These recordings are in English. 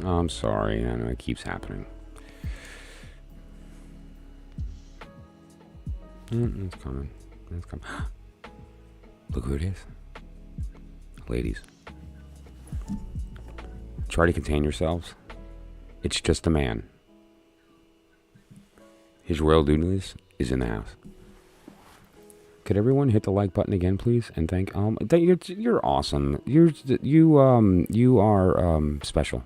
Oh, I'm sorry. I know it keeps happening. It's coming. It's coming. Look who it is. Ladies. Try to contain yourselves. It's just a man. His royal dignity is in the house. Could everyone hit the like button again, please? And thank you're awesome. You are special.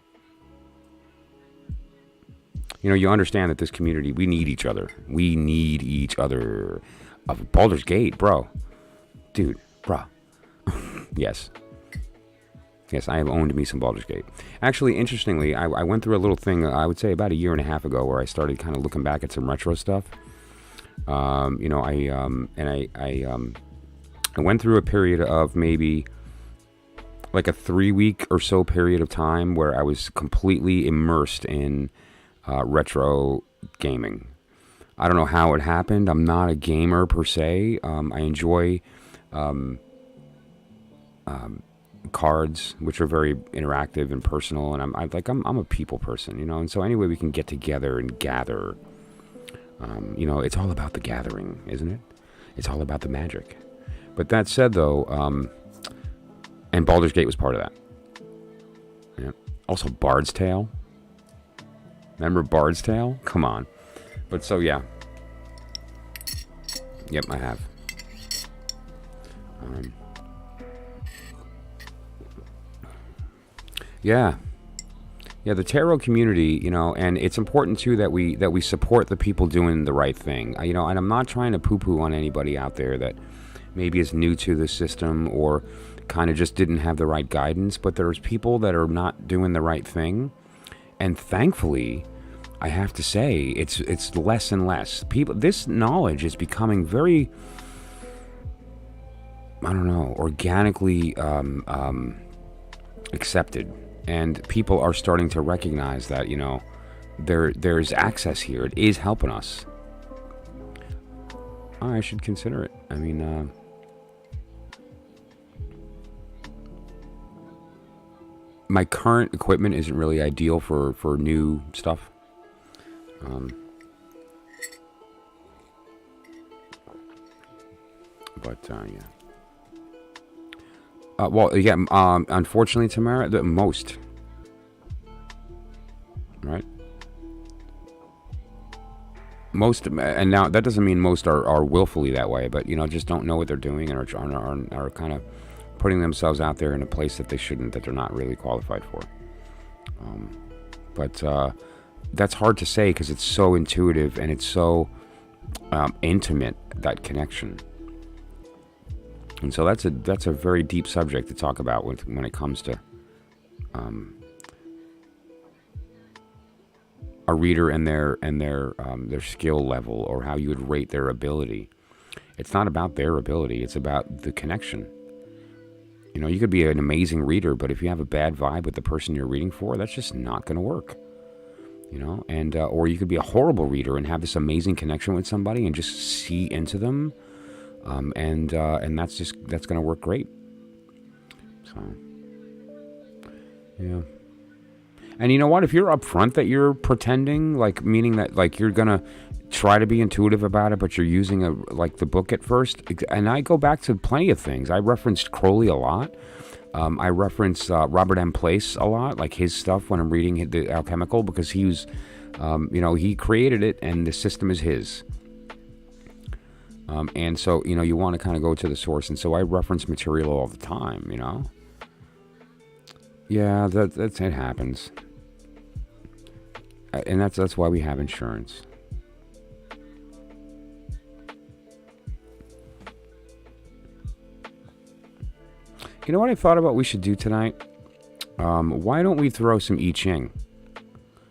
You know, you understand that this community, we need each other. We need each other. Baldur's Gate, bro. Dude, bro. Yes. Yes, I have owned me some Baldur's Gate. Actually, interestingly, I went through a little thing, I would say about a year and a half ago, where I started kind of looking back at some retro stuff. You know, I went through a period of maybe like a 3-week or so period of time where I was completely immersed in retro gaming. I don't know how it happened. I'm not a gamer per se. I enjoy cards, which are very interactive and personal, and I'm a people person, you know. And so anyway, we can get together and gather. You know, it's all about the gathering, isn't it? It's all about the magic. But that said, though, and Baldur's Gate was part of that. Yeah. Also, Bard's Tale. Remember Bard's Tale? Come on. But so, yeah. Yep, I have. Yeah. Yeah, the tarot community, you know, and it's important too that we support the people doing the right thing. You know, and I'm not trying to poo-poo on anybody out there that maybe is new to the system or kind of just didn't have the right guidance, but there's people that are not doing the right thing. And thankfully, I have to say, it's less and less. This knowledge is becoming very, I don't know, organically accepted. And people are starting to recognize that, you know, there's access here. It is helping us. I should consider it. I mean, my current equipment isn't really ideal for new stuff. Yeah. Well, yeah, unfortunately, Tamara, most. Right? Most, and now that doesn't mean most are willfully that way, but, you know, just don't know what they're doing and are kind of putting themselves out there in a place that they shouldn't, that they're not really qualified for. But that's hard to say because it's so intuitive and it's so intimate, that connection. And so that's a very deep subject to talk about when it comes to a reader and their skill level, or how you would rate their ability. It's not about their ability; it's about the connection. You know, you could be an amazing reader, but if you have a bad vibe with the person you're reading for, that's just not going to work. You know, and or you could be a horrible reader and have this amazing connection with somebody and just see into them. And that's going to work great. So, yeah. And you know what? If you're upfront that you're pretending, like, meaning that, like, you're going to try to be intuitive about it, but you're using the book at first. And I go back to plenty of things. I referenced Crowley a lot. I reference Robert M. Place a lot, like his stuff when I'm reading The Alchemical, because he was, you know, he created it and the system is his. And so, you know, you want to kind of go to the source. And so I reference material all the time, you know. Yeah, that's it happens. And that's why we have insurance. You know what I thought about we should do tonight? Why don't we throw some I Ching?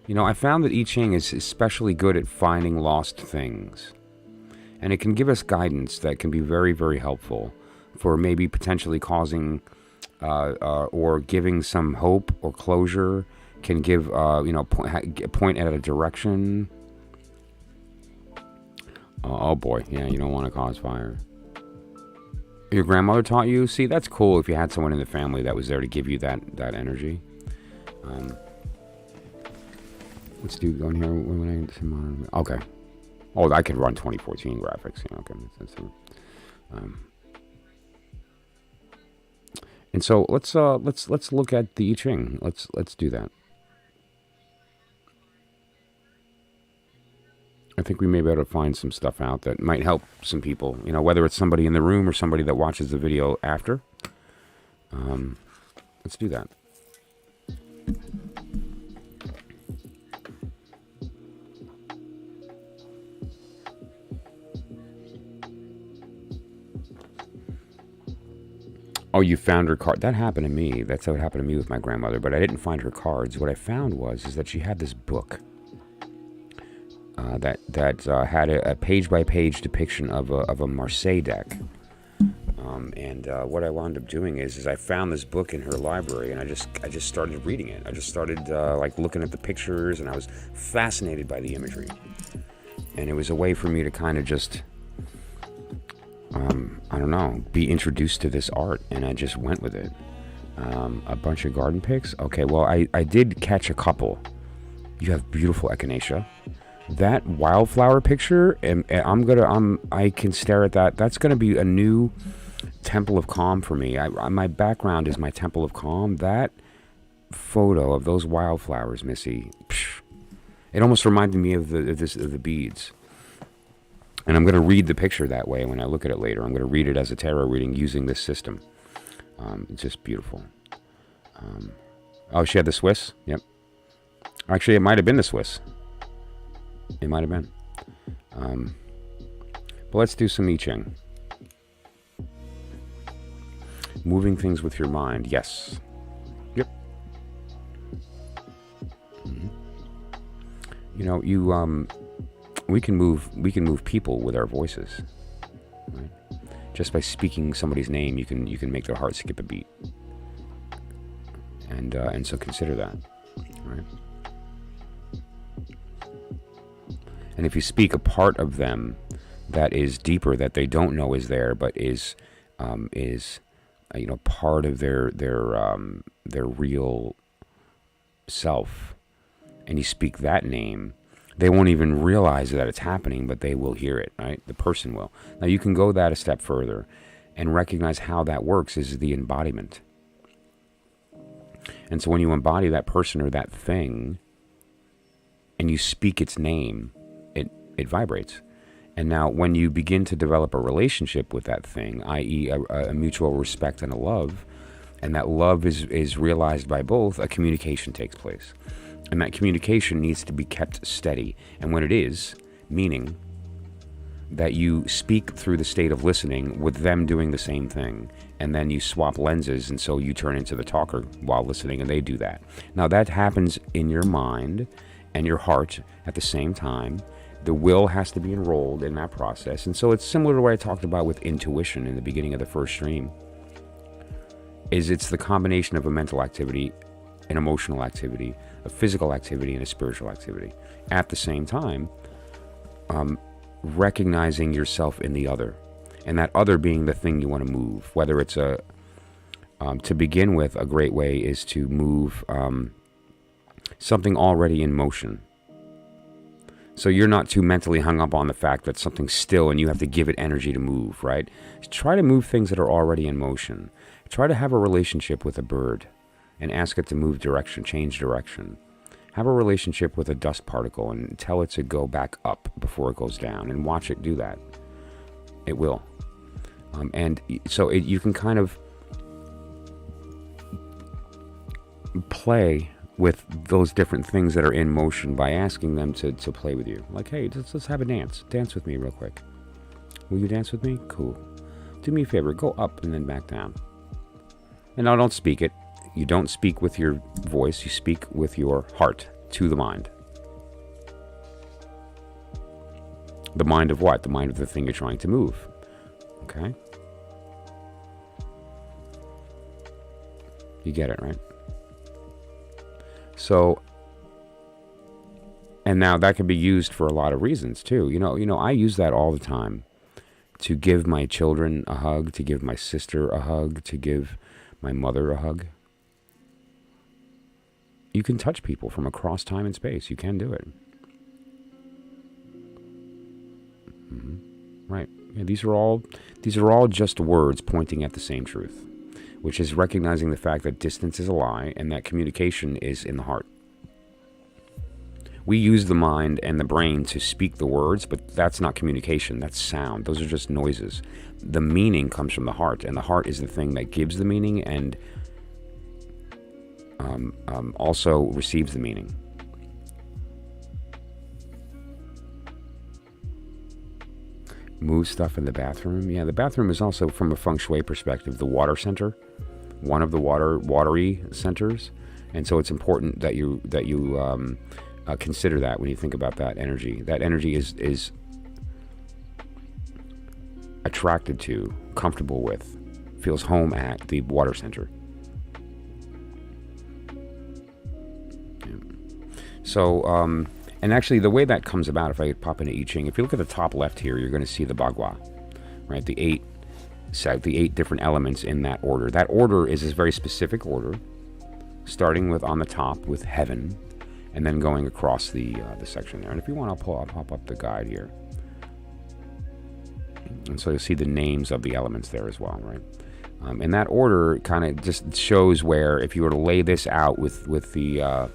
You know, I found that I Ching is especially good at finding lost things. And it can give us guidance that can be very, very helpful for maybe potentially causing or giving some hope or closure. Can give, you know, point at a direction. Oh boy, yeah, you don't want to cause fire. Your grandmother taught you? See, that's cool if you had someone in the family that was there to give you that energy. Let's do on here. Okay. Oh, I can run 2014 graphics. Yeah, okay. And so let's look at the I Ching. Let's do that. I think we may be able to find some stuff out that might help some people. You know, whether it's somebody in the room or somebody that watches the video after. Let's do that. Oh, you found her card. That happened to me. That's how it happened to me with my grandmother. But I didn't find her cards. What I found is that she had this book that had a page-by-page depiction of a Marseille deck. And what I wound up doing is I found this book in her library, and I just started reading it. I just started like looking at the pictures, and I was fascinated by the imagery. And it was a way for me to kind of just I don't know, be introduced to this art, and I just went with it. A bunch of garden pics. Okay, well, I did catch a couple. You have beautiful echinacea. That wildflower picture, and I can stare at that. That's gonna be a new temple of calm for me. My background is my temple of calm. That photo of those wildflowers, Missy, it almost reminded me of the beads. And I'm going to read the picture that way when I look at it later. I'm going to read it as a tarot reading using this system. It's just beautiful. Oh, she had the Swiss? Yep. Actually, it might have been the Swiss. It might have been. But let's do some I Ching. Moving things with your mind. Yes. Yep. Mm-hmm. You know, we can move people with our voices, right? Just by speaking somebody's name, you can make their heart skip a beat, and so consider that, right? And if you speak a part of them that is deeper, that they don't know is there, but is part of their real self, and you speak that name, they won't even realize that it's happening, but they will hear it, right? The person will. Now, you can go that a step further and recognize how that works is the embodiment. And so when you embody that person or that thing and you speak its name, it vibrates. And now when you begin to develop a relationship with that thing, i.e. a mutual respect and a love, and that love is realized by both, a communication takes place. And that communication needs to be kept steady. And when it is, meaning that you speak through the state of listening with them doing the same thing, and then you swap lenses, and so you turn into the talker while listening, and they do that. Now that happens in your mind and your heart at the same time. The will has to be enrolled in that process. And so it's similar to what I talked about with intuition in the beginning of the first stream. It's the combination of a mental activity, an emotional activity, a physical activity, and a spiritual activity. At the same time, recognizing yourself in the other, and that other being the thing you want to move. Whether it's to begin with, a great way is to move something already in motion. So you're not too mentally hung up on the fact that something's still and you have to give it energy to move, right? Try to move things that are already in motion. Try to have a relationship with a bird and ask it to move direction, change direction. Have a relationship with a dust particle and tell it to go back up before it goes down, and watch it do that. It will. And so you can kind of play with those different things that are in motion by asking them to play with you. Like, hey, let's have a dance. Dance with me real quick. Will you dance with me? Cool. Do me a favor, go up and then back down. And now don't speak it. You don't speak with your voice, you speak with your heart to the mind. The mind of what? The mind of the thing you're trying to move. Okay? You get it, right? So, and now that can be used for a lot of reasons too. You know, I use that all the time to give my children a hug, to give my sister a hug, to give my mother a hug. You can touch people from across time and space. You can do it. Right. Yeah, these are all just words pointing at the same truth, which is recognizing the fact that distance is a lie and that communication is in the heart. We use the mind and the brain to speak the words, but that's not communication. That's sound. Those are just noises. The meaning comes from the heart, and the heart is the thing that gives the meaning and also receives the meaning. Move stuff in the bathroom. Yeah, the bathroom is also, from a feng shui perspective, the water center, one of the watery centers, and so it's important that you consider that when you think about that energy. That energy is attracted to, comfortable with, feels home at the water center. Yeah. So, and actually, the way that comes about, if I pop into I Ching, if you look at the top left here, you're going to see the Bagua, right? The eight different elements in that order. That order is a very specific order, starting with on the top with heaven, and then going across the section there. And if you want, I'll pop up the guide here, and so you'll see the names of the elements there as well, right? And that order kind of just shows where, if you were to lay this out with the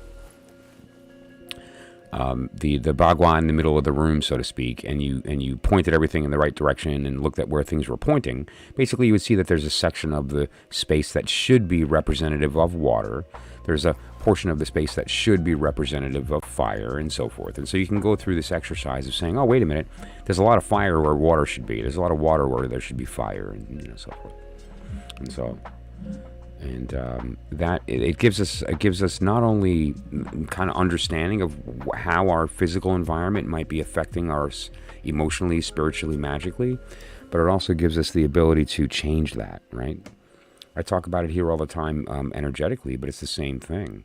Bagua in the middle of the room, so to speak, and you pointed everything in the right direction and looked at where things were pointing, basically you would see that there's a section of the space that should be representative of water. There's a portion of the space that should be representative of fire, and so forth. And so you can go through this exercise of saying, oh, wait a minute, there's a lot of fire where water should be. There's a lot of water where there should be fire, and so forth. And so... And that it gives us not only kind of understanding of how our physical environment might be affecting us emotionally, spiritually, magically, but it also gives us the ability to change that, right? I talk about it here all the time energetically, but it's the same thing.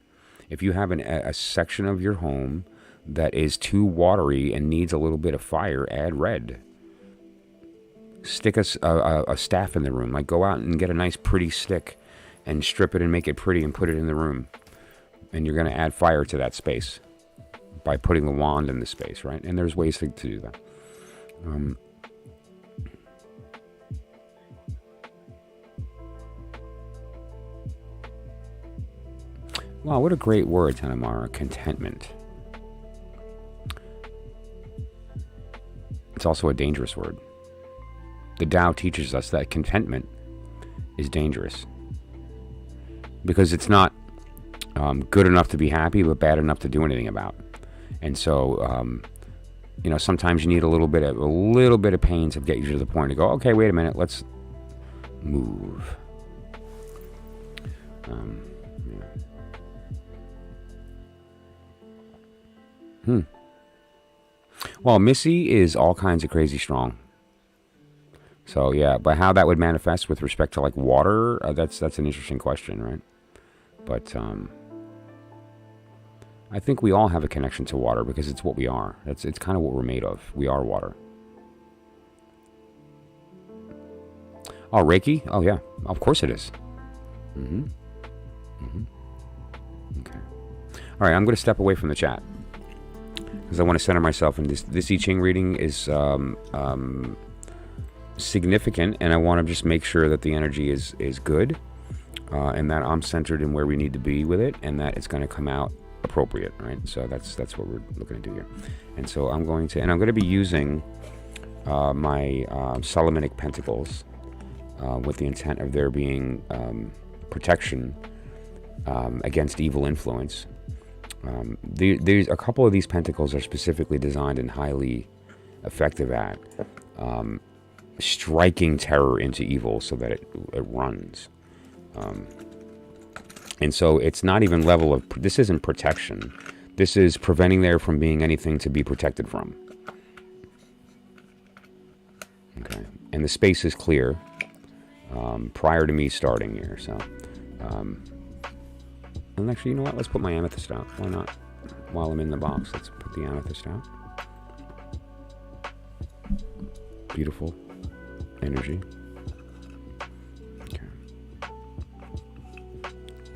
If you have a section of your home that is too watery and needs a little bit of fire, add red. Stick a staff in the room. Like, go out and get a nice pretty stick and strip it and make it pretty and put it in the room. And you're going to add fire to that space by putting the wand in the space, right? And there's ways to do that. Wow, what a great word, Tanamara. Contentment. It's also a dangerous word. The Tao teaches us that contentment is dangerous, because it's not good enough to be happy, but bad enough to do anything about. And so, sometimes you need a little bit of pain to get you to the point to go, okay, wait a minute, let's move. Well, Missy is all kinds of crazy strong. So yeah, but how that would manifest with respect to like water, that's an interesting question, right? But I think we all have a connection to water because it's what we are. It's kind of what we're made of. We are water. Oh, Reiki? Oh yeah, of course it is. Okay. All right, I'm going to step away from the chat because I want to center myself in this I Ching reading is significant, and I want to just make sure that the energy is good, and that I'm centered in where we need to be with it, and that it's going to come out appropriate, right? So that's what we're looking to do here. And so I'm going to be using my Solomonic pentacles with the intent of there being protection against evil influence. There's a couple of these pentacles are specifically designed and highly effective at striking terror into evil so that it runs. And so it's not even level of, this isn't protection. This is preventing there from being anything to be protected from. Okay. And the space is clear prior to me starting here. So, and actually, you know what? Let's put my amethyst out. Why not? While I'm in the box, let's put the amethyst out. Beautiful energy. Okay.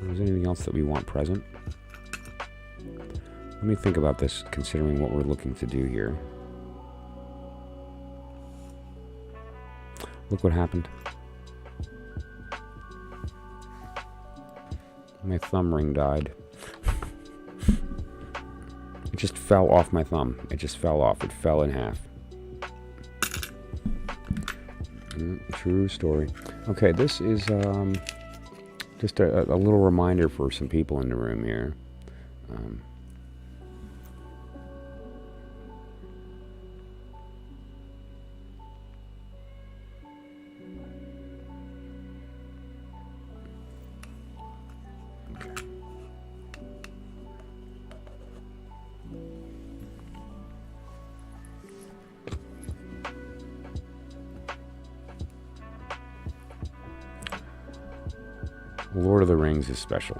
Is there anything else that we want present? Let me think about this, considering what we're looking to do here. Look what happened. My thumb ring died. It just fell off my thumb. It just fell off. It fell in half. True story. Okay, this is just a little reminder for some people in the room here. Lord of the Rings is special.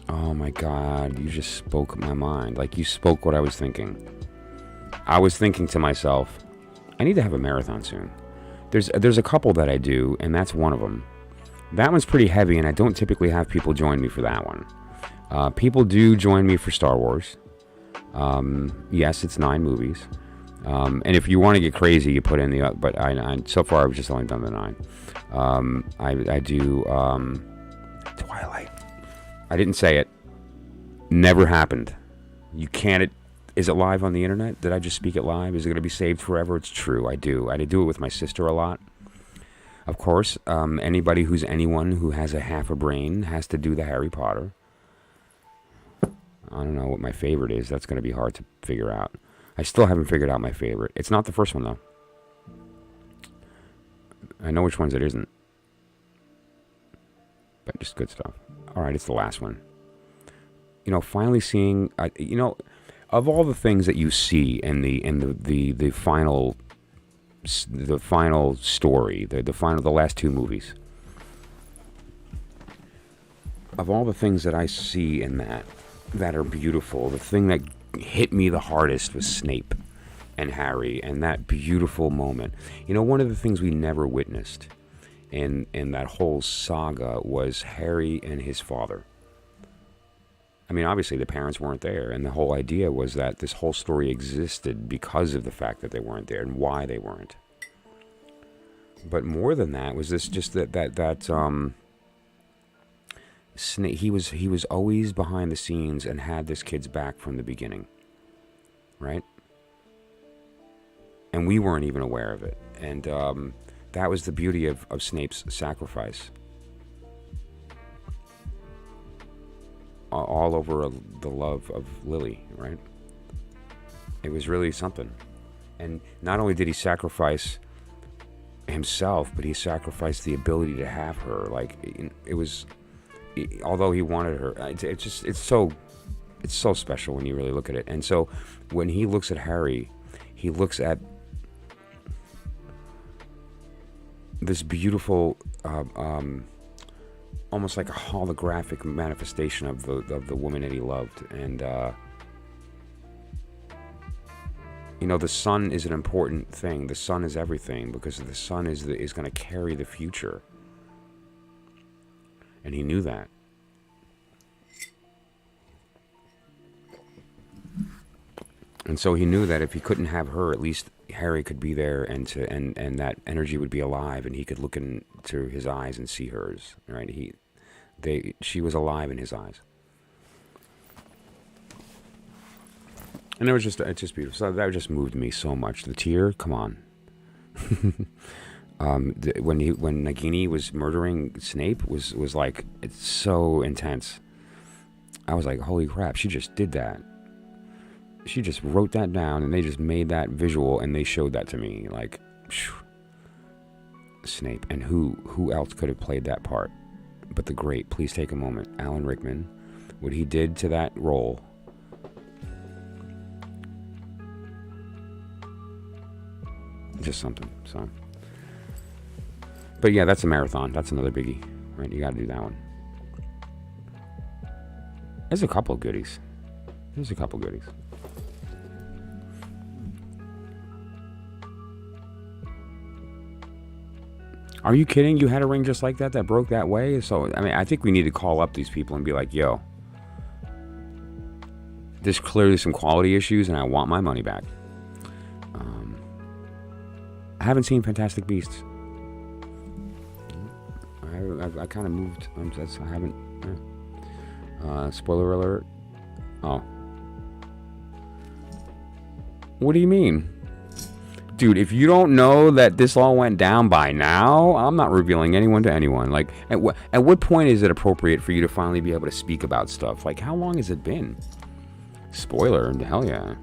Oh my God, you just spoke my mind. Like you spoke what I was thinking. I was thinking to myself, I need to have a marathon soon. There's a couple that I do, and that's one of them. That one's pretty heavy, and I don't typically have people join me for that one. People do join me for Star Wars. Yes, it's 9 movies. And if you want to get crazy, you put in the... But I so far, I've just only done the 9. I do... Twilight. I didn't say it. Never happened. You can't... Is it live on the internet? Did I just speak it live? Is it going to be saved forever? It's true. I do. I do it with my sister a lot. Of course, anybody who's anyone who has a half a brain has to do the Harry Potter. I don't know what my favorite is. That's going to be hard to figure out. I still haven't figured out my favorite. It's not the first one, though. I know which ones it isn't. But just good stuff. All right, it's the last one. You know, finally seeing... you know, of all the things that you see in the final story, the last 2 movies, of all the things that I see in that are beautiful, the thing that hit me the hardest was Snape and Harry and that beautiful moment. You know, one of the things we never witnessed in that whole saga was Harry and his father. I mean, obviously the parents weren't there, and the whole idea was that this whole story existed because of the fact that they weren't there and why they weren't. But more than that was this just that Snape, he was always behind the scenes and had this kid's back from the beginning, right? And we weren't even aware of it. And that was the beauty of Snape's sacrifice. All over the love of Lily, right? It was really something. And not only did he sacrifice himself, but he sacrificed the ability to have her. Like, it was... Although he wanted her, it's so special when you really look at it. And so when he looks at Harry, he looks at this beautiful, almost like a holographic manifestation of the woman that he loved. And you know, the sun is an important thing. The sun is everything, because the sun is going to carry the future. And he knew that. And so he knew that if he couldn't have her, at least Harry could be there, and that energy would be alive, and he could look into his eyes and see hers. Right? She was alive in his eyes. And it's just beautiful. So that just moved me so much. The tear, come on. When Nagini was murdering Snape was like, it's so intense. I was like, holy crap, she just did that. She just wrote that down, and they just made that visual, and they showed that to me. Like, phew. Snape. And who else could have played that part but the great, please take a moment, Alan Rickman. What he did to that role. Just something, so... But yeah, that's a marathon. That's another biggie, right? You got to do that one. There's a couple of goodies. Are you kidding? You had a ring just like that broke that way? So, I mean, I think we need to call up these people and be like, yo, there's clearly some quality issues and I want my money back. I haven't seen Fantastic Beasts. I kind of moved. I haven't. Spoiler alert. Oh. What do you mean? Dude, if you don't know that this all went down by now, I'm not revealing anyone to anyone. Like, at what point is it appropriate for you to finally be able to speak about stuff? Like, how long has it been? Spoiler, hell yeah.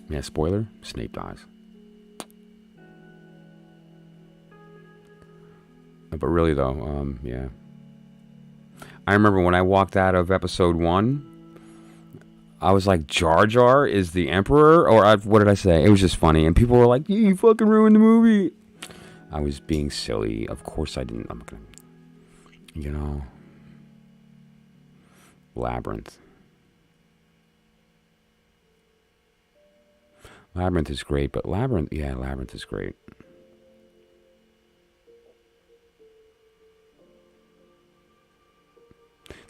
Yeah, spoiler, Snape dies. But really though, yeah. I remember when I walked out of episode 1, I was like, Jar Jar is the Emperor? Or what did I say? It was just funny. And people were like, you fucking ruined the movie. I was being silly. Of course I didn't. I'm not gonna, you know. Labyrinth. Labyrinth is great, but Labyrinth is great.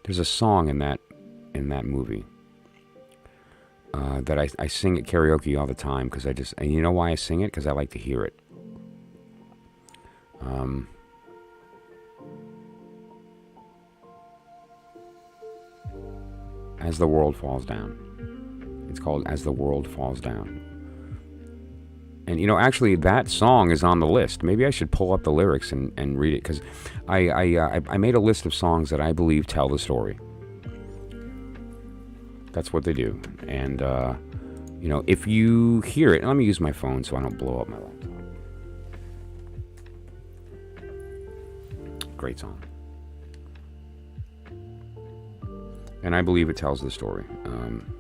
There's a song in that movie that I sing at karaoke all the time because and you know why I sing it? Because I like to hear it. As the World Falls Down. It's called As the World Falls Down. And, you know, actually, that song is on the list. Maybe I should pull up the lyrics and read it, because I made a list of songs that I believe tell the story. That's what they do. And, you know, if you hear it, let me use my phone so I don't blow up my laptop. Great song. And I believe it tells the story.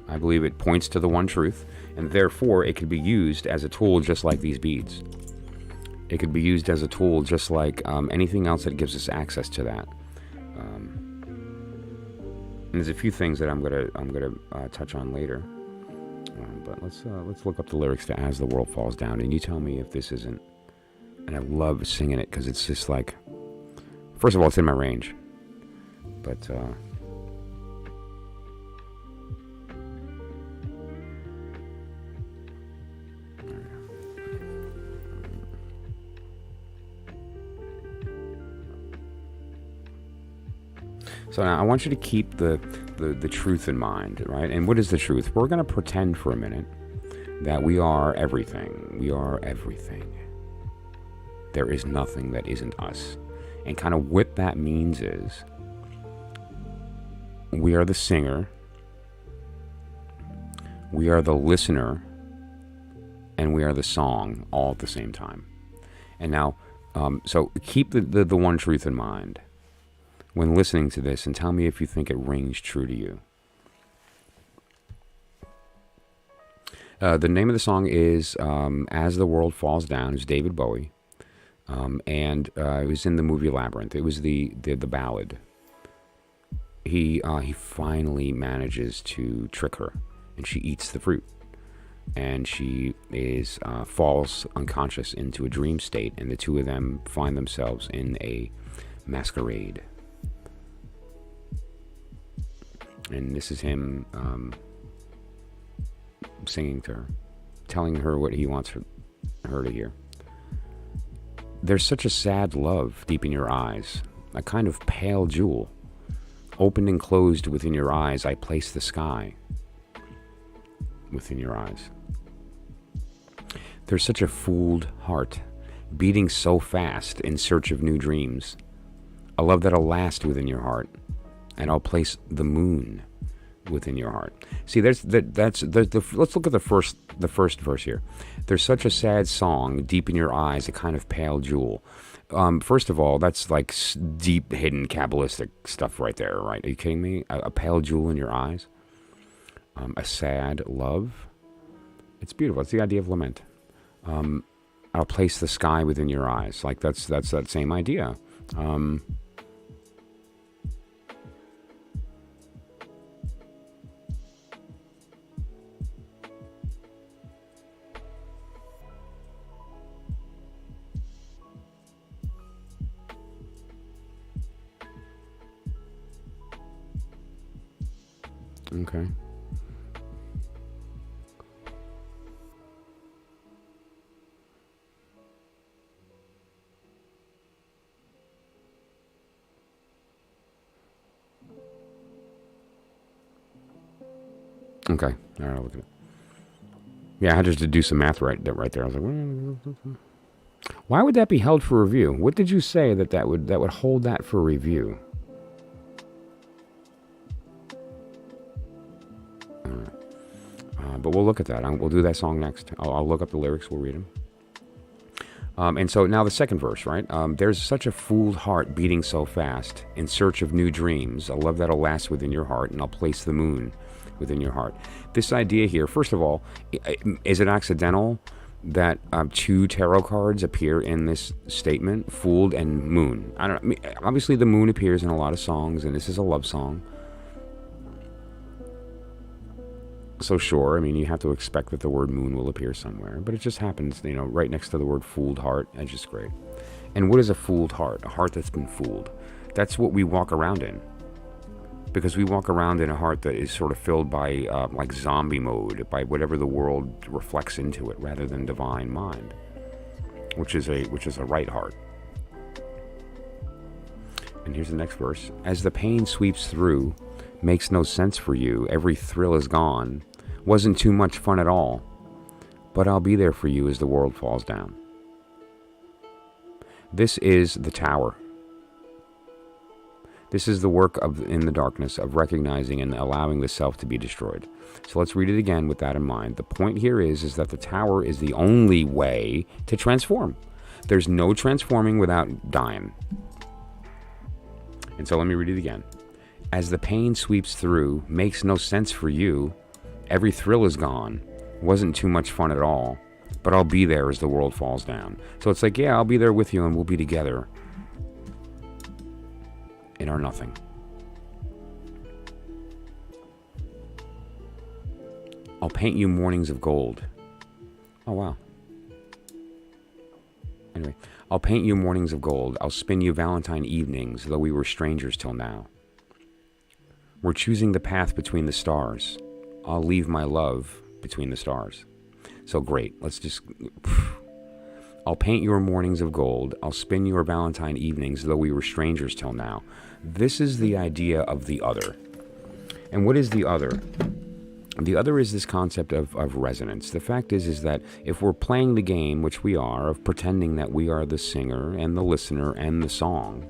I believe it points to the one truth, and therefore it could be used as a tool just like these beads. It could be used as a tool just like anything else that gives us access to that. And there's a few things that I'm gonna touch on later. But let's look up the lyrics to "As the World Falls Down," and you tell me if this isn't. And I love singing it because it's just like, first of all, it's in my range, but. So now I want you to keep the truth in mind, right? And what is the truth? We're going to pretend for a minute that we are everything. We are everything. There is nothing that isn't us. And kind of what that means is we are the singer, we are the listener, and we are the song all at the same time. And now, so keep the one truth in mind when listening to this, and tell me if you think it rings true to you. The name of the song is As the World Falls Down. It's David Bowie. And it was in the movie Labyrinth. It was the ballad. He finally manages to trick her, and she eats the fruit. And she falls unconscious into a dream state, and the two of them find themselves in a masquerade. And this is him singing to her, telling her what he wants her to hear. There's such a sad love deep in your eyes, a kind of pale jewel. Opened and closed within your eyes, I place the sky within your eyes. There's such a fooled heart, beating so fast in search of new dreams. A love that'll last within your heart. And I'll place the moon within your heart. See, let's look at the first verse here. There's such a sad song deep in your eyes, a kind of pale jewel. First of all, that's like deep hidden Kabbalistic stuff right there, right? Are you kidding me? A pale jewel in your eyes, a sad love. It's beautiful. It's the idea of lament. I'll place the sky within your eyes. Like that's that same idea. Okay. Okay. All right, I'll look at it. Yeah, I had just to do some math right there. I was like, why would that be held for review? What did you say that would hold that for review? All right. But we'll look at that. We'll do that song next. I'll look up the lyrics. We'll read them. And so now the second verse, right? There's such a fooled heart beating so fast in search of new dreams. A love that'll last within your heart, and I'll place the moon within your heart. This idea here, first of all, is it accidental that 2 tarot cards appear in this statement, Fooled and Moon? I don't know. I mean, obviously, the moon appears in a lot of songs, and this is a love song. So sure, I mean, you have to expect that the word moon will appear somewhere, but it just happens, right next to the word fooled heart. It's just great. And what is a fooled heart? A heart that's been fooled. That's what we walk around in. Because we walk around in a heart that is sort of filled by like zombie mode, by whatever the world reflects into it, rather than divine mind, which is a right heart. And here's the next verse. As the pain sweeps through, makes no sense for you, every thrill is gone, wasn't too much fun at all, but I'll be there for you as the world falls down. This is the tower. This is the work in the darkness of recognizing and allowing the self to be destroyed. So let's read it again with that in mind. The point here is that the tower is the only way to transform. There's no transforming without dying. And so let me read it again. As the pain sweeps through, makes no sense for you, every thrill is gone, wasn't too much fun at all, but I'll be there as the world falls down. So it's like, yeah, I'll be there with you and we'll be together in our nothing. I'll paint you mornings of gold. Oh, wow. Anyway, I'll paint you mornings of gold. I'll spin you Valentine evenings, though we were strangers till now. We're choosing the path between the stars. I'll leave my love between the stars. So great. Let's just... I'll paint your mornings of gold. I'll spin your Valentine evenings, though we were strangers till now. This is the idea of the other. And what is the other? The other is this concept of resonance. The fact is that if we're playing the game, which we are, of pretending that we are the singer and the listener and the song,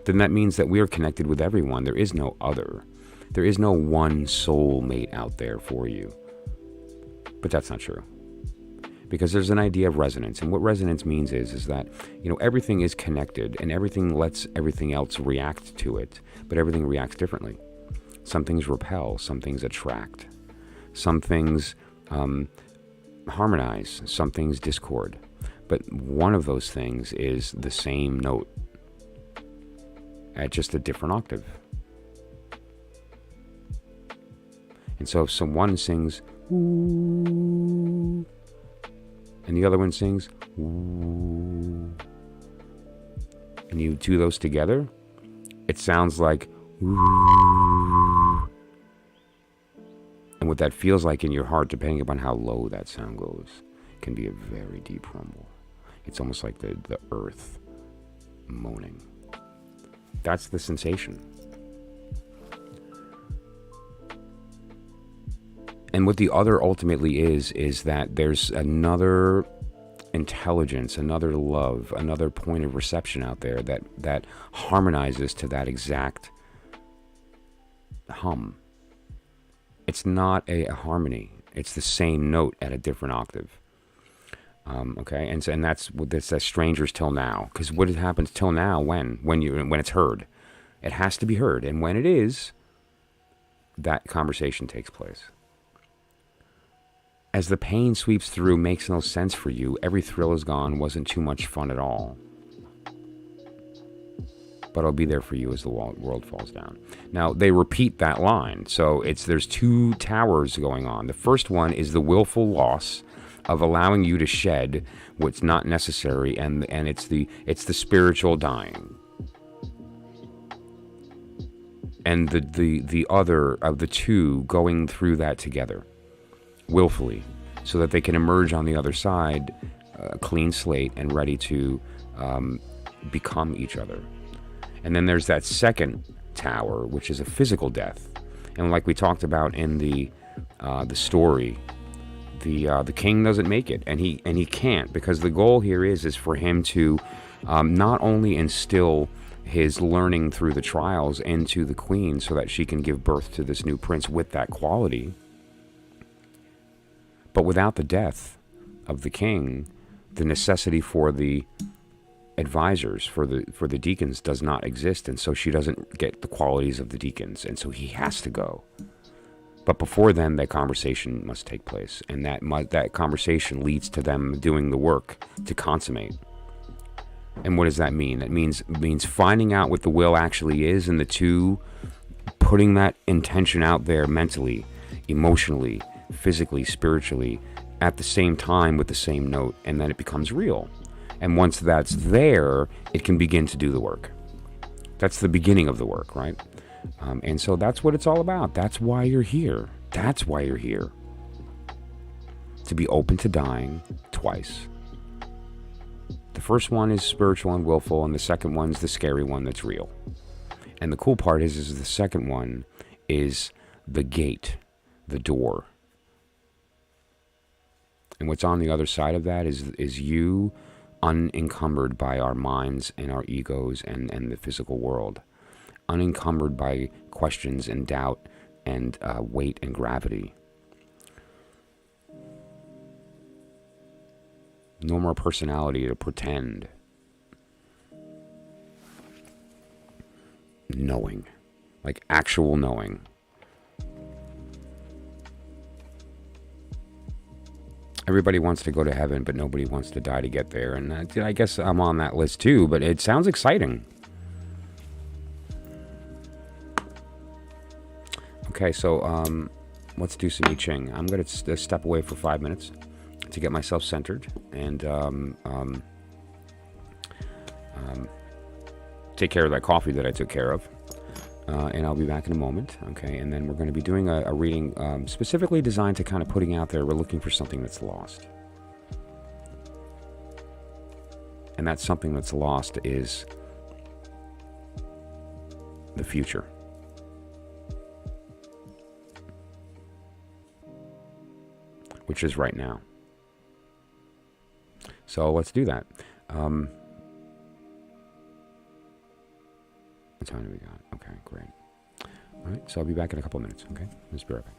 then that means that we are connected with everyone. There is no other. There is no one soulmate out there for you. But that's not true. Because there's an idea of resonance. And what resonance means is that, everything is connected and everything lets everything else react to it. But everything reacts differently. Some things repel, some things attract. Some things harmonize, some things discord. But one of those things is the same note at just a different octave. And so if someone sings, ooh, and the other one sings, ooh, and you do those together, it sounds like, ooh. And what that feels like in your heart, depending upon how low that sound goes, can be a very deep rumble. It's almost like the earth moaning. That's the sensation. And what the other ultimately is that there's another intelligence, another love, another point of reception out there that harmonizes to that exact hum. It's not a harmony. It's the same note at a different octave. Okay, and that's what this says, strangers till now. Because what happens till now? When it's heard, it has to be heard, and when it is, that conversation takes place. As the pain sweeps through, makes no sense for you. Every thrill is gone, wasn't too much fun at all. But I'll be there for you as the world falls down. Now, they repeat that line. So there's 2 towers going on. The first one is the willful loss of allowing you to shed what's not necessary, and it's the spiritual dying. and the other of the two going through that together, willfully, so that they can emerge on the other side, clean slate and ready to become each other. And then there's that second tower, which is a physical death. And like we talked about in the story, the king doesn't make it, and he can't, because the goal here is for him to not only instill his learning through the trials into the queen, so that she can give birth to this new prince with that quality, but without the death of the king, the necessity for the advisors, for the deacons, does not exist, and so she doesn't get the qualities of the deacons, and so he has to go. But before then, that conversation must take place, and that conversation leads to them doing the work to consummate. And what does that mean? It means finding out what the will actually is, and the two putting that intention out there mentally, emotionally, physically, spiritually, at the same time with the same note, and then it becomes real. And once that's there, it can begin to do the work. That's the beginning of the work, right? And so that's what it's all about. That's why you're here. That's why you're here. To be open to dying twice. The first one is spiritual and willful, and the second one's the scary one that's real. And the cool part is the second one is the gate, the door. And what's on the other side of that is you unencumbered by our minds and our egos and the physical world. Unencumbered by questions and doubt and weight and gravity. No more personality to pretend. Knowing. Like actual knowing. Everybody wants to go to heaven, but nobody wants to die to get there. And I guess I'm on that list too, but it sounds exciting. Okay, so let's do some I Ching. I'm going to step away for 5 minutes to get myself centered and take care of that coffee that I took care of. And I'll be back in a moment, okay? And then we're going to be doing a reading specifically designed to kind of putting out there, we're looking for something that's lost. And that something that's lost is the future. Which is right now. So let's do that. What time do we got? Okay, great. All right, so I'll be back in a couple of minutes, okay? Let's be right back.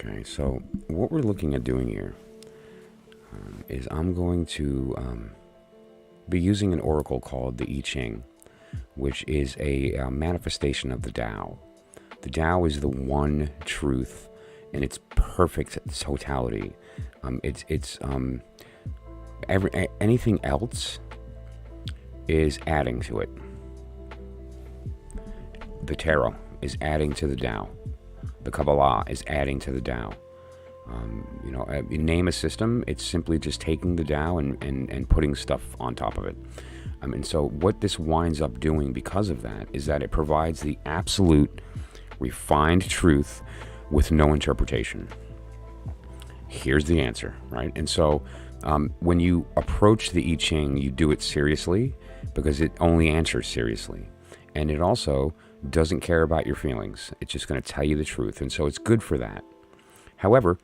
Okay, so what we're looking at doing here is I'm going to be using an oracle called the Ching, which is a manifestation of the Tao. The Tao is the one truth in its perfect totality. Anything else is adding to it. The tarot is adding to the Tao. The Kabbalah is adding to the Tao. You name a system, it's simply just taking the Tao and putting stuff on top of it. And so what this winds up doing because of that is that it provides the absolute refined truth with no interpretation. Here's the answer, right? And so when you approach the I Ching, you do it seriously because it only answers seriously. And it also doesn't care about your feelings. It's just going to tell you the truth. And so it's good for that. However,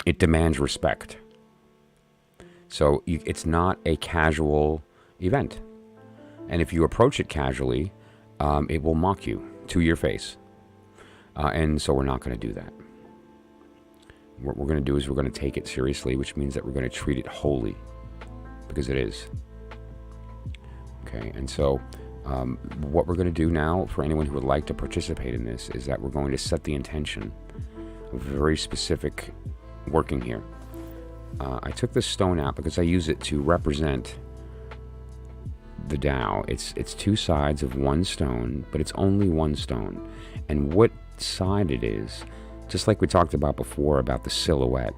it demands respect. So it's not a casual event. And if you approach it casually, it will mock you to your face. And so we're not going to do that. What we're going to do is we're going to take it seriously, which means that we're going to treat it holy, because it is. Okay, and so what we're going to do now, for anyone who would like to participate in this, is that we're going to set the intention of a very specific working here. I took this stone out because I use it to represent the Tao. It's two sides of one stone, but it's only one stone. And what side it is, just like we talked about before about the silhouette,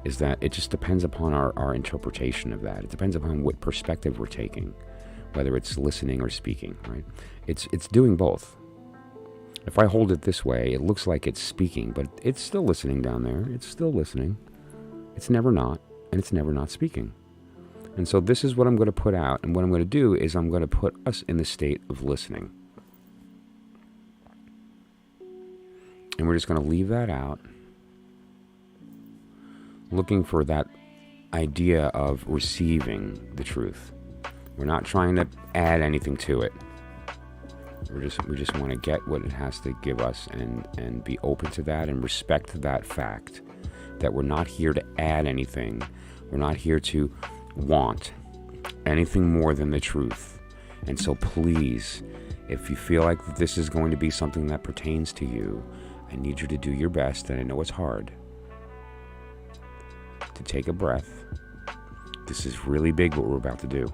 is that it just depends upon our interpretation of that. It depends upon what perspective we're taking, whether it's listening or speaking, right? It's doing both. If I hold it this way, it looks like it's speaking, but it's still listening down there. It's still listening. It's never not, and it's never not speaking. And so this is what I'm going to put out, and what I'm going to do is I'm going to put us in the state of listening. And we're just going to leave that out, looking for that idea of receiving the truth. We're not trying to add anything to it. We just want to get what it has to give us and be open to that and respect that fact that we're not here to add anything. We're not here to want anything more than the truth. And so please, if you feel like this is going to be something that pertains to you, I need you to do your best, and I know it's hard, to take a breath. This is really big what we're about to do,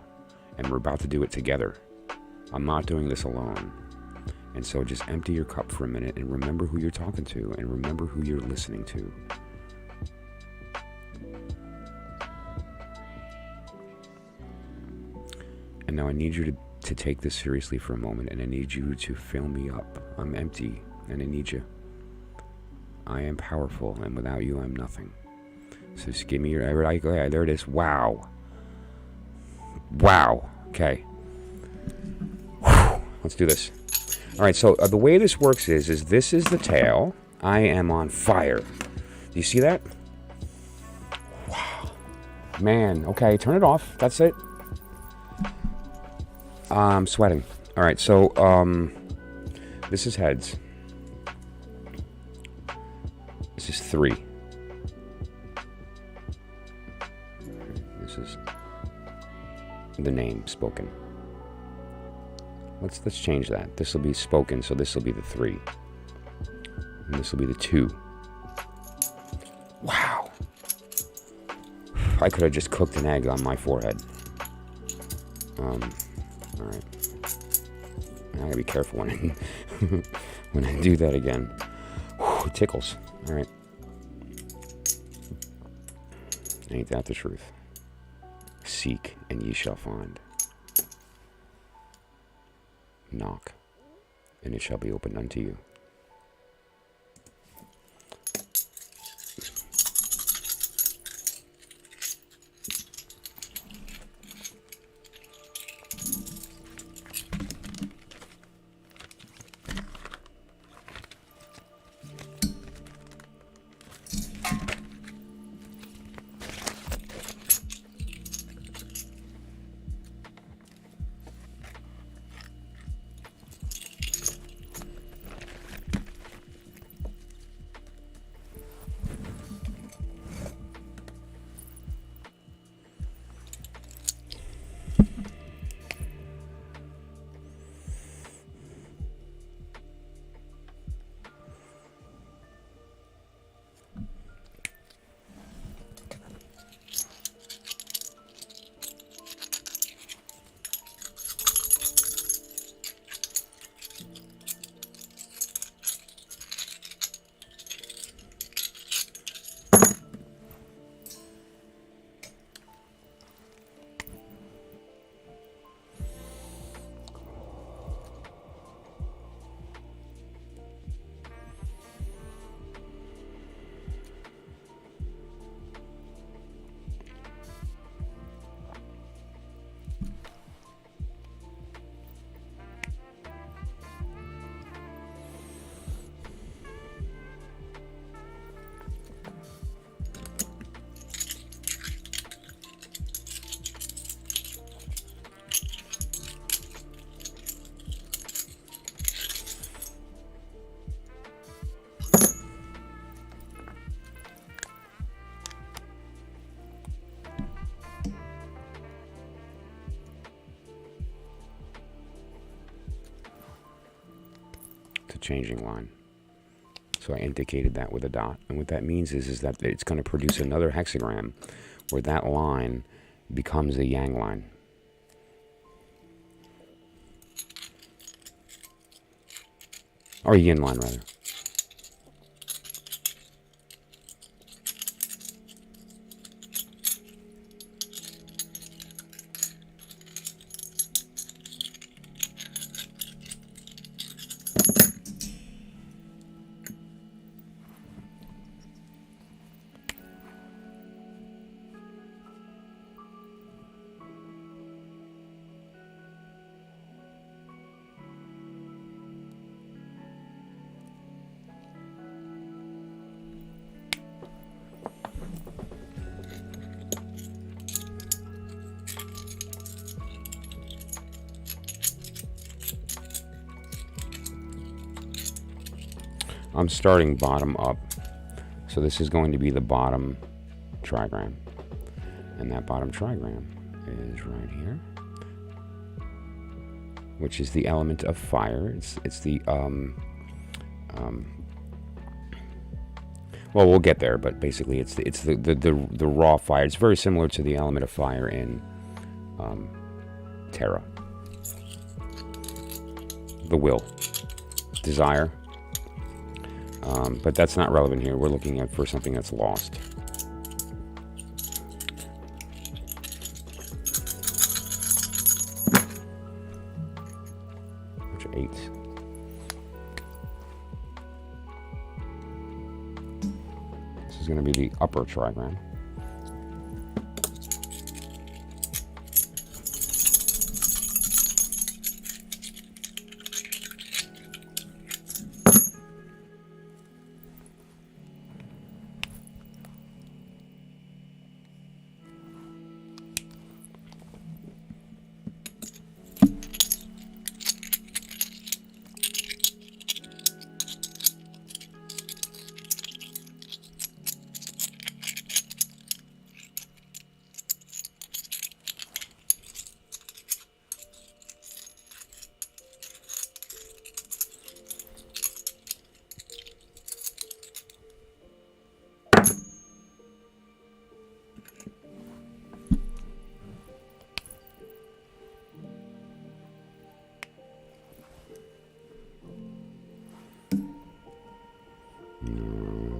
and we're about to do it together. I'm not doing this alone. And so just empty your cup for a minute and remember who you're talking to and remember who you're listening to. And now I need you to take this seriously for a moment, and I need you to fill me up. I'm empty, and I need you. I am powerful, and without you, I'm nothing. So just give me your... Okay, there it is. Wow. Wow. Okay. Whew. Let's do this. All right, so the way this works is this is the tail. I am on fire. Do you see that? Wow. Man, okay, turn it off. That's it. I'm sweating. All right, so this is heads. This is 3. This is the name spoken. Let's change that. This will be spoken, so this will be the 3. And this will be the 2. Wow. I could have just cooked an egg on my forehead. Alright. I gotta be careful when when I do that again. Whew, it tickles. Alright. Ain't that the truth? Seek, and ye shall find. Knock, and it shall be opened unto you. changing line. So I indicated that with a dot. And what that means is that it's going to produce another hexagram where that line becomes a yang line. Or a yin line, rather. I'm starting bottom up. So this is going to be the bottom trigram. And that bottom trigram is right here, which is the element of fire. It's the well, we'll get there, but basically it's the raw fire. It's very similar to the element of fire in Terra. The will, desire. But that's not relevant here. We're looking at for something that's lost. Which are 8s. This is going to be the upper trigram.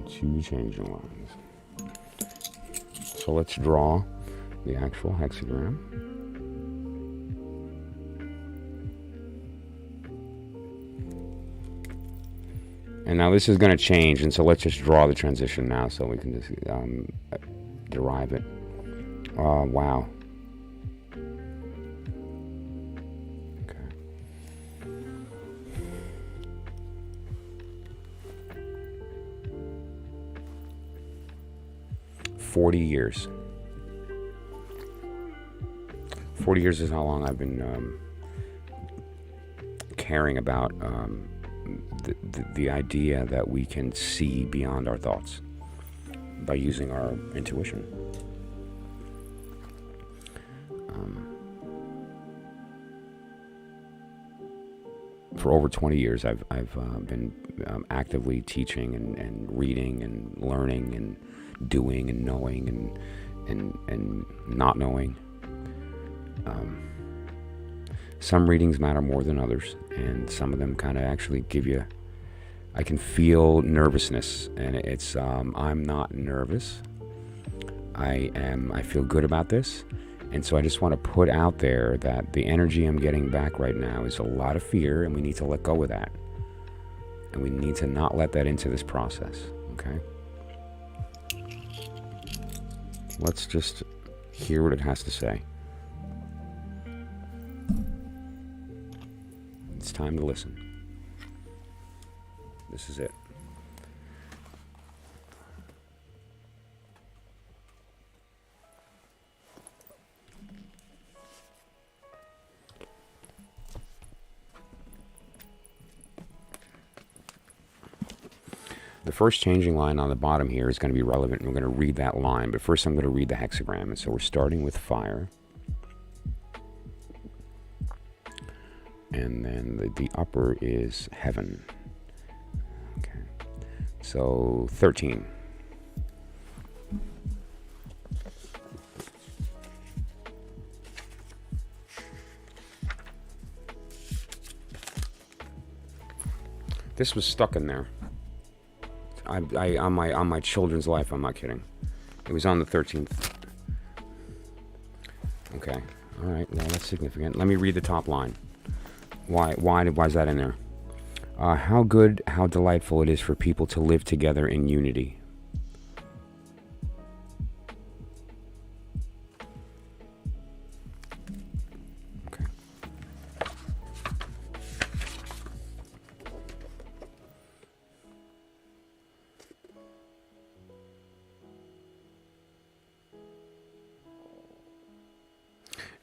Two changing lines. So let's draw the actual hexagram. And now this is going to change, and so let's just draw the transition now so we can just derive it. Wow. 40 years. 40 years is how long I've been caring about the idea that we can see beyond our thoughts by using our intuition. For over 20 years, I've been actively teaching and reading and learning and doing and knowing and not knowing. Some readings matter more than others, and some of them kind of actually give you, I can feel nervousness, and it's I'm not nervous. I feel good about this, and so I just want to put out there that the energy I'm getting back right now is a lot of fear, and we need to let go of that, and we need to not let that into this process. Okay, let's just hear what it has to say. It's time to listen. This is it. The first changing line on the bottom here is going to be relevant, and we're going to read that line. But first I'm going to read the hexagram. And so we're starting with fire. And then the upper is heaven. So 13. This was stuck in there. On my children's life, I'm not kidding. It was on the 13th. Okay. All right. Well, that's significant. Let me read the top line. Why is that in there? How good, how delightful it is for people to live together in unity. Okay.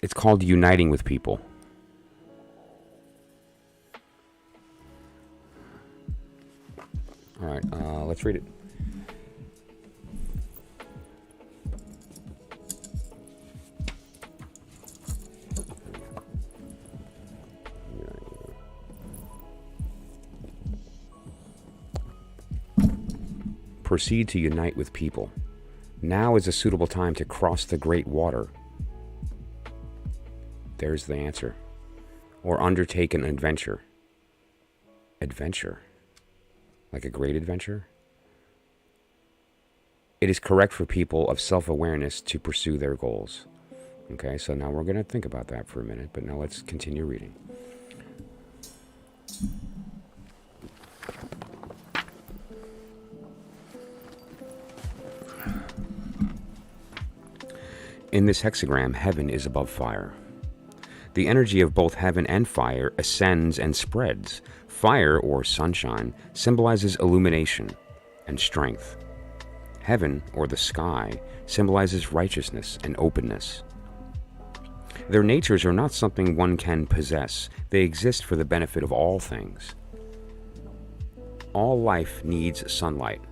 It's called uniting with people. All right, let's read it. Proceed to unite with people. Now is a suitable time to cross the great water. There's the answer. Or undertake an adventure. Adventure. Like a great adventure? It is correct for people of self-awareness to pursue their goals. Okay, so now we're going to think about that for a minute, but now let's continue reading. In this hexagram, heaven is above fire. The energy of both heaven and fire ascends and spreads. Fire, or sunshine, symbolizes illumination and strength. Heaven, or the sky, symbolizes righteousness and openness. Their natures are not something one can possess. They exist for the benefit of all things. All life needs sunlight.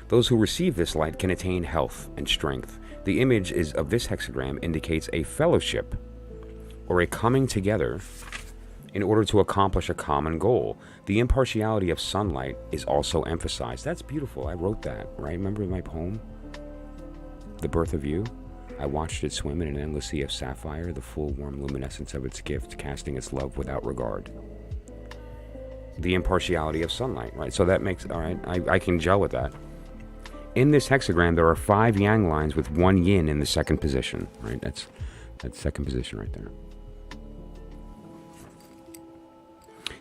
Those who receive this light can attain health and strength. The image of this hexagram indicates a fellowship, or a coming together in order to accomplish a common goal. The impartiality of sunlight is also emphasized. That's beautiful. I wrote that, right? Remember my poem, The Birth of You? I watched it swim in an endless sea of sapphire, the full warm luminescence of its gift, casting its love without regard. The impartiality of sunlight, right? So that makes, all right, I can gel with that. In this hexagram, there are 5 yang lines with 1 yin in the second position, right? That's second position right there.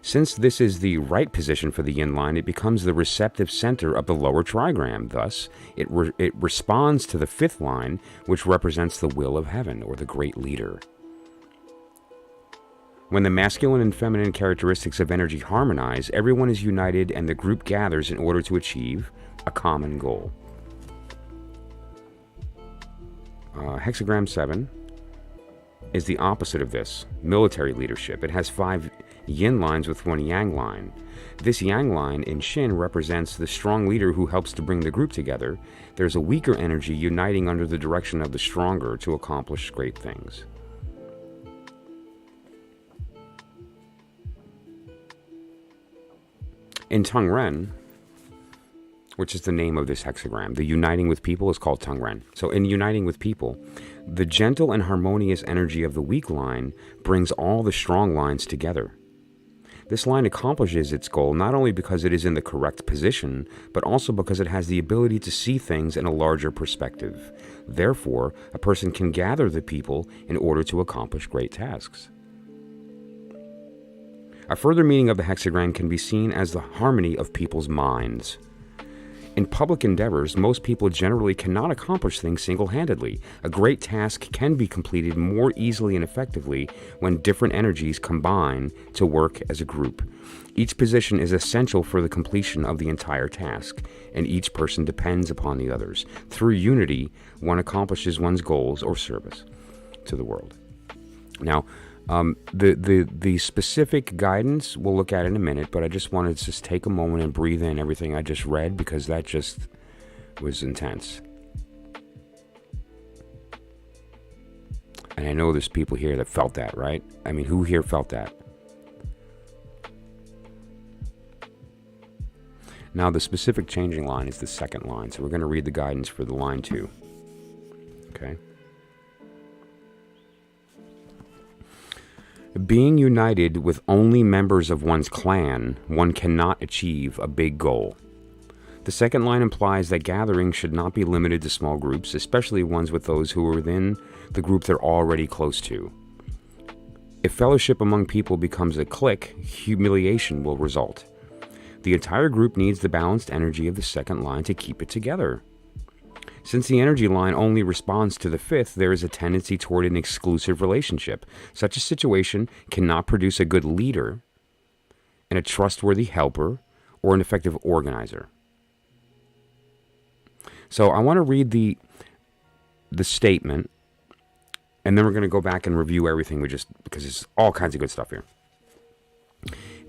Since this is the right position for the yin line, it becomes the receptive center of the lower trigram. Thus, it responds to the 5th line, which represents the will of heaven, or the great leader. When the masculine and feminine characteristics of energy harmonize, everyone is united and the group gathers in order to achieve a common goal. Hexagram 7 is the opposite of this, military leadership. It has 5 yin lines with 1 yang line. This yang line in Shin represents the strong leader who helps to bring the group together. There's a weaker energy uniting under the direction of the stronger to accomplish great things. In Tongren, which is the name of this hexagram, the uniting with people is called Tongren. So in uniting with people, the gentle and harmonious energy of the weak line brings all the strong lines together. This line accomplishes its goal not only because it is in the correct position, but also because it has the ability to see things in a larger perspective. Therefore, a person can gather the people in order to accomplish great tasks. A further meaning of the hexagram can be seen as the harmony of people's minds. In public endeavors, most people generally cannot accomplish things single-handedly. A great task can be completed more easily and effectively when different energies combine to work as a group. Each position is essential for the completion of the entire task, and each person depends upon the others. Through unity, one accomplishes one's goals or service to the world. Now, the specific guidance we'll look at in a minute, but I just wanted to just take a moment and breathe in everything I just read, because that just was intense. And I know there's people here that felt that, right? I mean, who here felt that? Now, the specific changing line is the second line, so we're going to read the guidance for the line 2. Okay? Being united with only members of one's clan, one cannot achieve a big goal. The second line implies that gatherings should not be limited to small groups, especially ones with those who are within the group they're already close to. If fellowship among people becomes a clique, humiliation will result. The entire group needs the balanced energy of the second line to keep it together. Since the energy line only responds to the fifth, there is a tendency toward an exclusive relationship. Such a situation cannot produce a good leader and a trustworthy helper or an effective organizer. So I want to read the statement, and then we're going to go back and review everything because there's all kinds of good stuff here.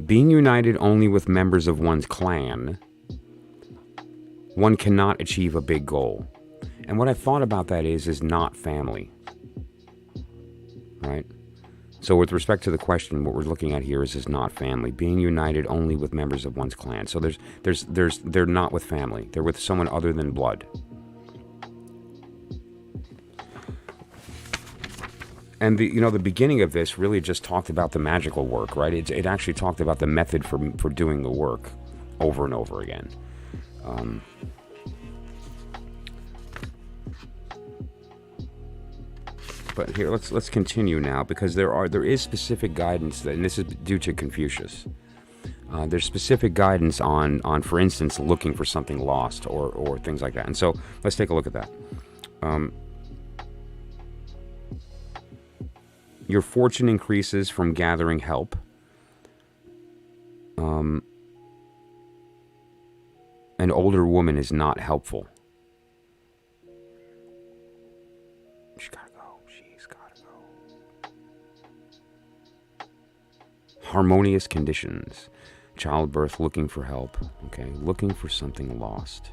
Being united only with members of one's clan, one cannot achieve a big goal. And what I thought about that is not family. Right? So with respect to the question, what we're looking at here is not family. Being united only with members of one's clan. So they're not with family. They're with someone other than blood. And the beginning of this really just talked about the magical work, right? It actually talked about the method for doing the work over and over again. But here, let's continue now, because there is specific guidance, and this is due to Confucius. There's specific guidance on, for instance, looking for something lost or things like that. And so let's take a look at that. Your fortune increases from gathering help. An older woman is not helpful. She's gotta go. Harmonious conditions. Childbirth, looking for help. Okay, looking for something lost.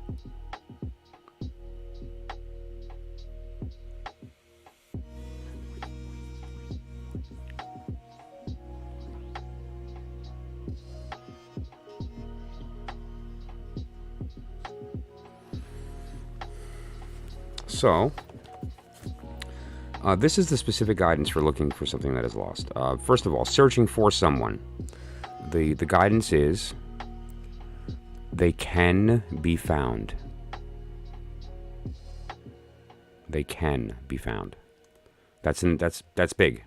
So, this is the specific guidance for looking for something that is lost. First of all, searching for someone. The guidance is, they can be found. They can be found. That's big.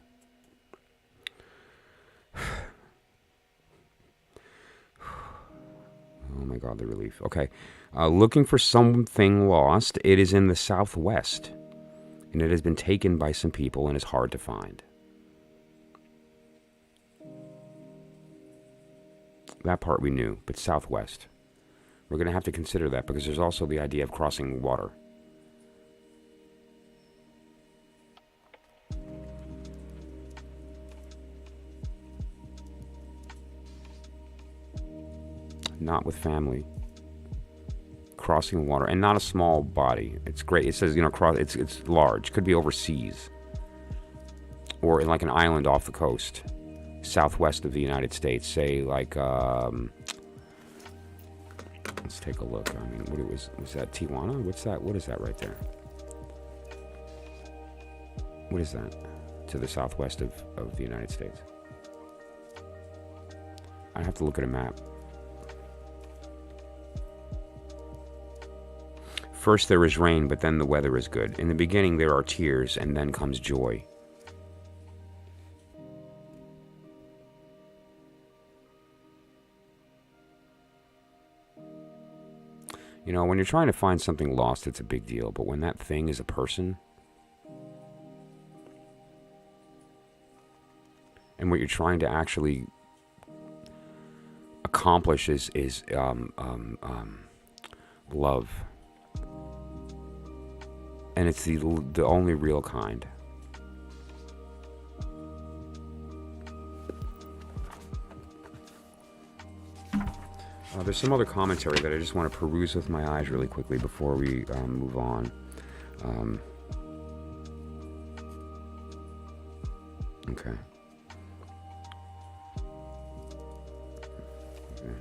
Oh my God, the relief. Okay. Looking for something lost. It is in the southwest, and it has been taken by some people and is hard to find. That part we knew, but southwest. We're going to have to consider that, because there's also the idea of crossing water. Not with family. Crossing water, and not a small body. It's great. It says, it's large. Could be overseas, or in like an island off the coast, southwest of the United States. Say like, let's take a look. I mean, what was that? Tijuana? What's that? What is that right there? What is that? To the southwest of the United States. I have to look at a map. First there is rain, but then the weather is good. In the beginning there are tears, and then comes joy. When you're trying to find something lost, it's a big deal. But when that thing is a person, and what you're trying to actually accomplish is love. And it's the only real kind. There's some other commentary that I just want to peruse with my eyes really quickly before we move on. Okay.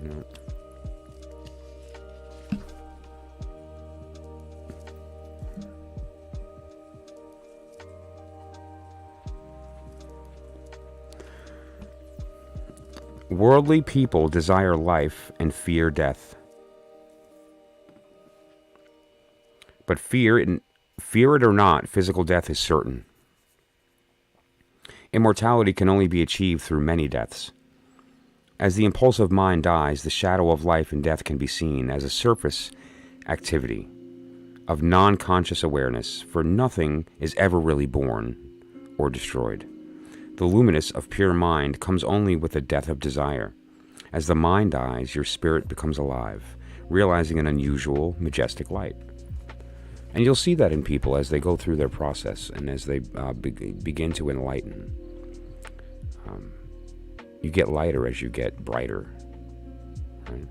No. Worldly people desire life and fear death. But fear it or not, physical death is certain. Immortality can only be achieved through many deaths. As the impulsive mind dies, the shadow of life and death can be seen as a surface activity of non-conscious awareness, for nothing is ever really born or destroyed. The luminous of pure mind comes only with the death of desire. As the mind dies, your spirit becomes alive, realizing an unusual, majestic light. And you'll see that in people as they go through their process and as they begin to enlighten. You get lighter as you get brighter, right?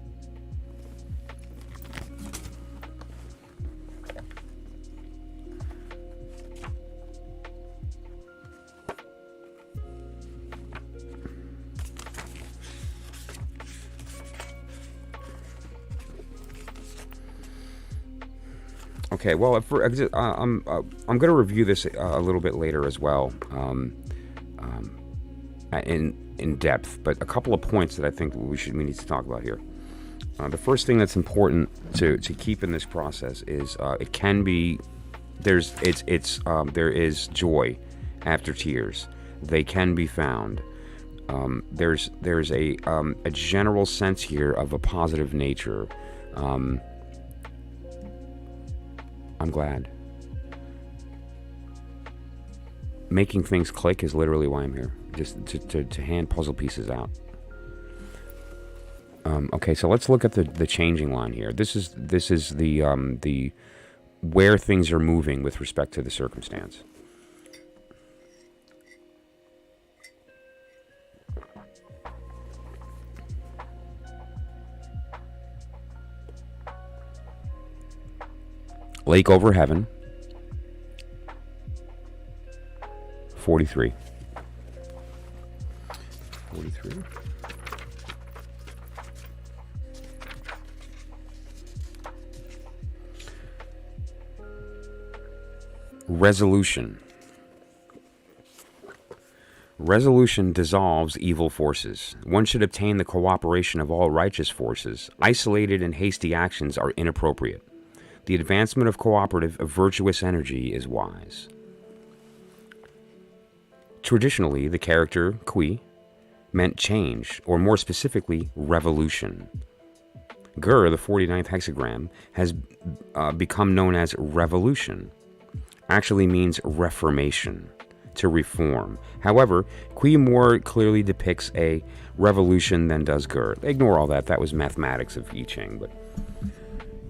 Okay, well, I'm going to review this a little bit later as well, in depth. But a couple of points that I think we need to talk about here. The first thing that's important to keep in this process is it can be there is joy after tears. They can be found. There's a general sense here of a positive nature. I'm glad. Making things click is literally why I'm here. Just to hand puzzle pieces out. Okay, so let's look at the changing line here. This is the where things are moving with respect to the circumstance. Lake over heaven. 43. 43. Resolution. Resolution dissolves evil forces. One should obtain the cooperation of all righteous forces. Isolated and hasty actions are inappropriate. The advancement of cooperative, virtuous energy is wise. Traditionally, the character Qui meant change, or more specifically, revolution. Gur, the 49th hexagram, has become known as revolution. Actually means reformation, to reform. However, Qui more clearly depicts a revolution than does Gur. Ignore all that. That was mathematics of I Ching, but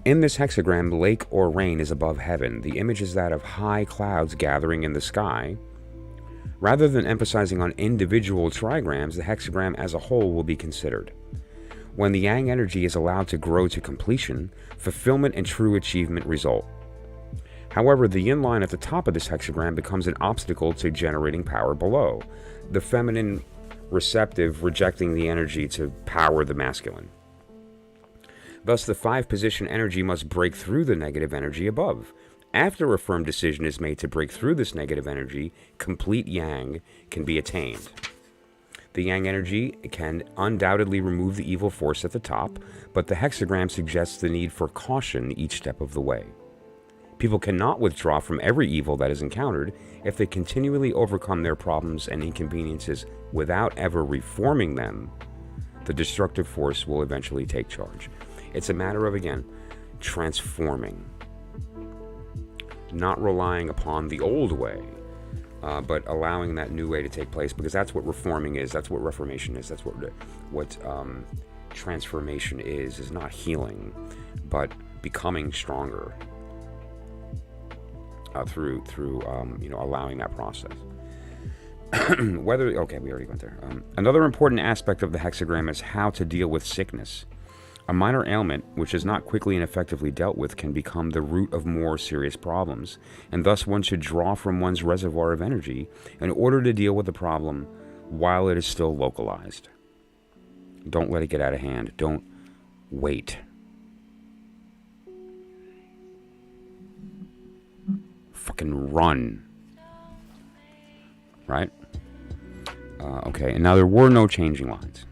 in this hexagram, lake or rain is above heaven. The image is that of high clouds gathering in the sky. Rather than emphasizing on individual trigrams, the hexagram as a whole will be considered. When the yang energy is allowed to grow to completion, fulfillment and true achievement result. However, the yin line at the top of this hexagram becomes an obstacle to generating power below. The feminine receptive rejecting the energy to power the masculine. Thus, the 5-position energy must break through the negative energy above. After a firm decision is made to break through this negative energy, complete yang can be attained. The yang energy can undoubtedly remove the evil force at the top, but the hexagram suggests the need for caution each step of the way. People cannot withdraw from every evil that is encountered if they continually overcome their problems and inconveniences without ever reforming them. The destructive force will eventually take charge. It's a matter of, again, transforming. Not relying upon the old way, but allowing that new way to take place, because that's what reforming is. That's what reformation is. That's what transformation is not healing, but becoming stronger through allowing that process. We already went there. Another important aspect of the hexagram is how to deal with sickness. A minor ailment, which is not quickly and effectively dealt with, can become the root of more serious problems, and thus one should draw from one's reservoir of energy in order to deal with the problem while it is still localized. Don't let it get out of hand. Don't wait. Fucking run. Right? Okay, and now there were no changing lines.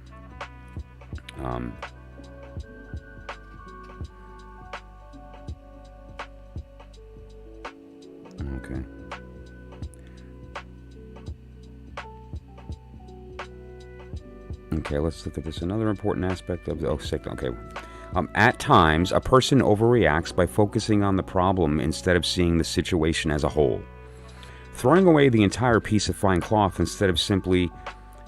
Okay. Okay, let's look at this. Another important aspect of sick. Okay. At times, a person overreacts by focusing on the problem instead of seeing the situation as a whole. Throwing away the entire piece of fine cloth instead of simply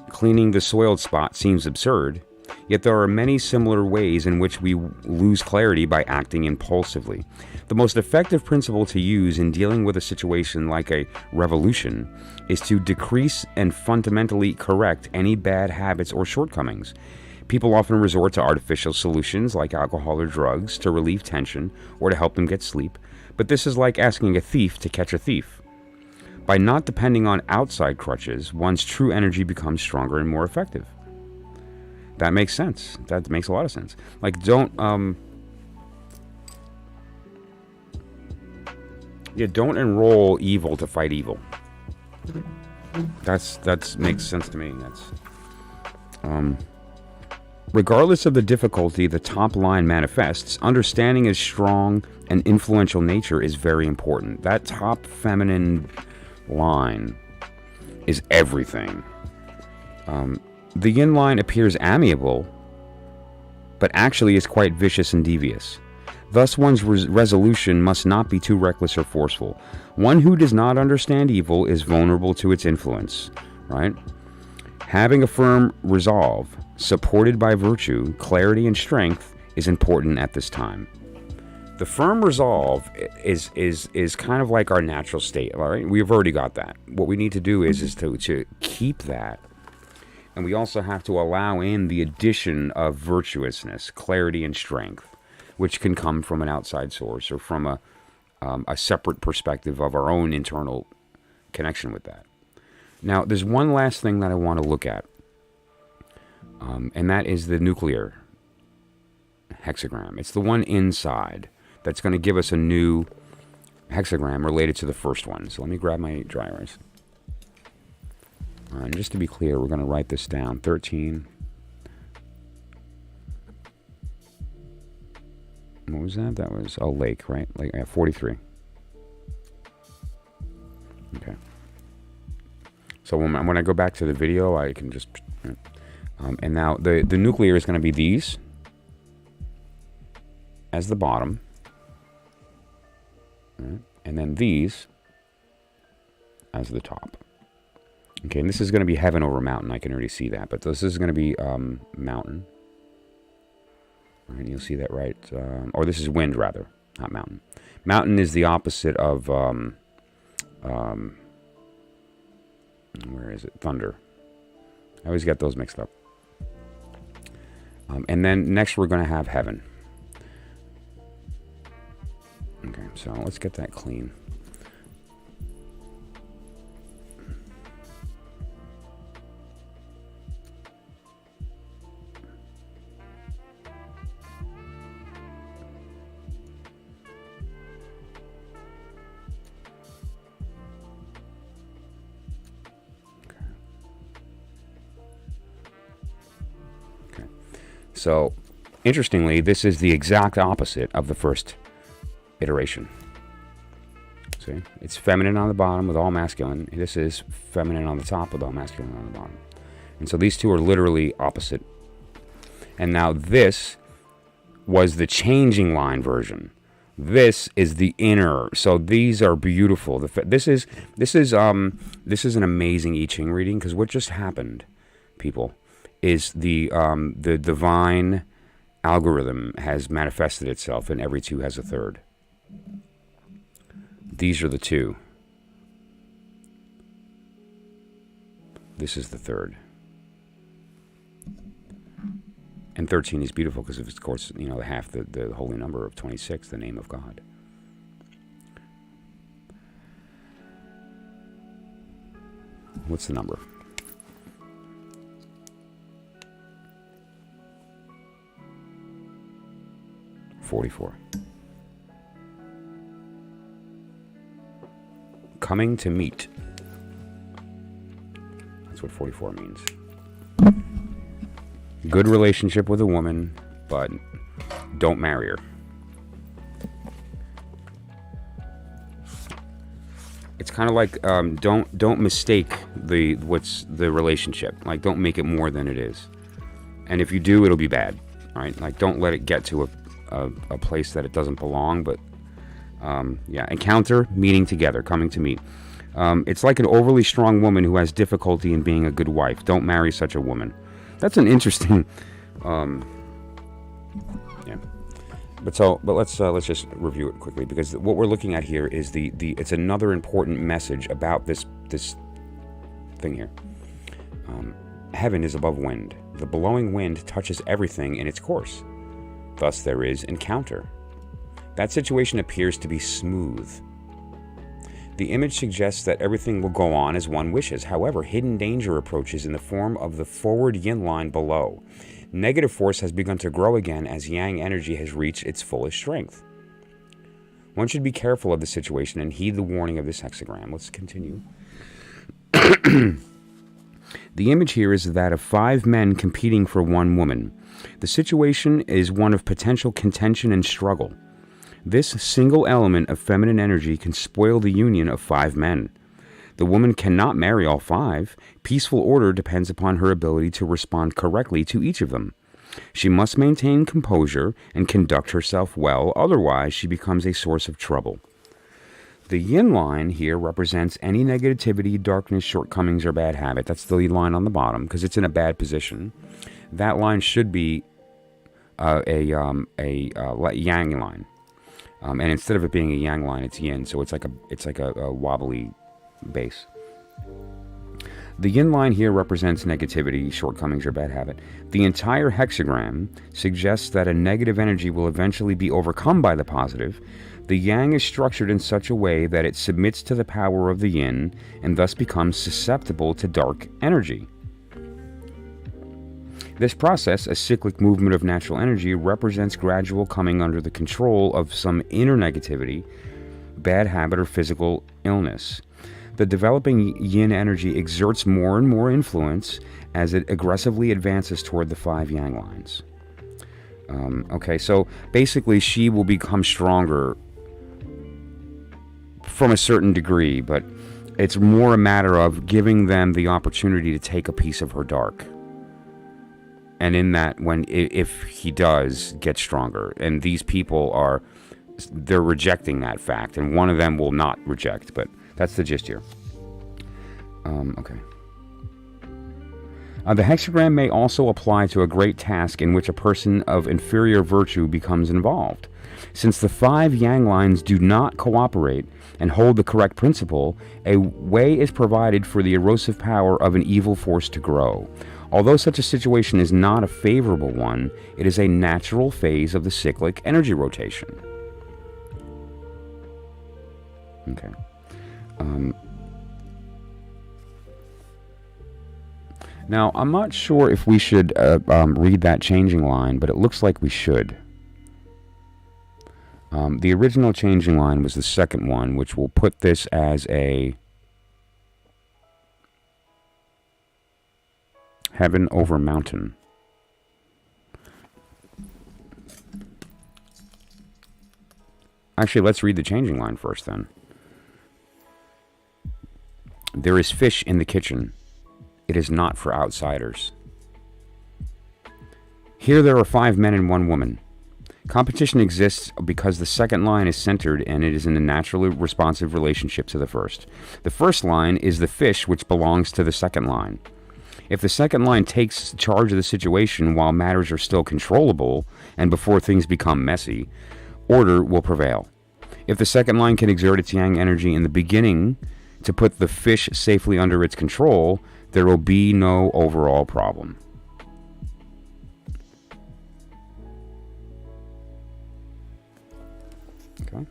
cleaning the soiled spot seems absurd, yet there are many similar ways in which we lose clarity by acting impulsively. The most effective principle to use in dealing with a situation like a revolution is to decrease and fundamentally correct any bad habits or shortcomings. People often resort to artificial solutions like alcohol or drugs to relieve tension or to help them get sleep, but this is like asking a thief to catch a thief. By not depending on outside crutches, one's true energy becomes stronger and more effective. That makes sense. That makes a lot of sense. Like, don't enroll evil to fight evil. That makes sense to me. Regardless of the difficulty the top line manifests, understanding its strong and influential nature is very important. That top feminine line is everything. The yin line appears amiable, but actually is quite vicious and devious. Thus, one's resolution must not be too reckless or forceful. One who does not understand evil is vulnerable to its influence, right? Having a firm resolve, supported by virtue, clarity, and strength, is important at this time. The firm resolve is kind of like our natural state, all right? We've already got that. What we need to do is to keep that. And we also have to allow in the addition of virtuousness, clarity, and strength, which can come from an outside source or from a separate perspective of our own internal connection with that. Now, there's one last thing that I want to look at, and that is the nuclear hexagram. It's the one inside that's going to give us a new hexagram related to the first one. So let me grab my dry erase. And just to be clear, we're going to write this down. 13. What was that? That was a lake, right? Like 43. Okay. So when I go back to the video, I can just... and now the nuclear is going to be these as the bottom. Right? And then these as the top. Okay, and this is going to be heaven over mountain. I can already see that. But this is going to be mountain. And you'll see that right. Or this is wind, rather, not mountain. Mountain is the opposite of... where is it? Thunder. I always get those mixed up. And then next we're going to have heaven. Okay, so let's get that clean. So, interestingly, this is the exact opposite of the first iteration. See? It's feminine on the bottom with all masculine. This is feminine on the top with all masculine on the bottom. And so these two are literally opposite. And now this was the changing line version. This is the inner. So these are beautiful. This is an amazing I Ching reading, because what just happened, people, is the divine algorithm has manifested itself, and every two has a third. These are the two. This is the third. And 13 is beautiful because of course, half the holy number of 26, the name of God. What's the number? $44. Coming to meet. That's what 44 means. Good relationship with a woman, but don't marry her. It's kind of like don't mistake the relationship. Like, don't make it more than it is. And if you do, it'll be bad. Right? Like, don't let it get to a place that it doesn't belong. But yeah, encounter, meeting together, coming to meet. It's like an overly strong woman who has difficulty in being a good wife. Don't marry such a woman. That's an interesting. Yeah. But let's just review it quickly, because what we're looking at here is it's another important message about this thing here. Heaven is above wind. The blowing wind touches everything in its course. Thus there is encounter. That situation appears to be smooth. The image suggests that everything will go on as one wishes. However, hidden danger approaches in the form of the forward yin line below. Negative force has begun to grow again as yang energy has reached its fullest strength. One should be careful of the situation and heed the warning of this hexagram. Let's continue. The image here is that of 5 men competing for one woman. The situation is one of potential contention and struggle. This single element of feminine energy can spoil the union of 5 men. The woman cannot marry all 5. Peaceful order depends upon her ability to respond correctly to each of them. She must maintain composure and conduct herself well, otherwise she becomes a source of trouble. The yin line here represents any negativity, darkness, shortcomings, or bad habit. That's the line on the bottom, because it's in a bad position. That line should be a yang line. And instead of it being a yang line, it's yin, so it's like a wobbly base. The yin line here represents negativity, shortcomings, or bad habit. The entire hexagram suggests that a negative energy will eventually be overcome by the positive. The yang is structured in such a way that it submits to the power of the yin and thus becomes susceptible to dark energy. This process, a cyclic movement of natural energy, represents gradual coming under the control of some inner negativity, bad habit, or physical illness. The developing yin energy exerts more and more influence as it aggressively advances toward the 5 yang lines. Okay, so basically she will become stronger from a certain degree, but it's more a matter of giving them the opportunity to take a piece of her dark. And in that, if he does get stronger, and these people they're rejecting that fact, and one of them will not reject, but that's the gist here. Okay. The hexagram may also apply to a great task in which a person of inferior virtue becomes involved. Since the 5 yang lines do not cooperate and hold the correct principle, a way is provided for the erosive power of an evil force to grow. Although such a situation is not a favorable one, it is a natural phase of the cyclic energy rotation. Okay. Now, I'm not sure if we should read that changing line, but it looks like we should. The original changing line was the second one, which will put this as a heaven over mountain. Actually, let's read the changing line first then. There is fish in the kitchen. It is not for outsiders. Here there are 5 men and 1 woman. Competition exists because the second line is centered and it is in a naturally responsive relationship to the first. The first line is the fish, which belongs to the second line. If the second line takes charge of the situation while matters are still controllable and before things become messy, order will prevail. If the second line can exert its yang energy in the beginning to put the fish safely under its control, there will be no overall problem. Okay.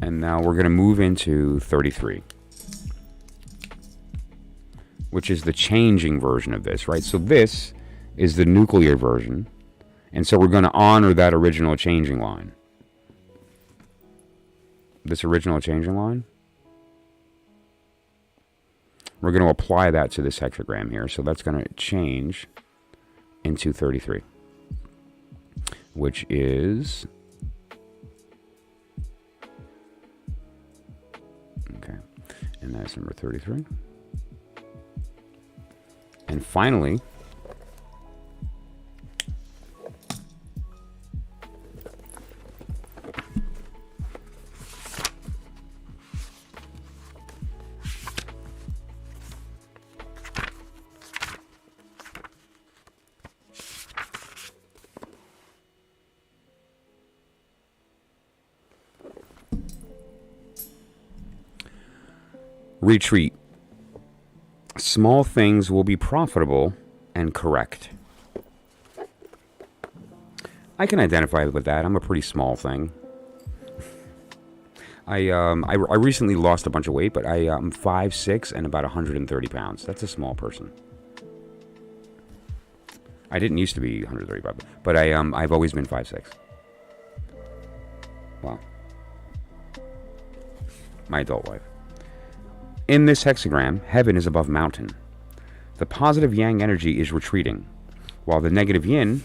And now we're going to move into 33, which is the changing version of this, right? So this is the nuclear version, and so we're going to honor that original changing line. This original changing line. We're going to apply that to this hexagram here. So that's going to change into 33, which is... Okay, and that's number 33. And finally, retreat. Small things will be profitable and correct. I can identify with that. I'm a pretty small thing. I recently lost a bunch of weight, but I'm 5'6" and about 130 pounds. That's a small person. I didn't used to be 135, but I've always been 5'6". Wow. My adult life. In this hexagram, heaven is above mountain. The positive yang energy is retreating, while the negative yin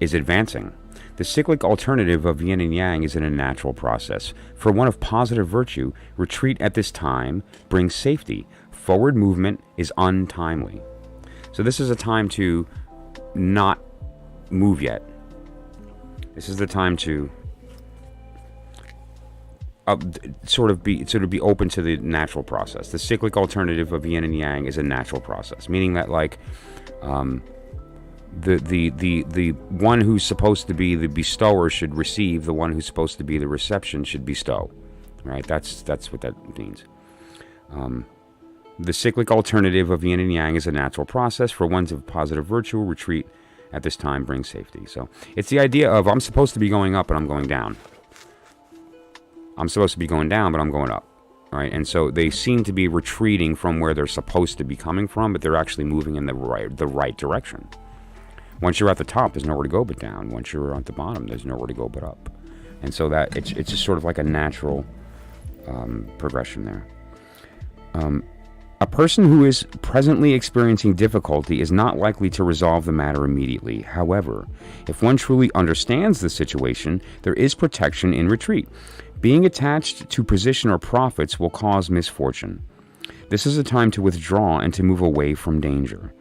is advancing. The cyclic alternative of yin and yang is in a natural process. For one of positive virtue, retreat at this time brings safety. Forward movement is untimely. So this is a time to not move yet. This is the time to sort of be open to the natural process. The cyclic alternative of yin and yang is a natural process, meaning that like the one who's supposed to be the bestower should receive, the one who's supposed to be the reception should bestow. Right? That's what that means. The cyclic alternative of yin and yang is a natural process. For ones of positive virtue, retreat at this time brings safety. So it's the idea of I'm supposed to be going up and I'm going down. I'm supposed to be going down, but I'm going up, right? And so they seem to be retreating from where they're supposed to be coming from, but they're actually moving in the right direction. Once you're at the top, there's nowhere to go but down. Once you're at the bottom, there's nowhere to go but up. And so that it's just sort of like a natural progression there. A person who is presently experiencing difficulty is not likely to resolve the matter immediately. However, if one truly understands the situation, there is protection in retreat. Being attached to position or profits will cause misfortune. This is a time to withdraw and to move away from danger.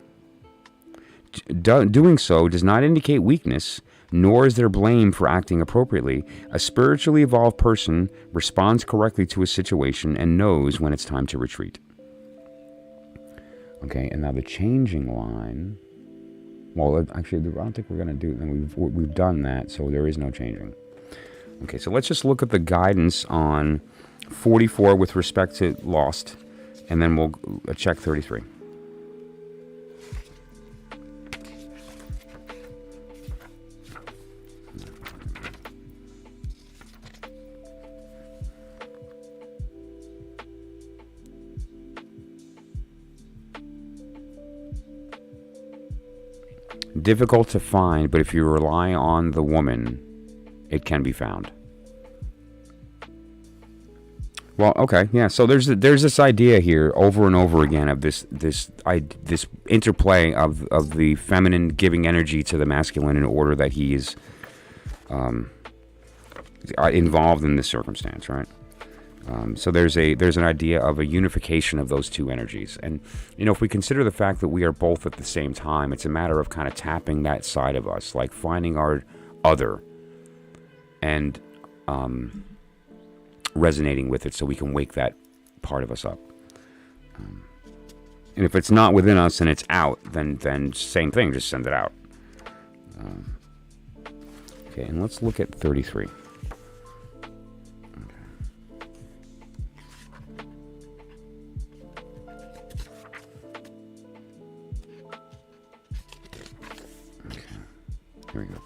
Doing so does not indicate weakness, nor is there blame for acting appropriately. A spiritually evolved person responds correctly to a situation and knows when it's time to retreat. Okay, and now the changing line. Well, actually, I don't think we're going to do it. We've done that, so there is no changing. Okay, so let's just look at the guidance on 44 with respect to lost, and then we'll check 33. Difficult to find, but if you rely on the woman, it can be found. Well, okay, yeah. So there's this idea here over and over again of this interplay of the feminine giving energy to the masculine in order that he is involved in this circumstance, right? So there's an idea of a unification of those two energies, and if we consider the fact that we are both at the same time, it's a matter of kind of tapping that side of us, like finding our other, and resonating with it, so we can wake that part of us up. And if it's not within us and it's out, then same thing, just send it out. Okay, and let's look at 33. Here we go.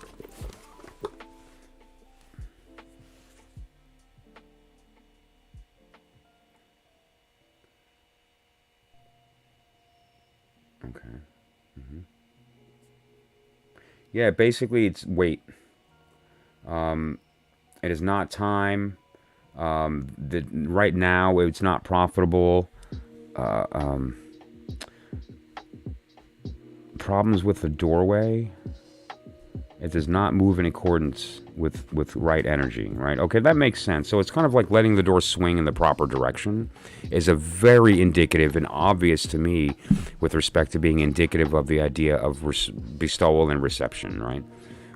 Okay. Mm-hmm. Yeah, basically it's wait. It is not time. Right now, it's not profitable. Problems with the doorway. It does not move in accordance with right energy, right? Okay, that makes sense. So it's kind of like letting the door swing in the proper direction is a very indicative and obvious to me with respect to being indicative of the idea of bestowal and reception, right?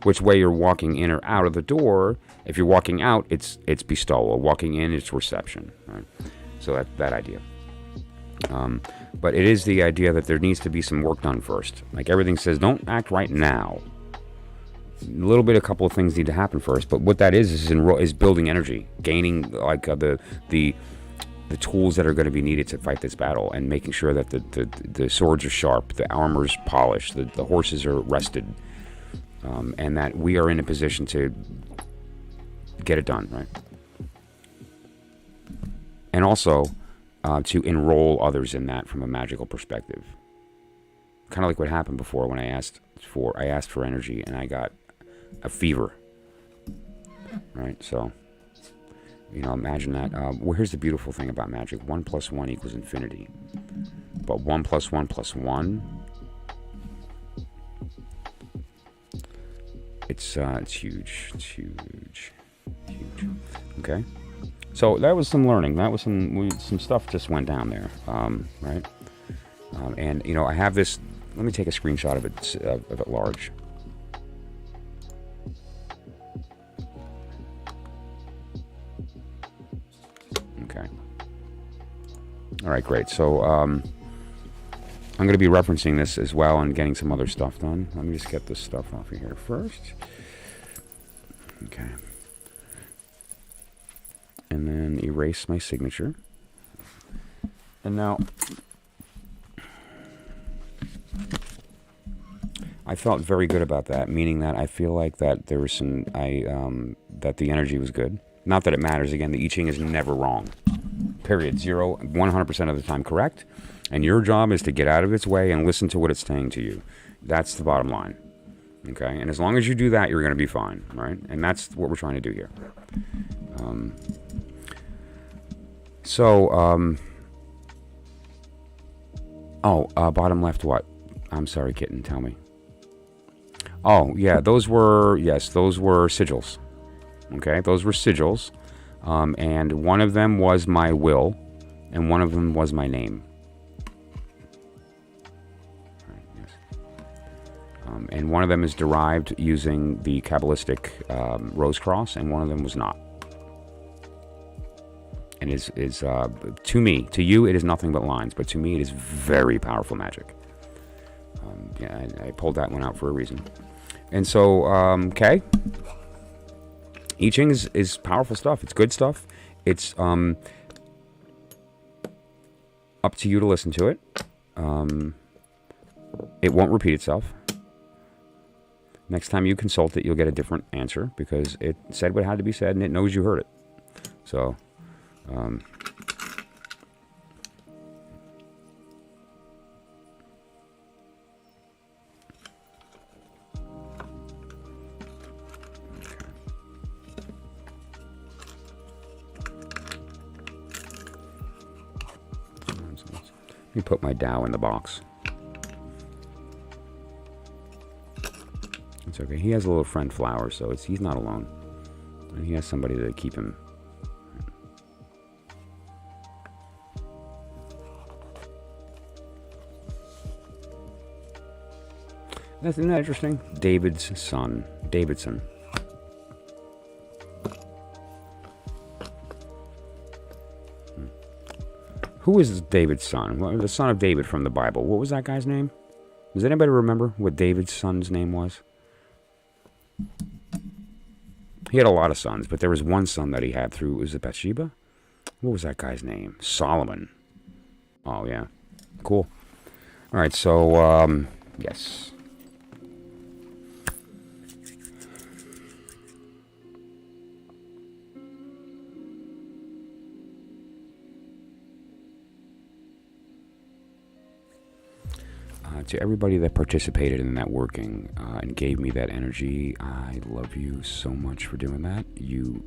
Which way you're walking in or out of the door. If you're walking out, it's bestowal. Walking in, it's reception, right? So that idea. But it is the idea that there needs to be some work done first. Like everything says, don't act right now. A couple of things need to happen first, but what that is building energy, gaining like the tools that are going to be needed to fight this battle, and making sure that the swords are sharp, the armor's polished, the horses are rested, and that we are in a position to get it done, right? And also to enroll others in that from a magical perspective. Kind of like what happened before when I asked for energy and I got a fever, right? So, imagine that. Well, here's the beautiful thing about magic: 1 + 1 = infinity. But 1 + 1 + 1, it's huge. It's huge. Okay. So that was some learning. That was some stuff just went down there, right? And I have this. Let me take a screenshot of it large. Okay. All right, great. So I'm going to be referencing this as well and getting some other stuff done. Let me just get this stuff off of here first. Okay. And then erase my signature. And now I felt very good about that, meaning that I feel like that there was that the energy was good. Not that it matters. Again, the I Ching is never wrong. Period. 100% of the time correct. And your job is to get out of its way and listen to what it's saying to you. That's the bottom line. Okay? And as long as you do that, you're going to be fine, right? And that's what we're trying to do here. Bottom left what? I'm sorry, kitten, tell me. Oh, yeah, those were sigils. Okay, those were sigils. And one of them was my will, and one of them was my name. Right, yes. And one of them is derived using the Kabbalistic rose cross, and one of them was not. And is to me, to you, it is nothing but lines, but to me, it is very powerful magic. I pulled that one out for a reason. And so, okay. I Ching is powerful stuff. It's good stuff. It's up to you to listen to it. It won't repeat itself. Next time you consult it, you'll get a different answer because it said what had to be said and it knows you heard it. So, let me put my Tao in the box. It's okay. He has a little friend Flower, so he's not alone. And he has somebody to keep him. Isn't that interesting? David's son. Davidson. Who is David's son? Well, the son of David from the Bible. What was that guy's name? Does anybody remember what David's son's name was? He had a lot of sons, but there was one son that he had through, was it Bathsheba? What was that guy's name? Solomon. Oh, yeah. Cool. All right, so, yes. To everybody that participated in that working and gave me that energy, I love you so much for doing that. You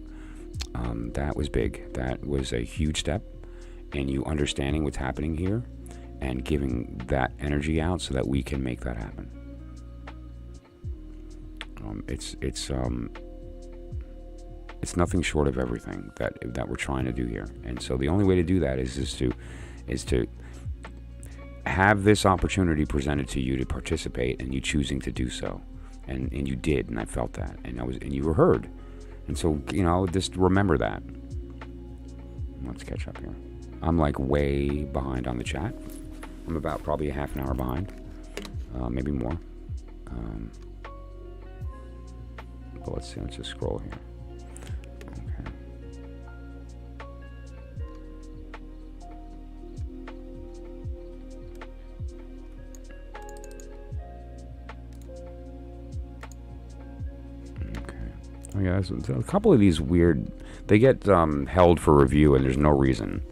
That was big. That was a huge step. And you understanding what's happening here and giving that energy out so that we can make that happen. It's nothing short of everything that we're trying to do here. And so the only way to do that is to have this opportunity presented to you to participate, and you choosing to do so. And you did, and I felt that. And you were heard. And so, just remember that. Let's catch up here. I'm like way behind on the chat. I'm about probably a half an hour behind. Maybe more. But let's see, let's just scroll here. Okay. Oh yeah, so a couple of these weird, they get held for review and there's no reason.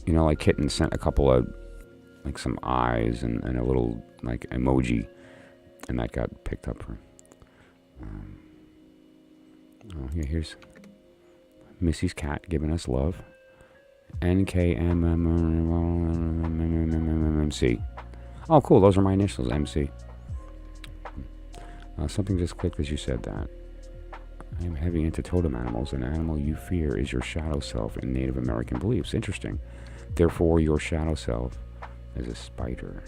Like Kitten sent a couple of, like some eyes and a little like emoji, and that got picked up for. Oh yeah, here's Missy's cat giving us love. NKMMMC. Oh cool, those are my initials, MC. Something just clicked as you said that. I am heavy into totem animals. An animal you fear is your shadow self in Native American beliefs. Interesting. Therefore, your shadow self is a spider.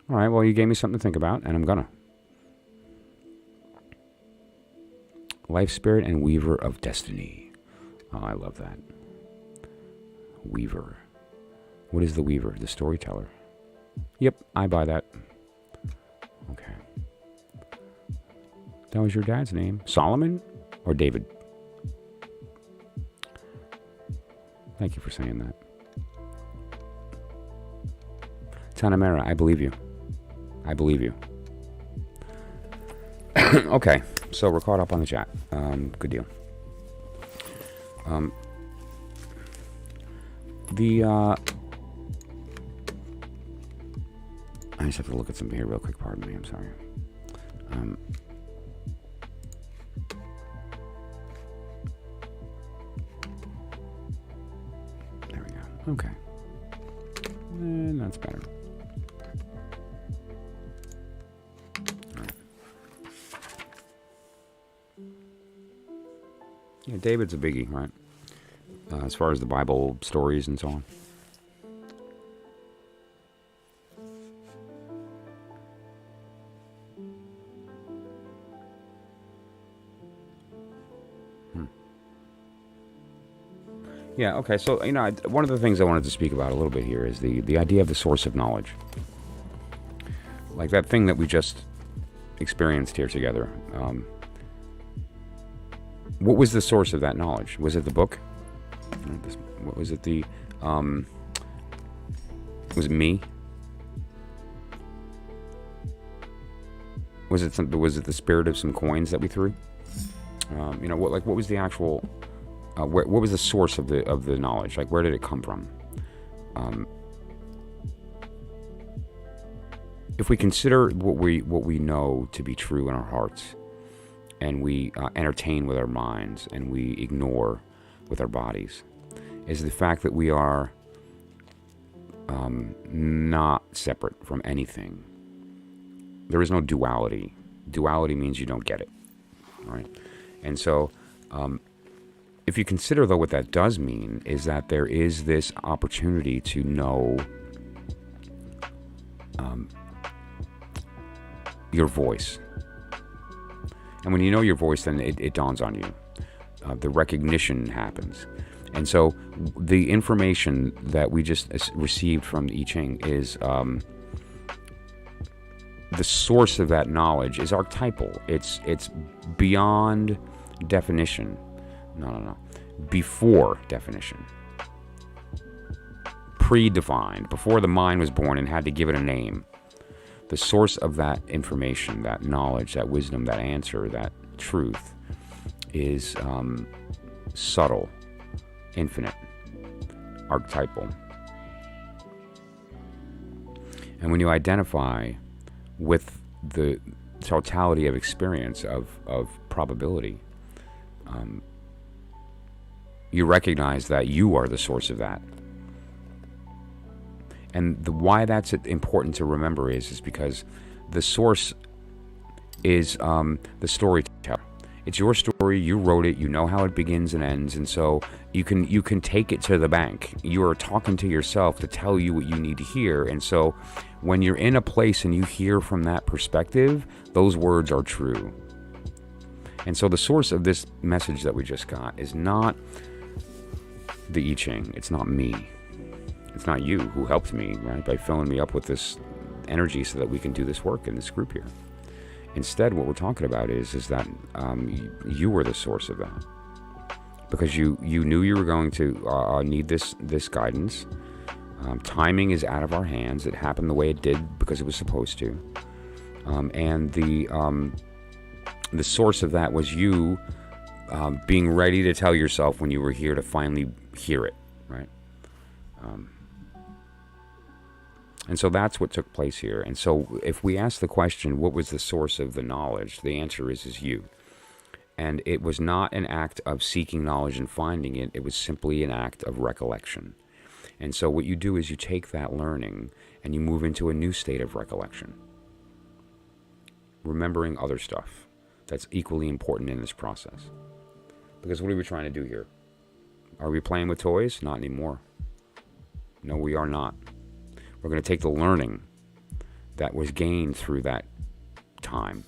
All right, well, you gave me something to think about, and I'm gonna. Life Spirit and Weaver of Destiny. Oh, I love that. Weaver. What is the Weaver? The storyteller. Yep, I buy that. Okay. That was your dad's name. Solomon or David? Thank you for saying that. Tanamera, I believe you. I believe you. Okay, so we're caught up on the chat. Good deal. I just have to look at something here real quick. Pardon me. I'm sorry. There we go. Okay. And that's better. Right. Yeah, David's a biggie, right? As far as the Bible stories and so on. Yeah, okay, so, one of the things I wanted to speak about a little bit here is the idea of the source of knowledge. Like that thing that we just experienced here together. What was the source of that knowledge? Was it the book? What was it? Was it me? Was it the spirit of some coins that we threw? What was the actual? What was the source of the knowledge? Like, where did it come from? If we consider what we know to be true in our hearts, and we entertain with our minds, and we ignore with our bodies, is the fact that we are not separate from anything. There is no duality. Duality means you don't get it, right? And so, if you consider, though, what that does mean is that there is this opportunity to know your voice. And when you know your voice, then it dawns on you. The recognition happens. And so the information that we just received from the I Ching is the source of that knowledge is archetypal. It's beyond definition. No. Before definition. Predefined. Before the mind was born and had to give it a name. The source of that information, that knowledge, that wisdom, that answer, that truth is subtle, infinite, archetypal. And when you identify with the totality of experience, of probability, you recognize that you are the source of that. And why that's important to remember is because the source is the storyteller. It's your story. You wrote it. You know how it begins and ends, and so you can take it to the bank. You are talking to yourself to tell you what you need to hear, and so when you're in a place and you hear from that perspective, those words are true. And so the source of this message that we just got is not the I Ching. It's not me. It's not you who helped me, right, by filling me up with this energy so that we can do this work in this group here. Instead, what we're talking about is that you were the source of that, because you knew you were going to need this guidance. Timing is out of our hands. It happened the way it did because it was supposed to, and the source of that was you being ready to tell yourself when you were here to finally hear it, right? And so that's what took place here. And so if we ask the question, what was the source of the knowledge? The answer is you. And it was not an act of seeking knowledge and finding it. It was simply an act of recollection. And so what you do is you take that learning and you move into a new state of recollection, remembering other stuff that's equally important in this process. Because what are we trying to do here? Are we playing with toys? Not anymore. No, we are not. We're going to take the learning that was gained through that time,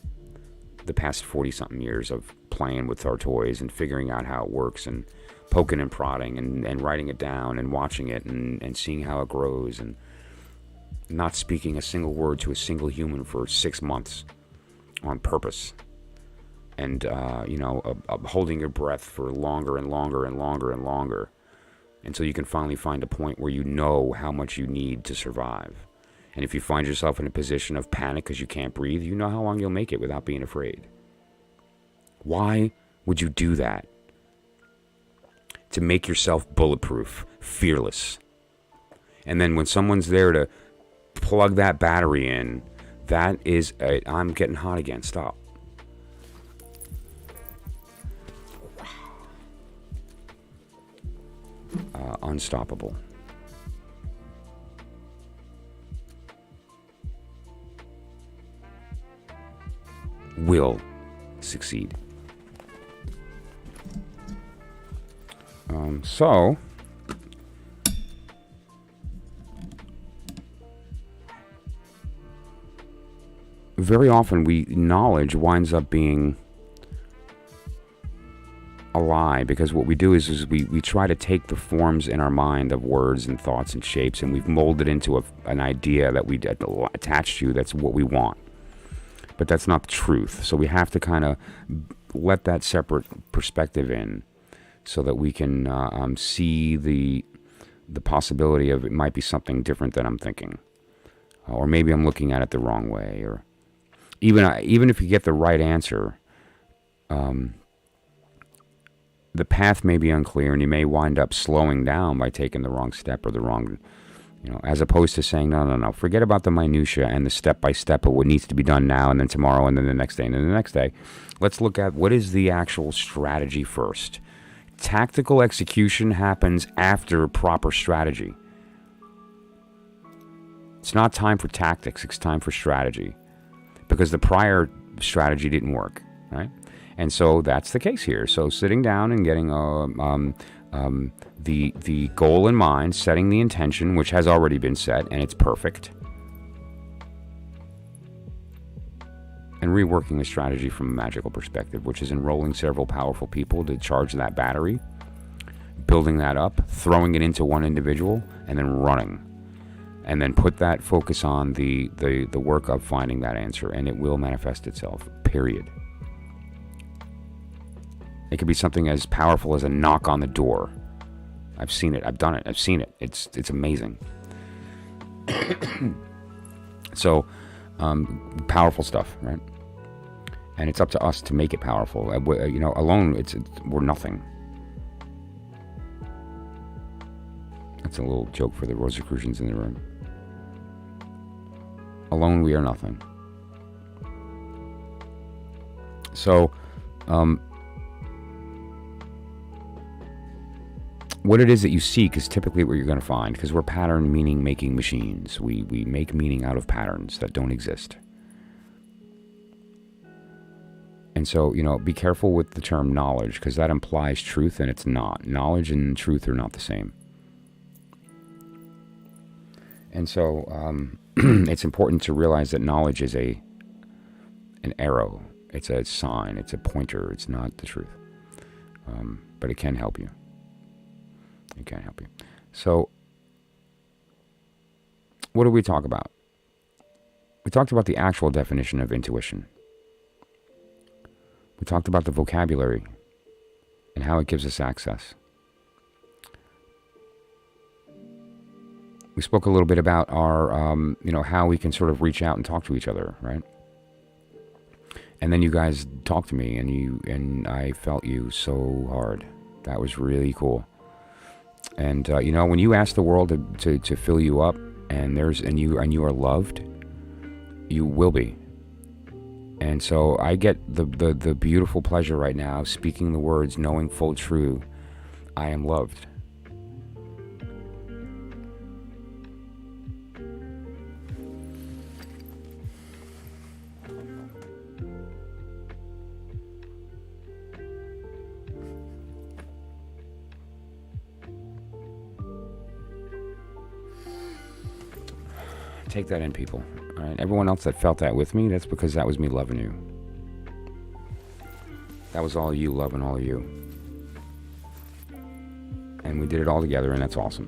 the past 40-something years of playing with our toys and figuring out how it works and poking and prodding and writing it down and watching it and seeing how it grows and not speaking a single word to a single human for 6 months on purpose. And, holding your breath for longer and longer and longer and longer until you can finally find a point where you know how much you need to survive. And if you find yourself in a position of panic because you can't breathe, you know how long you'll make it without being afraid. Why would you do that? To make yourself bulletproof, fearless. And then when someone's there to plug that battery in, that is, I'm getting hot again, stop. Unstoppable. Will succeed. So very often knowledge winds up being a lie, because what we do is we try to take the forms in our mind of words and thoughts and shapes, and we've molded into an idea that we attach to. That's what we want, but that's not the truth. So we have to kind of let that separate perspective in, so that we can see the possibility of it might be something different than I'm thinking, or maybe I'm looking at it the wrong way, or even if you get the right answer. The path may be unclear, and you may wind up slowing down by taking the wrong step or the wrong, as opposed to saying, no, forget about the minutia and the step-by-step of what needs to be done now and then tomorrow and then the next day and then the next day. Let's look at what is the actual strategy first. Tactical execution happens after proper strategy. It's not time for tactics, it's time for strategy, because the prior strategy didn't work, right? And so that's the case here. So sitting down and getting the goal in mind, setting the intention, which has already been set, and it's perfect, and reworking the strategy from a magical perspective, which is enrolling several powerful people to charge that battery, building that up, throwing it into one individual, and then running. And then put that focus on the work of finding that answer, and it will manifest itself, period. It could be something as powerful as a knock on the door. I've seen it. I've done it. I've seen it. It's amazing. So, powerful stuff, right? And it's up to us to make it powerful. Alone, we're nothing. That's a little joke for the Rosicrucians in the room. Alone we are nothing. So, what it is that you seek is typically what you're going to find, because we're pattern meaning making machines. We make meaning out of patterns that don't exist. And so, be careful with the term knowledge, because that implies truth, and it's not. Knowledge and truth are not the same. And so, it's important to realize that knowledge is an arrow. It's a sign. It's a pointer. It's not the truth. But it can help you. It can help you. So, what did we talk about? We talked about the actual definition of intuition. We talked about the vocabulary and how it gives us access. We spoke a little bit about our, how we can sort of reach out and talk to each other, right? And then you guys talked to me, and I felt you so hard. That was really cool. And when you ask the world to fill you up, and you are loved, you will be. And so I get the beautiful pleasure right now speaking the words, knowing full true, I am loved. Take that in, people. All right? Everyone else that felt that with me, that's because that was me loving you. That was all you loving all of you. And we did it all together, and that's awesome.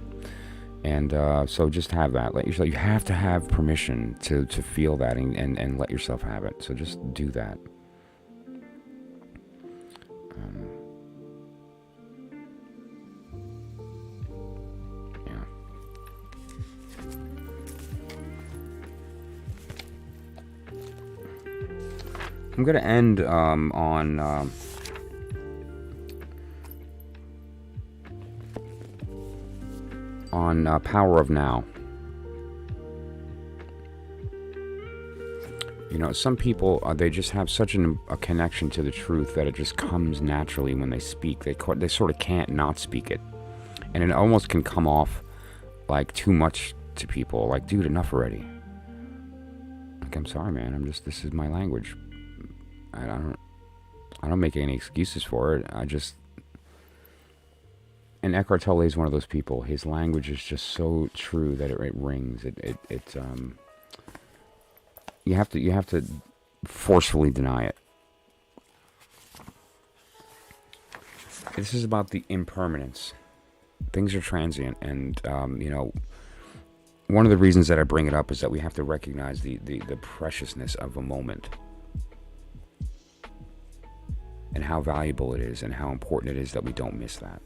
And so just have that. Let yourself. You have to have permission to feel that and let yourself have it. So just do that. I'm going to end on Power of Now. Some people, they just have such a connection to the truth that it just comes naturally when they speak. They sort of can't not speak it. And it almost can come off like too much to people. Like, dude, enough already. Like, I'm sorry, man. This is my language. I don't make any excuses for it. And Eckhart Tolle is one of those people. His language is just so true that it rings. You have to forcefully deny it. This is about the impermanence. Things are transient, and one of the reasons that I bring it up is that we have to recognize the preciousness of a moment. And how valuable it is, and how important it is that we don't miss that.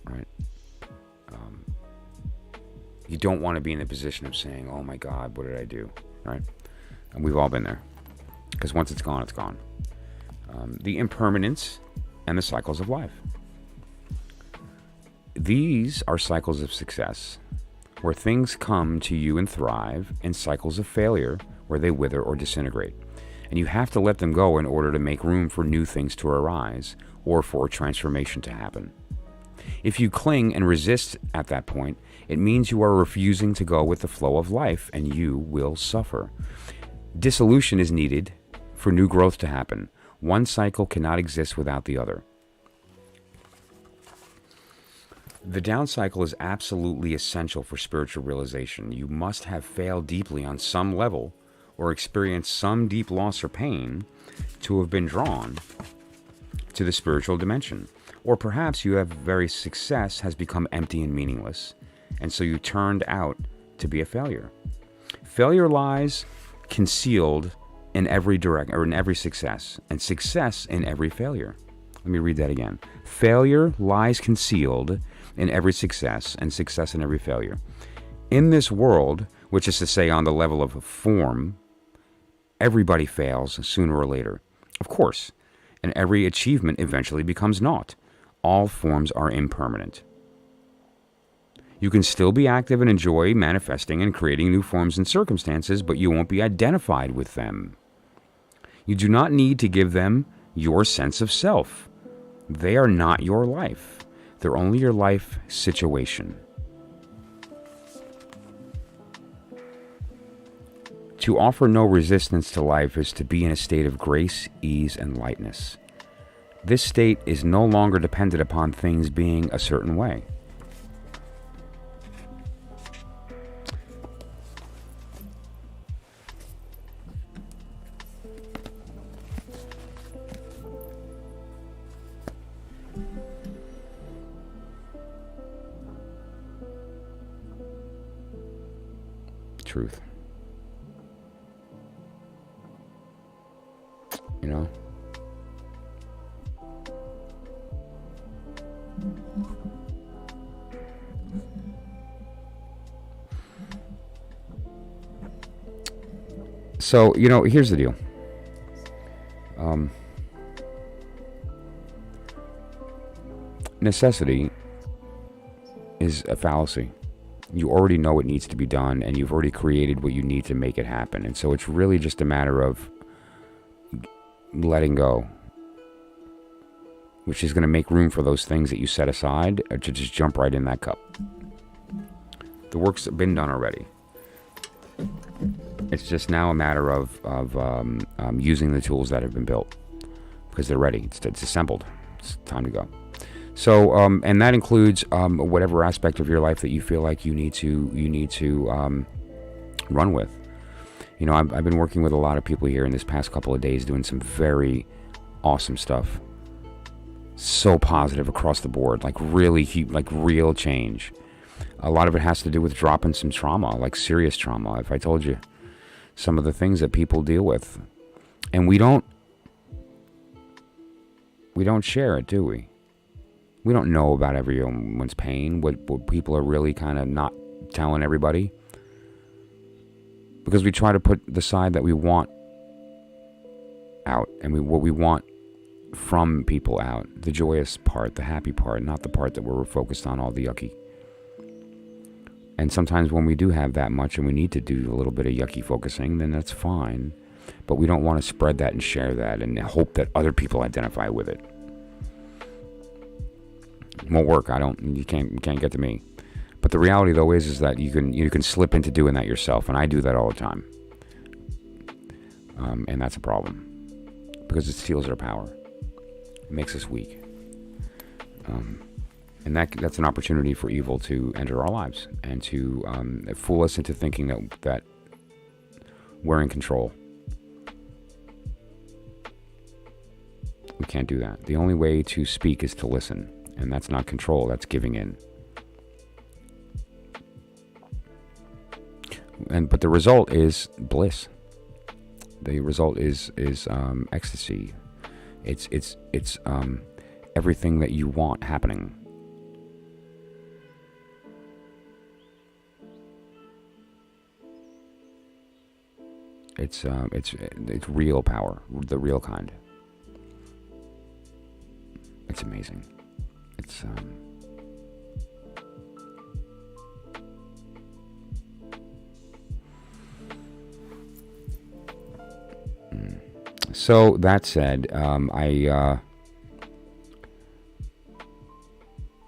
Right? You don't want to be in the position of saying, oh my God, what did I do? Right? And we've all been there. Because once it's gone, it's gone. The impermanence and the cycles of life. These are cycles of success, where things come to you and thrive, and cycles of failure, where they wither or disintegrate. And you have to let them go in order to make room for new things to arise, or for a transformation to happen. If you cling and resist at that point, it means you are refusing to go with the flow of life, and you will suffer. Dissolution is needed for new growth to happen. One cycle cannot exist without the other. The down cycle is absolutely essential for spiritual realization. You must have failed deeply on some level, or experience some deep loss or pain, to have been drawn to the spiritual dimension. Or perhaps you have very success has become empty and meaningless, and so you turned out to be a failure. Failure lies concealed in every in every success, and success in every failure. Let me read that again. Failure lies concealed in every success, and success in every failure. In this world, which is to say on the level of form, everybody fails sooner or later, of course, and every achievement eventually becomes naught. All forms are impermanent. You can still be active and enjoy manifesting and creating new forms and circumstances, but you won't be identified with them. You do not need to give them your sense of self. They are not your life. They're only your life situation. To offer no resistance to life is to be in a state of grace, ease, and lightness. This state is no longer dependent upon things being a certain way. Truth. You know? So, you know, here's the deal. Necessity is a fallacy. You already know what needs to be done, and you've already created what you need to make it happen. And so it's really just a matter of letting go, which is going to make room for those things that you set aside to just jump right in that cup. The work's been done already. It's just now a matter of using the tools that have been built because they're ready. It's assembled. It's time to go. So, and that includes whatever aspect of your life that you feel like you need to run with. You know, I've been working with a lot of people here in this past couple of days, doing some very awesome stuff. So positive across the board, like really, like real change. A lot of it has to do with dropping some trauma, like serious trauma. If I told you some of the things that people deal with, and we don't share it, do we? We don't know about everyone's pain, what people are really kind of not telling everybody. Because we try to put the side that we want out, and what we want from people out. The joyous part, the happy part, not the part that we're focused on, all the yucky. And sometimes when we do have that much and we need to do a little bit of yucky focusing, then that's fine. But we don't want to spread that and share that and hope that other people identify with it. It won't work. You can't get to me. But the reality though is that you can slip into doing that yourself, and I do that all the time. And that's a problem because it steals our power. It makes us weak. And that's an opportunity for evil to enter our lives and to fool us into thinking that we're in control. We can't do that. The only way to speak is to listen, and that's not control. That's giving in. But the result is bliss. The result is ecstasy. It's everything that you want happening. It's real power, the real kind. It's amazing. It's So that said, I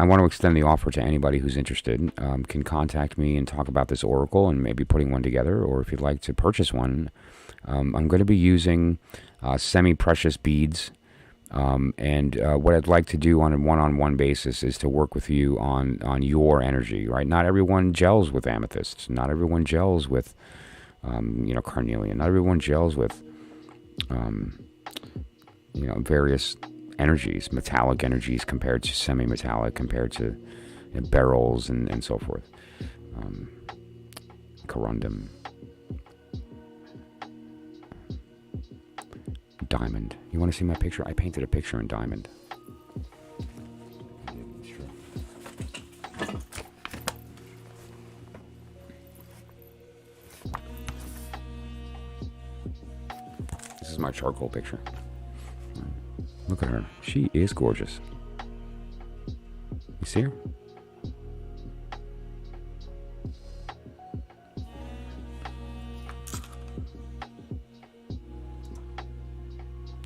want to extend the offer to anybody who's interested. Can contact me and talk about this oracle and maybe putting one together, or if you'd like to purchase one. I'm going to be using semi-precious beads, and what I'd like to do on a one-on-one basis is to work with you on your energy. Right? Not everyone gels with amethysts. Not everyone gels with carnelian. Not everyone gels with various energies, metallic energies compared to semi-metallic, compared to beryls and so forth. Corundum. Diamond. You want to see my picture? I painted a picture in diamond. This is my charcoal picture. Look at her. She is gorgeous. You see her?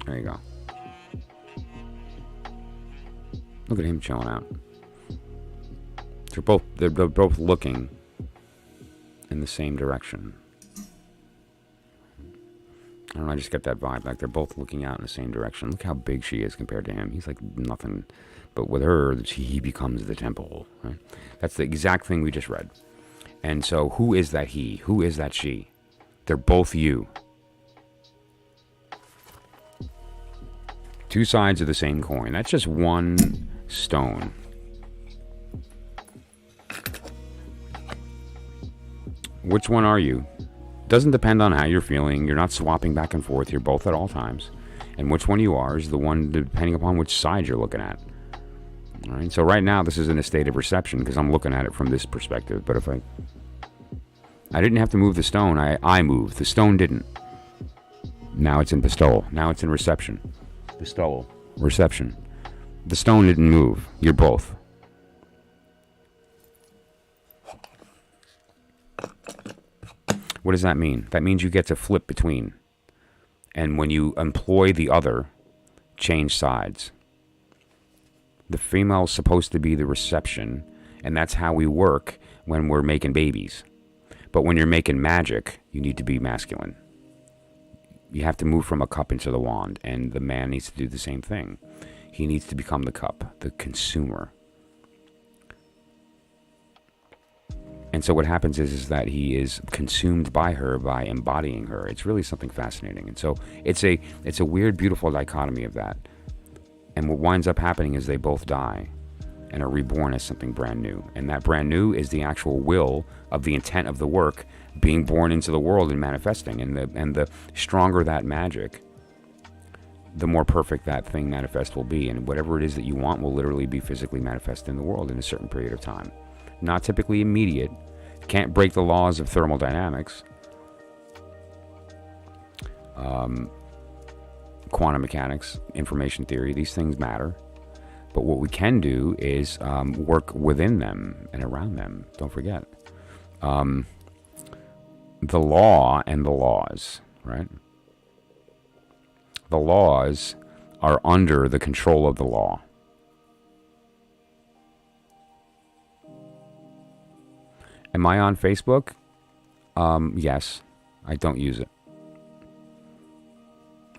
There you go. Look at him chilling out. They're both looking in the same direction. I don't know, I just get that vibe. Like they're both looking out in the same direction. Look how big she is compared to him. He's like nothing. But with her, he becomes the temple. Right? That's the exact thing we just read. And so who is that he? Who is that she? They're both you. Two sides of the same coin. That's just one stone. Which one are you? Doesn't depend on how you're feeling. You're not swapping back and forth. You're both at all times. And which one you are is the one depending upon which side you're looking at. All right. So right now this is in a state of reception because I'm looking at it from this perspective. But if I didn't have to move the stone, I moved. The stone didn't. Now it's in bestowal. Now it's in reception. Bestowal. Reception. The stone didn't move. You're both. What does that mean? That means you get to flip between. And when you employ the other, change sides. The female is supposed to be the reception, and that's how we work when we're making babies. But when you're making magic, you need to be masculine. You have to move from a cup into the wand, and the man needs to do the same thing. He needs to become the cup, the consumer. And so what happens is that he is consumed by her by embodying her. It's really something fascinating. And so it's a weird, beautiful dichotomy of that. And what winds up happening is they both die and are reborn as something brand new. And that brand new is the actual will of the intent of the work being born into the world and manifesting. And the stronger that magic, the more perfect that thing manifest will be. And whatever it is that you want will literally be physically manifest in the world in a certain period of time. Not typically immediate. Can't break the laws of thermodynamics. Quantum mechanics, information theory, these things matter. But what we can do is work within them and around them. Don't forget. The law and the laws, right? The laws are under the control of the law. Am I on Facebook? Yes. I don't use it.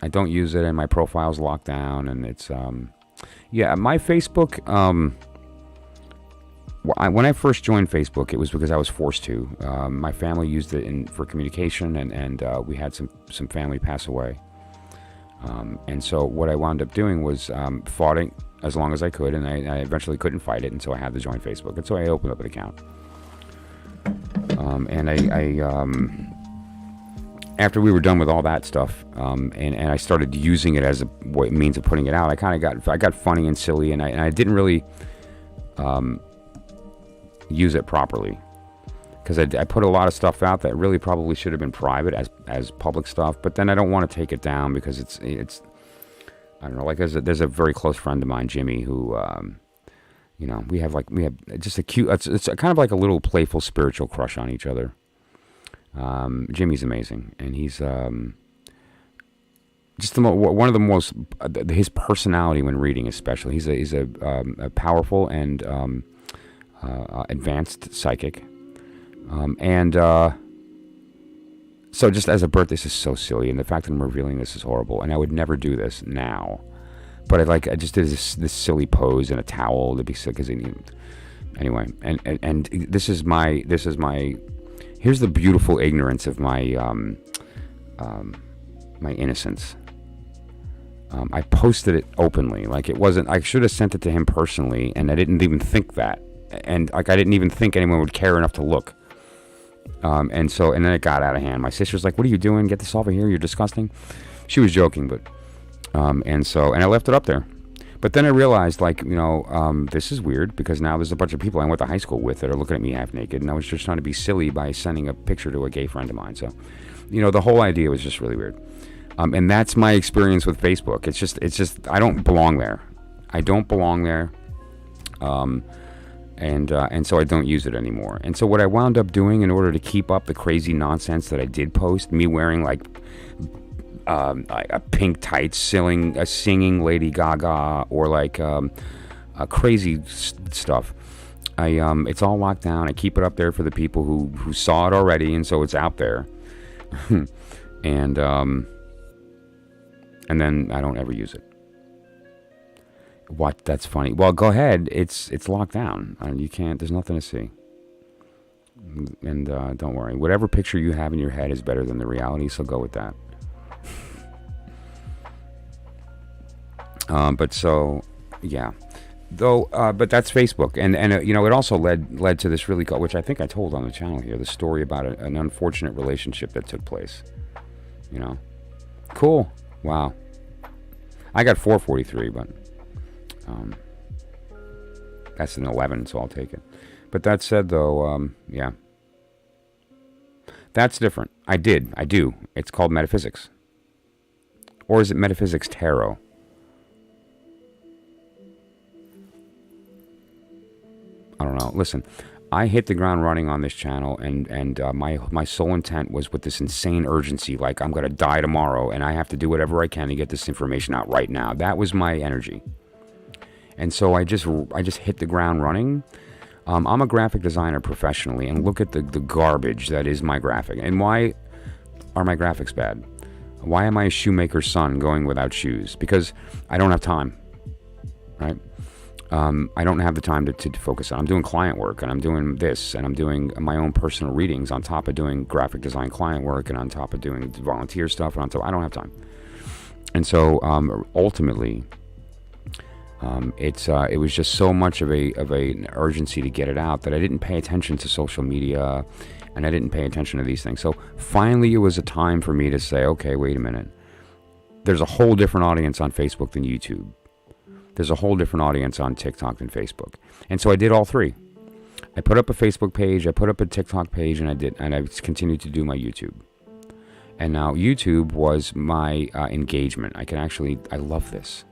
I don't use it, and my profile's locked down, and it's, yeah, my Facebook, when I first joined Facebook, it was because I was forced to. My family used it for communication, and we had some family pass away. And so what I wound up doing was fought it as long as I could, and I eventually couldn't fight it, and so I had to join Facebook. And so I opened up an account. And I after we were done with all that stuff, and I started using it as a means of putting it out, I got funny and silly, and I didn't really use it properly, because I put a lot of stuff out that really probably should have been private as public stuff. But then I don't want to take it down because it's I don't know, like there's a very close friend of mine, Jimmy, who you know, we have just a cute, it's kind of like a little playful spiritual crush on each other. Jimmy's amazing, and he's just one of the most, his personality when reading especially, he's a powerful and advanced psychic, and so just as a birth, this is so silly, and the fact that I'm revealing this is horrible, and I would never do this now. But I just did this silly pose in a towel to be sick as anyway. And this is my here's the beautiful ignorance of my my innocence. I posted it openly, like it wasn't. I should have sent it to him personally, and I didn't even think that, and I didn't even think anyone would care enough to look. And then it got out of hand. My sister's like, "What are you doing? Get this off of here! You're disgusting." She was joking, but. And I left it up there. But then I realized, this is weird, because now there's a bunch of people I went to high school with that are looking at me half naked, and I was just trying to be silly by sending a picture to a gay friend of mine. So, the whole idea was just really weird. And that's my experience with Facebook. It's just, I don't belong there. I don't belong there. And so I don't use it anymore. And so what I wound up doing in order to keep up the crazy nonsense that I did post, me wearing a pink tights singing Lady Gaga, or like crazy stuff. It's all locked down. I keep it up there for the people who saw it already, and so it's out there. and then I don't ever use it. What? That's funny. Well, go ahead. It's locked down. You can't. There's nothing to see. And don't worry. Whatever picture you have in your head is better than the reality, so go with that. But so, yeah. Though, but that's Facebook, and it also led to this really cool, which I think I told on the channel here, the story about an unfortunate relationship that took place. Cool. Wow. I got 443, but that's an 11, so I'll take it. But that said, though, yeah, that's different. I do. It's called metaphysics, or is it metaphysics tarot? I don't know. Listen, I hit the ground running on this channel, and my sole intent was with this insane urgency, like I'm gonna die tomorrow, and I have to do whatever I can to get this information out right now. That was my energy, and so I just hit the ground running. I'm a graphic designer professionally, and look at the garbage that is my graphic. And why are my graphics bad? Why am I a shoemaker's son going without shoes? Because I don't have time, right? I don't have the time to focus on. I'm doing client work, and I'm doing this, and I'm doing my own personal readings on top of doing graphic design client work, and on top of doing volunteer stuff, and on top, I don't have time. And so ultimately, it was just so much of an urgency to get it out that I didn't pay attention to social media, and I didn't pay attention to these things. So finally, it was a time for me to say, okay, wait a minute. There's a whole different audience on Facebook than YouTube. There's a whole different audience on TikTok than Facebook. And so I did all three. I put up a Facebook page, I put up a TikTok page, and I continued to do my YouTube. And now YouTube was my engagement. I love this.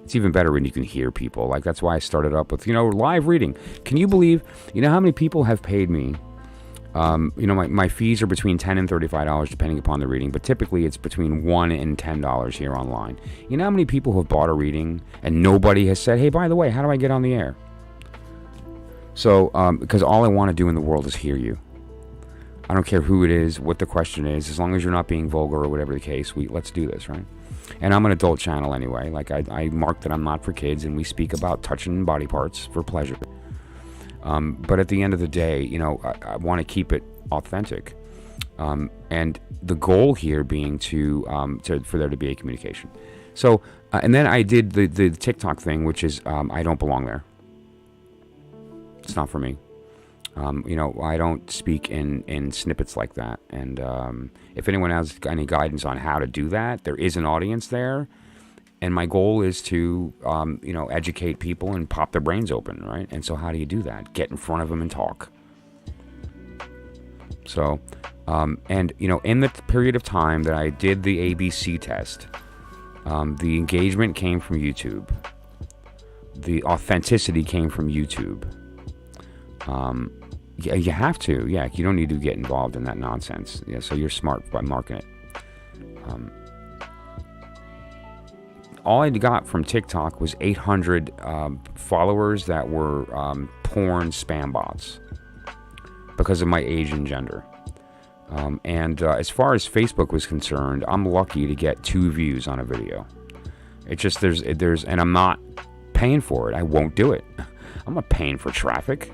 It's even better when you can hear people. Like, that's why I started up with, live reading. Can you believe, how many people have paid me? My fees are between $10 and $35 depending upon the reading, but typically it's between $1 and $10 here online. You know how many people have bought a reading and nobody has said, hey, by the way, how do I get on the air? So, because all I want to do in the world is hear you. I don't care who it is, what the question is, as long as you're not being vulgar or whatever the case, let's do this, right? And I'm an adult channel anyway. Like, I mark that I'm not for kids, and we speak about touching body parts for pleasure. But at the end of the day, I want to keep it authentic. And the goal here being for there to be a communication. So, and then I did the TikTok thing, which is, I don't belong there. It's not for me. I don't speak in snippets like that. And if anyone has any guidance on how to do that, there is an audience there. And my goal is to, educate people and pop their brains open, right? And so how do you do that? Get in front of them and talk. So, in the period of time that I did the ABC test, the engagement came from YouTube. The authenticity came from YouTube. Yeah, you have to. Yeah, you don't need to get involved in that nonsense. Yeah, so you're smart by marking it. All I got from TikTok was 800 followers that were porn spam bots because of my age and gender. And as far as Facebook was concerned, I'm lucky to get 2 views on a video. It's just and I'm not paying for it. I won't do it. I'm not paying for traffic.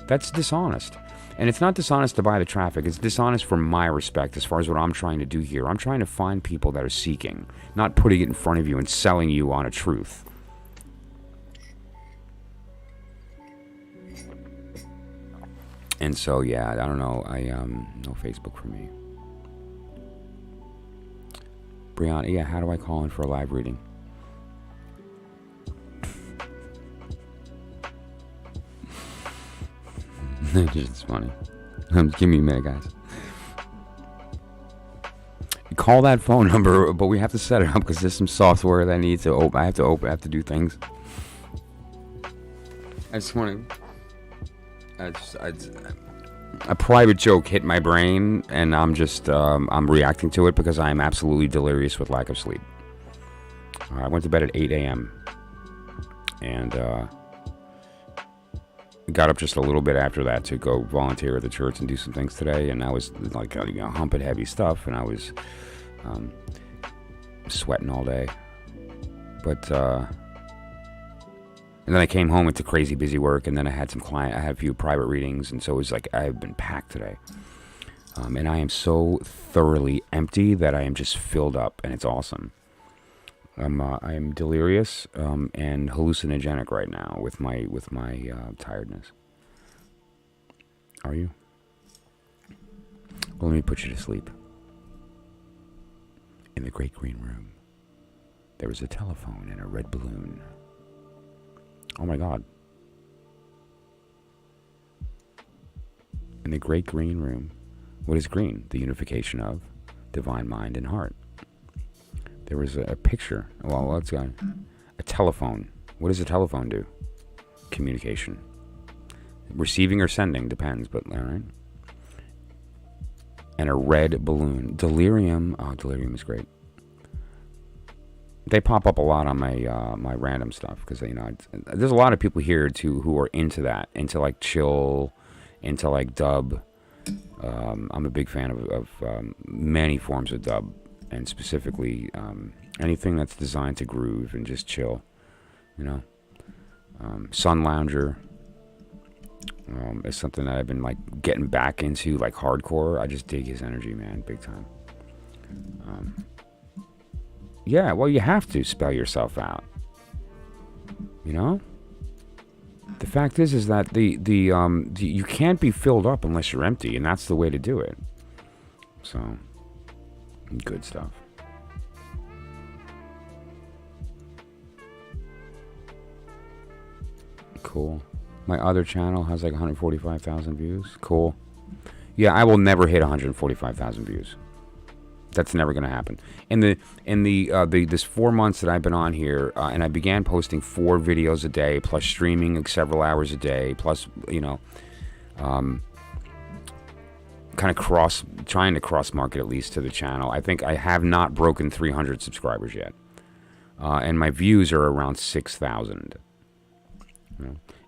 That's dishonest. And it's not dishonest to buy the traffic. It's dishonest for my respect as far as what I'm trying to do here. I'm trying to find people that are seeking, not putting it in front of you and selling you on a truth. And so, yeah, I don't know. No Facebook for me. Brianna, yeah, how do I call in for a live reading? It's funny. Give me a minute, guys. Call that phone number, but we have to set it up because there's some software that I need to open. I have to do things. I just want to. A private joke hit my brain, and I'm just I'm reacting to it because I am absolutely delirious with lack of sleep. I went to bed at 8 a.m. and got up just a little bit after that to go volunteer at the church and do some things today. And I was like, humping heavy stuff, and I was sweating all day. But and then I came home into crazy busy work, and then I had I had a few private readings, and so it was like I've been packed today. And I am so thoroughly empty that I am just filled up, and it's awesome. I am delirious and hallucinogenic right now with my tiredness. Are you? Well, let me put you to sleep. In the great green room, there was a telephone and a red balloon. Oh my God. In the great green room, what is green? The unification of divine mind and heart. There was a picture. Well, let's go. A telephone. What does a telephone do? Communication. Receiving or sending, depends, but all right. And a red balloon. Delirium. Oh, delirium is great. They pop up a lot on my my random stuff because there's a lot of people here too who are into that, into like chill, into like dub. I'm a big fan of many forms of dub, and specifically anything that's designed to groove and just chill. Sun Lounger is something that I've been like getting back into, like hardcore. I just dig his energy, man, big time. Yeah, well, you have to spell yourself out. The fact is that the you can't be filled up unless you're empty, and that's the way to do it. So, good stuff. Cool. My other channel has like 145,000 views. Cool. Yeah, I will never hit 145,000 views. That's never going to happen. In this 4 months that I've been on here, and I began posting 4 videos a day, plus streaming several hours a day, plus kind of trying to cross market at least to the channel. I think I have not broken 300 subscribers yet, and my views are around 6,000.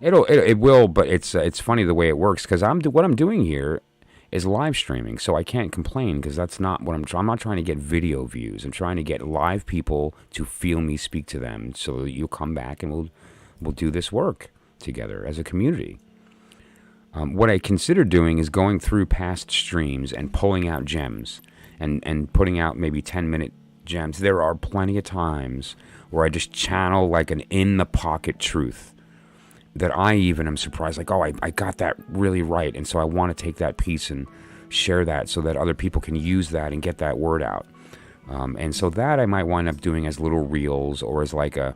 It will, but it's funny the way it works because what I'm doing here is live streaming, so I can't complain because that's not what I'm not trying to get video views. I'm trying to get live people to feel me speak to them, so that you'll come back and we'll do this work together as a community. What I consider doing is going through past streams and pulling out gems and putting out maybe 10-minute gems. There are plenty of times where I just channel like an in-the-pocket truth that I even am surprised, like, oh, I got that really right, and so I want to take that piece and share that so that other people can use that and get that word out. And so that I might wind up doing as little reels or as like a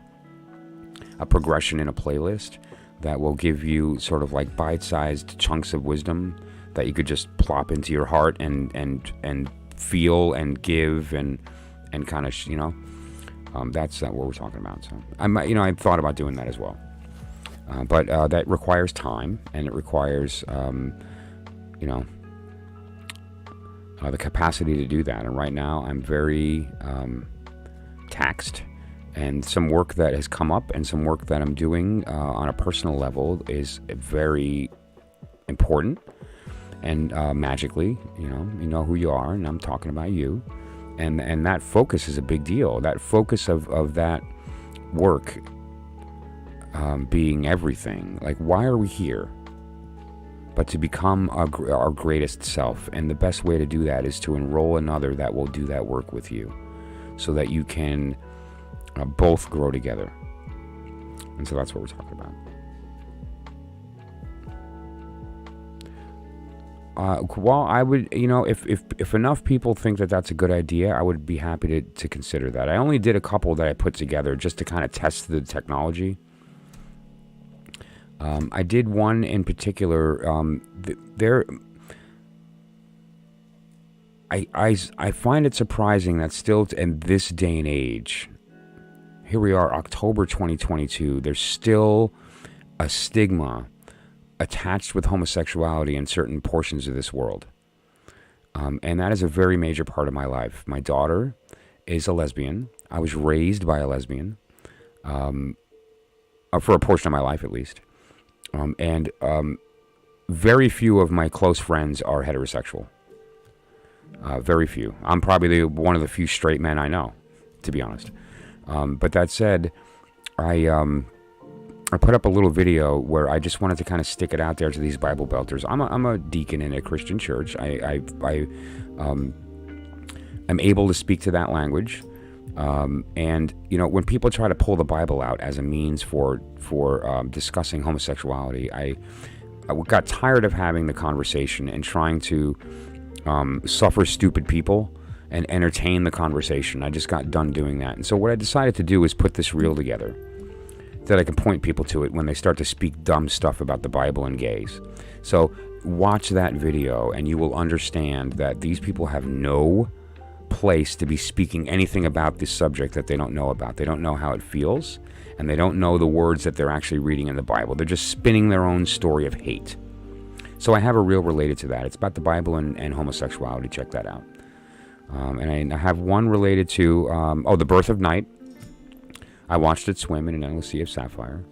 progression in a playlist that will give you sort of like bite-sized chunks of wisdom that you could just plop into your heart and feel and give and kind of, that's what we're talking about. So I thought about doing that as well. But that requires time, and it requires, the capacity to do that. And right now, I'm very taxed, and some work that has come up and some work that I'm doing on a personal level is very important. And magically, you know who you are, and I'm talking about you. And that focus is a big deal. That focus of that work being everything. Like, why are we here? But to become our greatest self. And the best way to do that is to enroll another that will do that work with you, so that you can both grow together. And so that's what we're talking about. Well, I would, if enough people think that that's a good idea, I would be happy to consider that. I only did a couple that I put together just to kind of test the technology. I did one in particular. I find it surprising that still in this day and age, here we are, October 2022, there's still a stigma attached with homosexuality in certain portions of this world. And that is a very major part of my life. My daughter is a lesbian. I was raised by a lesbian, for a portion of my life at least. And very few of my close friends are heterosexual. Very few. I'm probably one of the few straight men I know, to be honest. But that said, I put up a little video where I just wanted to kind of stick it out there to these Bible belters. I'm a deacon in a Christian church. I am able to speak to that language. And you know, when people try to pull the Bible out as a means for discussing homosexuality, I got tired of having the conversation and trying to suffer stupid people and entertain the conversation. I just got done doing that. And so what I decided to do is put this reel together that I can point people to it when they start to speak dumb stuff about the Bible and gays. So watch that video and you will understand that these people have no place to be speaking anything about this subject that they don't know about. They don't know how it feels, and they don't know the words that they're actually reading in the Bible. They're just spinning their own story of hate. So I have a reel related to that. It's about the Bible and homosexuality. Check that out. And I have one related to, the birth of night. I watched it swim in an endless sea of sapphire.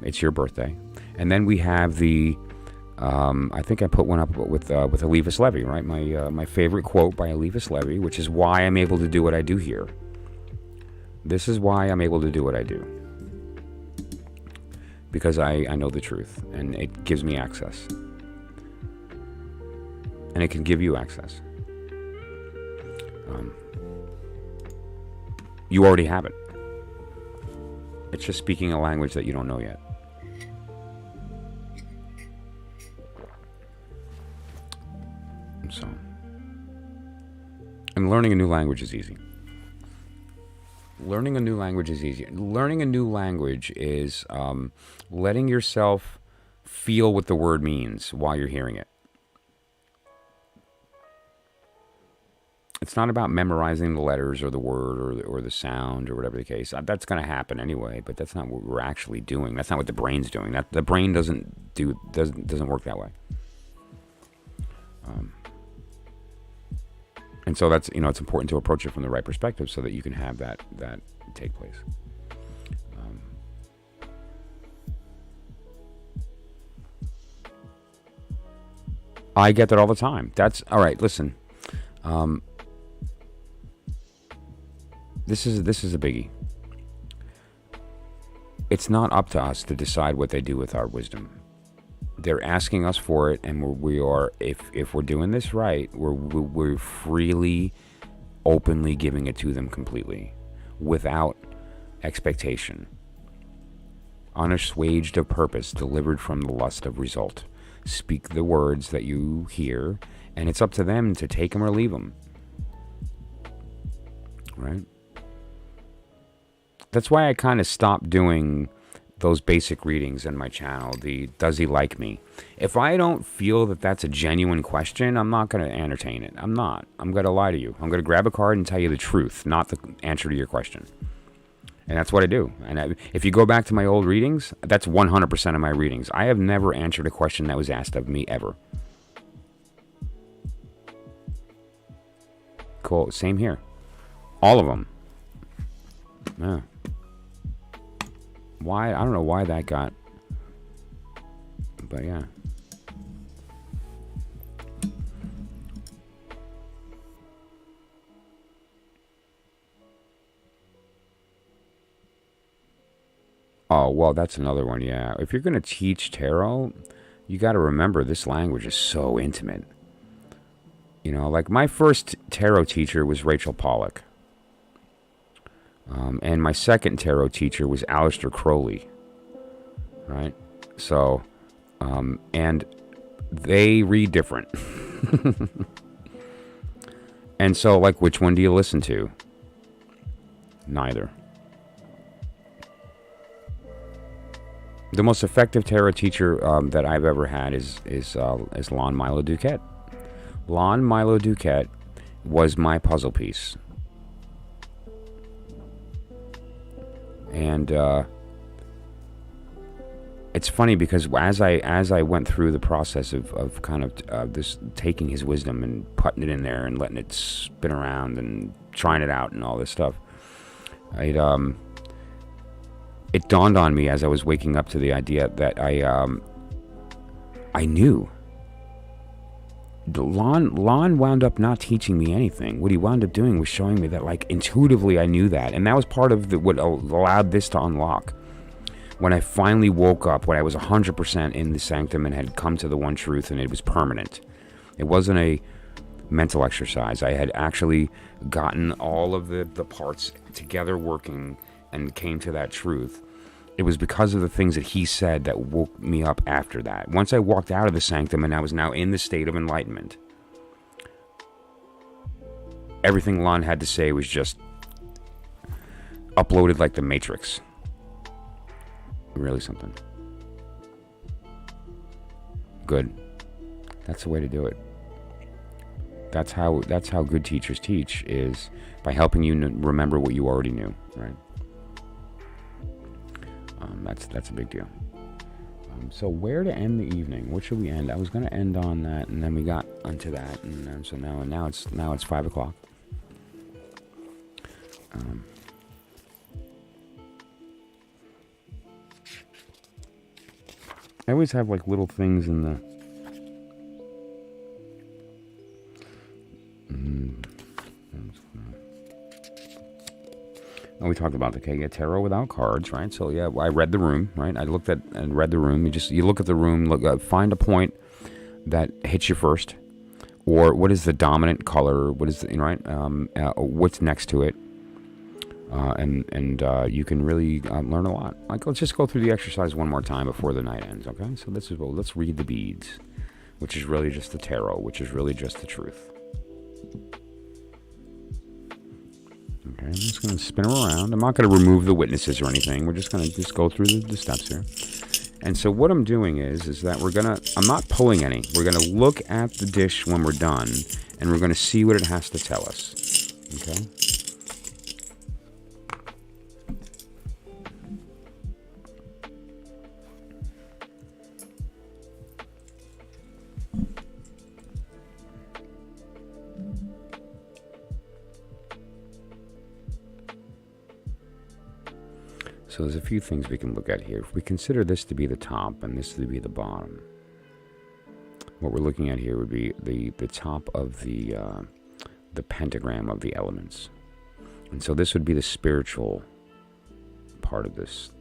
It's your birthday. And then we have the, I think I put one up with Eliphas Levi, right? My favorite quote by Eliphas Levi, which is why I'm able to do what I do here. This is why I'm able to do what I do. Because I know the truth, and it gives me access. And it can give you access. You already have it. It's just speaking a language that you don't know yet. So, and learning a new language is easy. Learning a new language is easy. Learning a new language is letting yourself feel what the word means while you're hearing it. It's not about memorizing the letters or the word or the sound or whatever the case. That's going to happen anyway, but that's not what we're actually doing. That's not what the brain's doing. That the brain doesn't work that way. And so that's, it's important to approach it from the right perspective so that you can have that take place. I get that all the time. That's all right. Listen, this is a biggie. It's not up to us to decide what they do with our wisdom. They're asking us for it, and we are. If we're doing this right, we're freely, openly giving it to them completely, without expectation, unassuaged of purpose, delivered from the lust of result. Speak the words that you hear, and it's up to them to take them or leave them. Right? That's why I kind of stopped doing those basic readings in my channel, the does he like me? If I don't feel that that's a genuine question, I'm not going to entertain it. I'm not. I'm going to lie to you. I'm going to grab a card and tell you the truth, not the answer to your question. And that's what I do. And if you go back to my old readings, that's 100% of my readings. I have never answered a question that was asked of me, ever. Cool. Same here. All of them. Yeah. Why? I don't know why that got... But yeah. Oh, well, that's another one, yeah. If you're going to teach tarot, you got to remember this language is so intimate. Like my first tarot teacher was Rachel Pollack. And my second tarot teacher was Aleister Crowley. Right? So, and they read different. And so, like, which one do you listen to? Neither. The most effective tarot teacher that I've ever had is Lon Milo DuQuette. Lon Milo DuQuette was my puzzle piece. And it's funny because as I went through the process of kind of this, taking his wisdom and putting it in there and letting it spin around and trying it out and all this stuff, it dawned on me as I was waking up to the idea that I knew. Lon wound up not teaching me anything. What he wound up doing was showing me that, like, intuitively I knew that, and that was part of what allowed this to unlock. When I finally woke up, when I was 100% in the sanctum and had come to the one truth, and it was permanent. It wasn't a mental exercise. I had actually gotten all of the parts together working and came to that truth. It was because of the things that he said that woke me up after that. Once I walked out of the sanctum and I was now in the state of enlightenment, everything Lon had to say was just uploaded like the Matrix. Really something. Good. That's the way to do it. That's how good teachers teach, is by helping you remember what you already knew, right? That's a big deal. So where to end the evening? What should we end? I was going to end on that, and then we got onto that, and so now it's 5 o'clock. I always have like little things in the. We talked about the tarot without cards, right? So yeah, I read the room, right? I looked at and read the room. You look at the room, find a point that hits you first, or what is the dominant color? What is right? What's next to it? And you can really learn a lot. Like, let's just go through the exercise one more time before the night ends, okay? So let's read the beads, which is really just the tarot, which is really just the truth. Okay, I'm just going to spin them around. I'm not going to remove the witnesses or anything. We're just going to go through the steps here. And so what I'm doing is that I'm not pulling any. We're going to look at the dish when we're done, and we're going to see what it has to tell us. Okay? So there's a few things we can look at here. If we consider this to be the top and this to be the bottom, what we're looking at here would be the top of the pentagram of the elements. And so this would be the spiritual part of this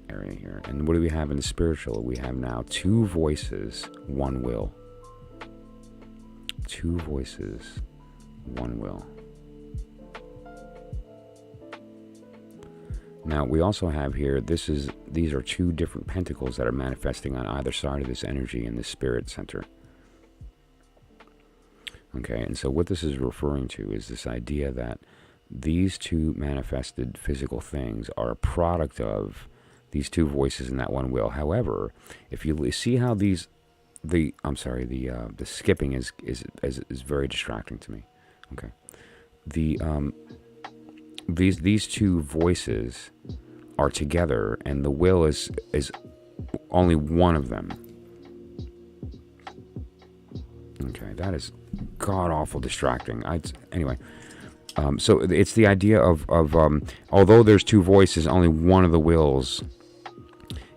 area here. And what do we have in the spiritual? We have now 2 voices, 1 will. 2 voices, 1 will. Now, we also have here, these are 2 different pentacles that are manifesting on either side of this energy in the spirit center. Okay, and so what this is referring to is this idea that these 2 manifested physical things are a product of these 2 voices in that 1 will. However, if you see how the skipping is very distracting to me. Okay, these 2 voices are together, and the will is only one of them. Okay, that is god awful distracting. Anyway, so it's the idea of although there's 2 voices, only one of the wills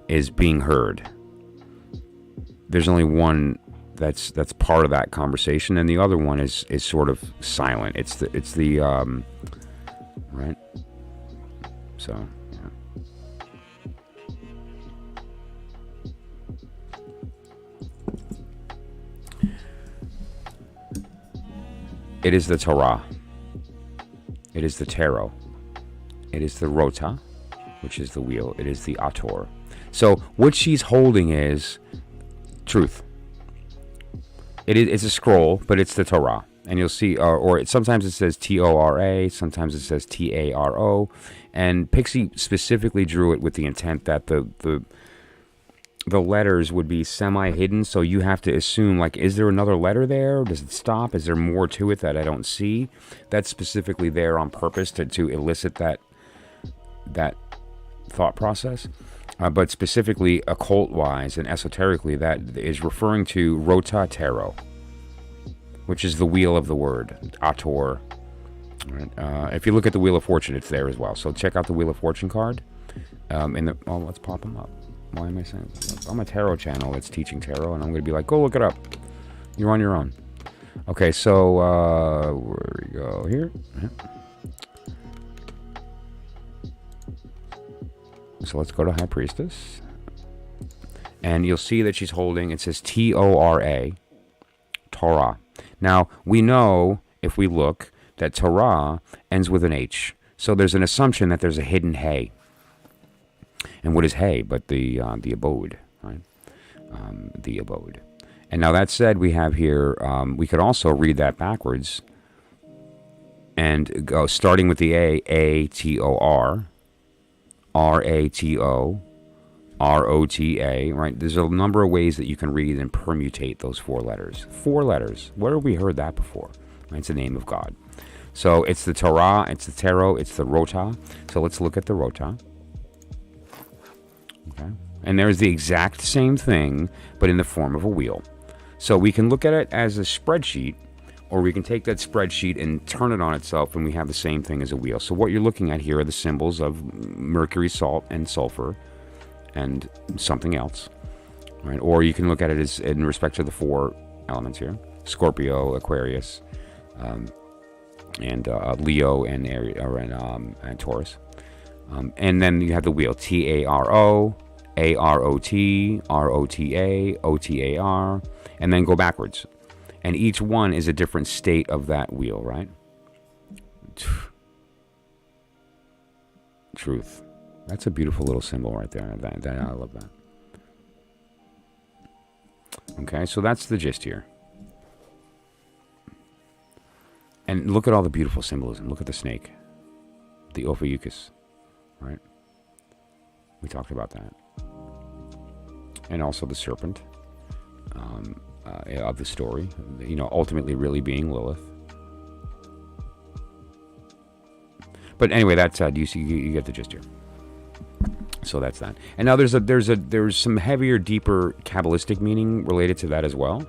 is being heard. There's only one that's part of that conversation, and the other one is sort of silent. It's the right? So, yeah. It is the Torah. It is the tarot. It is the rota, which is the wheel. It is the ator. So, what she's holding is truth. It's a scroll, but it's the Torah. And you'll see, sometimes it says Tora, sometimes it says Taro, and Pixie specifically drew it with the intent that the letters would be semi-hidden, so you have to assume, like, is there another letter there? Does it stop? Is there more to it that I don't see? That's specifically there on purpose to elicit that thought process. But specifically occult-wise and esoterically, that is referring to Rota Tarot, which is the wheel of the word, Ator. Right. If you look at the Wheel of Fortune, it's there as well. So check out the Wheel of Fortune card. Let's pop them up. Why am I saying this? I'm a tarot channel that's teaching tarot, and I'm going to be like, go look it up. You're on your own. Okay, so where we go here. Yeah. So let's go to High Priestess. And you'll see that she's holding, it says T-O-R-A, Torah. Now, we know, if we look, that Torah ends with an H. So there's an assumption that there's a hidden hay. And what is hay but the abode, right? The abode. And now that said, we have here, we could also read that backwards and go starting with the A-T-O-R, R-A-T-O, R-O-T-A, right? There's a number of ways that you can read and permutate those 4 letters. 4 letters. Where have we heard that before? Right? It's the name of God. So it's the Torah, it's the Tarot, it's the Rota. So let's look at the Rota. Okay. And there's the exact same thing, but in the form of a wheel. So we can look at it as a spreadsheet, or we can take that spreadsheet and turn it on itself, and we have the same thing as a wheel. So what you're looking at here are the symbols of mercury, salt, and sulfur, and something else, right? Or you can look at it as in respect to the 4 elements here: Scorpio, Aquarius, and Leo, and Taurus. And then you have the wheel: T-A-R-O, A-R-O-T, R-O-T-A, O-T-A-R, and then go backwards. And each one is a different state of that wheel, right? Truth. That's a beautiful little symbol right there. I love that. Okay, so that's the gist here. And look at all the beautiful symbolism. Look at the snake. The Ophiuchus, right? We talked about that. And also the serpent of the story. Ultimately really being Lilith. But anyway, that's you get the gist here. So that's that. And now there's some heavier, deeper Kabbalistic meaning related to that as well.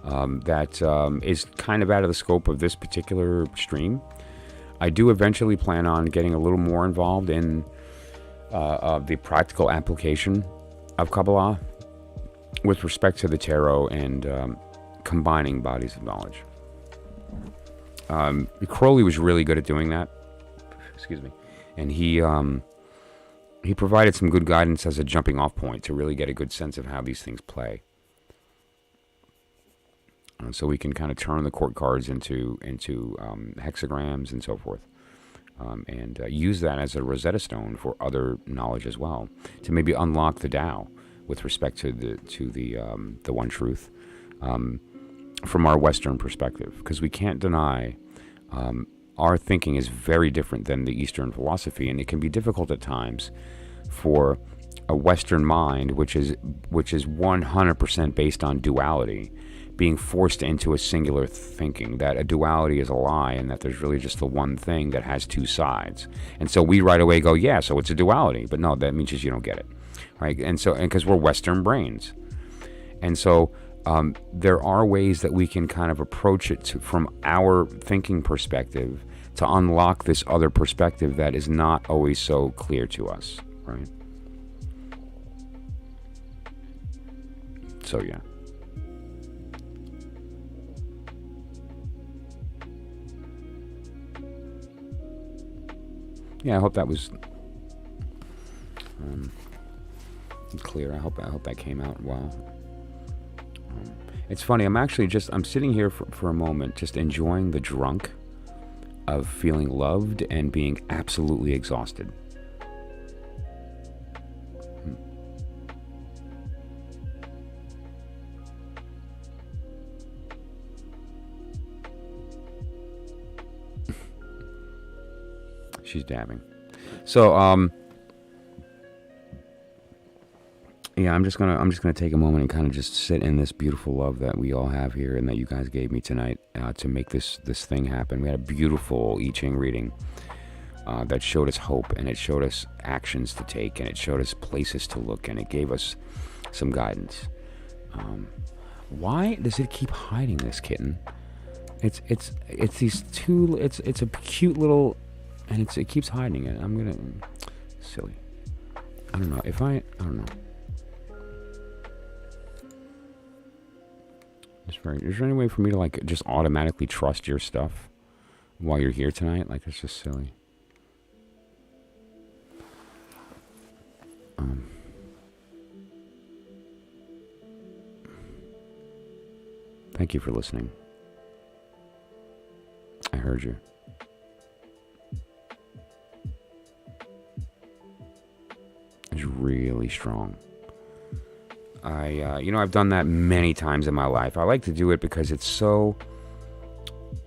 That is kind of out of the scope of this particular stream. I do eventually plan on getting a little more involved in the practical application of Kabbalah with respect to the tarot and combining bodies of knowledge. Crowley was really good at doing that. Excuse me. And he provided some good guidance as a jumping off point to really get a good sense of how these things play. So we can kind of turn the court cards into hexagrams and so forth, and use that as a Rosetta Stone for other knowledge as well, to maybe unlock the Tao with respect to the one truth, from our Western perspective, because we can't deny our thinking is very different than the Eastern philosophy, and it can be difficult at times for a Western mind, which is 100% based on duality, being forced into a singular thinking, that a duality is a lie and that there's really just the one thing that has 2 sides. And so we right away go, yeah, so it's a duality. But no, that means just you don't get it, right? And because we're Western brains. And so there are ways that we can kind of approach it from our thinking perspective to unlock this other perspective that is not always so clear to us, right? So, yeah. Yeah, I hope that was clear. I hope that came out well. It's funny. I'm sitting here for a moment, just enjoying the drunk of feeling loved and being absolutely exhausted. She's dabbing. So, yeah, I'm just gonna take a moment and kind of just sit in this beautiful love that we all have here and that you guys gave me tonight to make this thing happen. We had a beautiful I Ching reading. that showed us hope, and it showed us actions to take, and it showed us places to look, and it gave us some guidance. Why does it keep hiding this kitten? It's these two. It's a cute little, and it keeps hiding it. I'm gonna silly. I don't know if I don't know. Is there any way for me to like just automatically trust your stuff while you're here tonight? Like, it's just silly. Thank you for listening. I heard you. It's really strong. I've done that many times in my life. I like to do it because it's so